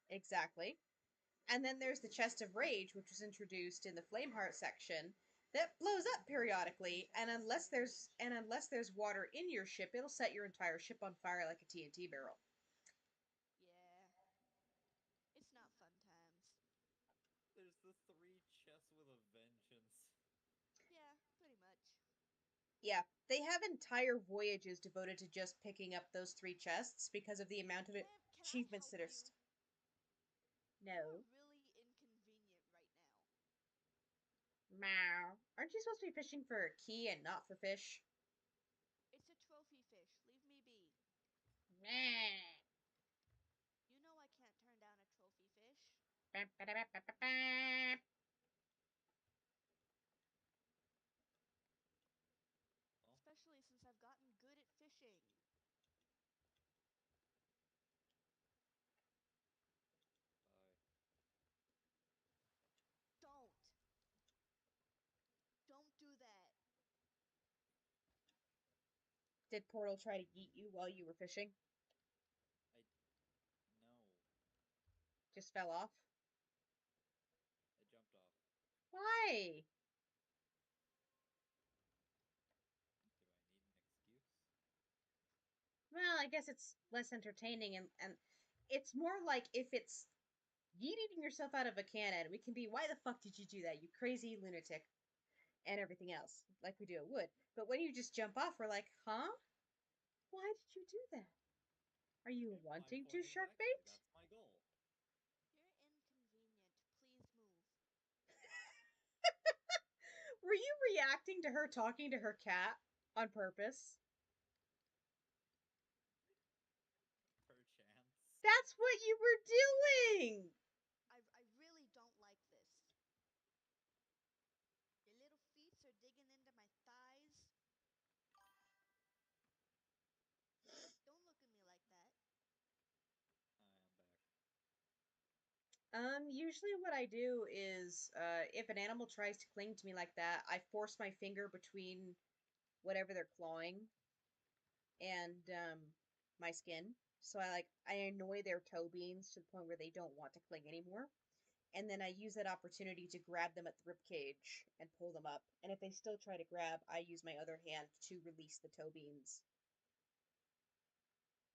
exactly. And then there's the chest of rage, which was introduced in the Flameheart section, that blows up periodically. And
Chest of rage.
unless there's water in your ship, it'll set your entire ship on fire like a TNT barrel.
Yeah. It's not fun times.
There's the three chests with a vengeance.
Yeah, pretty much.
Yeah, they have entire voyages devoted to just picking up those three chests because of the amount of
Lamp, can I
achievements
help
that are.
you? You are
No.
really inconvenient right now.
Meow. Aren't you supposed to be fishing for a key and not for fish?
It's a trophy fish. Leave me be.
Meh.
You know I can't turn down a trophy fish.
Well,
Especially since I've gotten good at fishing.
bye.
Don't! Don't do that!
Did Portal try to eat you while you were fishing?
I no.
Just fell off?
I jumped off.
Why?
Do I need an excuse?
Well, I guess it's less entertaining and it's more like if it's yeet eating yourself out of a cannon, we can be, why the fuck did you do that, you crazy lunatic? And everything else, like we do at Wood. But when you just jump off, we're like, huh? Why did you do that? Are you
My
wanting to
point
shark
exactly.
bait?
That's my goal.
You're inconvenient. Please move.
Were you reacting to her talking to her cat on purpose?
Perchance.
That's what you were doing!
I really don't like this. Your little feet are digging into my thighs. Don't look at me like that.
I am back.
Usually what I do is, if an animal tries to cling to me like that, I force my finger between whatever they're clawing and, my skin. So I annoy their toe beans to the point where they don't want to cling anymore. And then I use that opportunity to grab them at the rib cage and pull them up. And if they still try to grab, I use my other hand to release the toe beans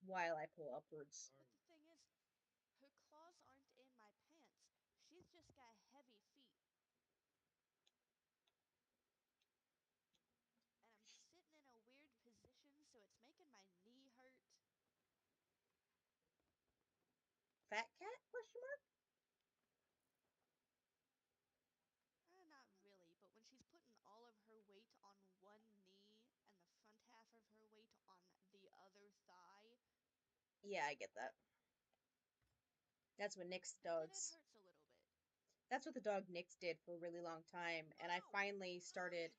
while I pull upwards.
Or
But the thing is, her claws aren't in my pants. She's just got heavy feet. And I'm sitting in a weird position, so it's making my knee hurt.
Fat cat? Question mark.
Not really, but when she's putting all of her weight on one knee and the front half of her weight on the other thigh,
Yeah, I get that. That's what Nick's
then it
dogs.
hurts a little bit.
That's what the dog Nick's did for a really long time, and I
Oh
finally
no!
started.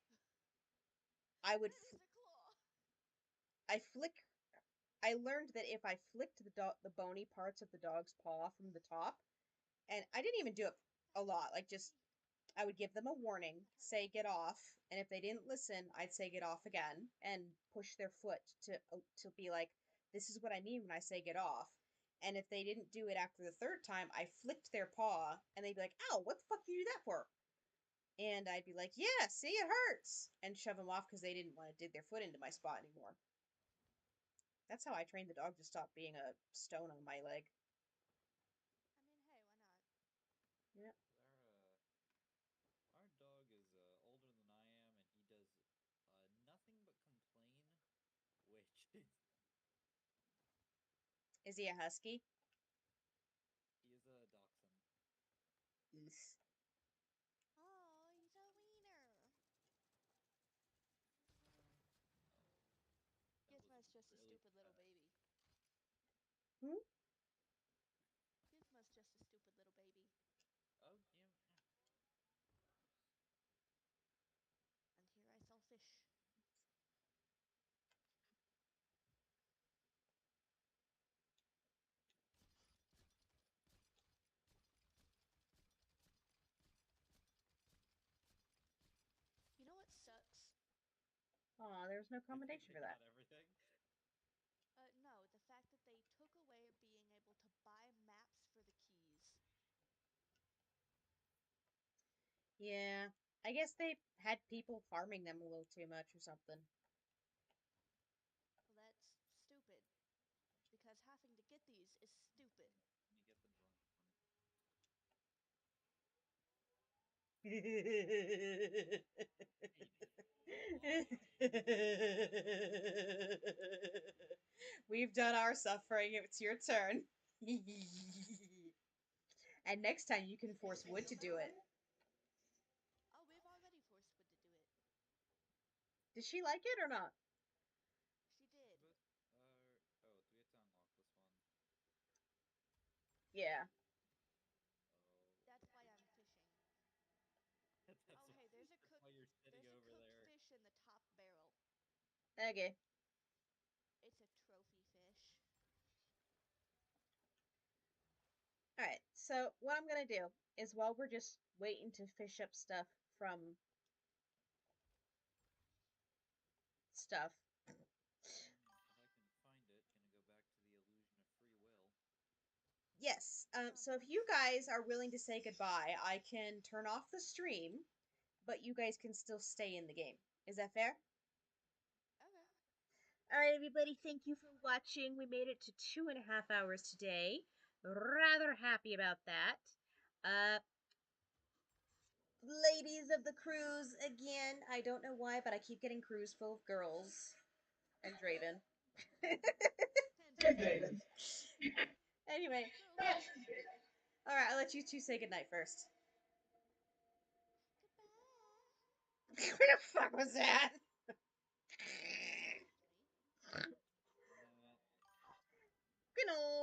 I would.
That is a claw!
I flick. I learned that if I flicked the bony parts of the dog's paw from the top, and I didn't even do it a lot, like just I would give them a warning,
That hurts.
say get off, and if they didn't listen, I'd say get off again and push their foot to be like, this is what I mean when I say get off. And if they didn't do it after the third time, I flicked their paw and they'd be like, ow, what the fuck did you do that for? And I'd be like, yeah, see, it hurts, and shove them off because they didn't want to dig their foot into my spot anymore. That's how I trained the dog to stop being a stone on my leg.
I mean, hey, why not?
Yeah.
our dog is older than I am, and he does nothing but complain, which is
Is he a husky?
he is a dachshund.
Yes.
Oh, he's a wiener.
Oh, that was
Gizmo's just a
really
stupid little
bad.
baby.
Hmm?
Gizmo's just a stupid little baby.
Oh, yeah.
And here I sell fish. You know what sucks?
Aw, there's no
The fact
commendation
they
for that.
got everything.
No, the fact that they took away being able to buy maps for the keys.
Yeah. I guess they had people farming them a little too much or something.
Well, that's stupid. Because having to get these is stupid.
Let me get the drunk one. Eat it.
We've done our suffering. It's your turn. And next time you can
Hey,
force
hey,
Wood
no
to do
matter
it.
what. Oh, we've already forced Wood to do it.
Did she like it or not?
She did.
But oh, do we have to unlock this one?
Yeah.
Oh,
in the top barrel.
Okay.
It's a trophy fish.
Alright, so what I'm gonna do is while we're just waiting to fish up stuff from stuff.
If I can find it, gonna go back to the illusion of free will.
Yes,
Sounds
so if you
good.
guys are willing to say goodbye, I can turn off the stream, but you guys can still stay in the game. Is that fair?
Okay.
Alright, everybody, thank you for watching. We made it to 2.5 hours today. Rather happy about that. Uh, ladies of the cruise, again, I don't know why, but I keep getting crews full of girls. And Draven.
And Draven.
Anyway,
Girls and Draven.
alright, I'll let you two say goodnight first.
Goodbye.
What the fuck was that?
Excuse me.
Good night.
Good night.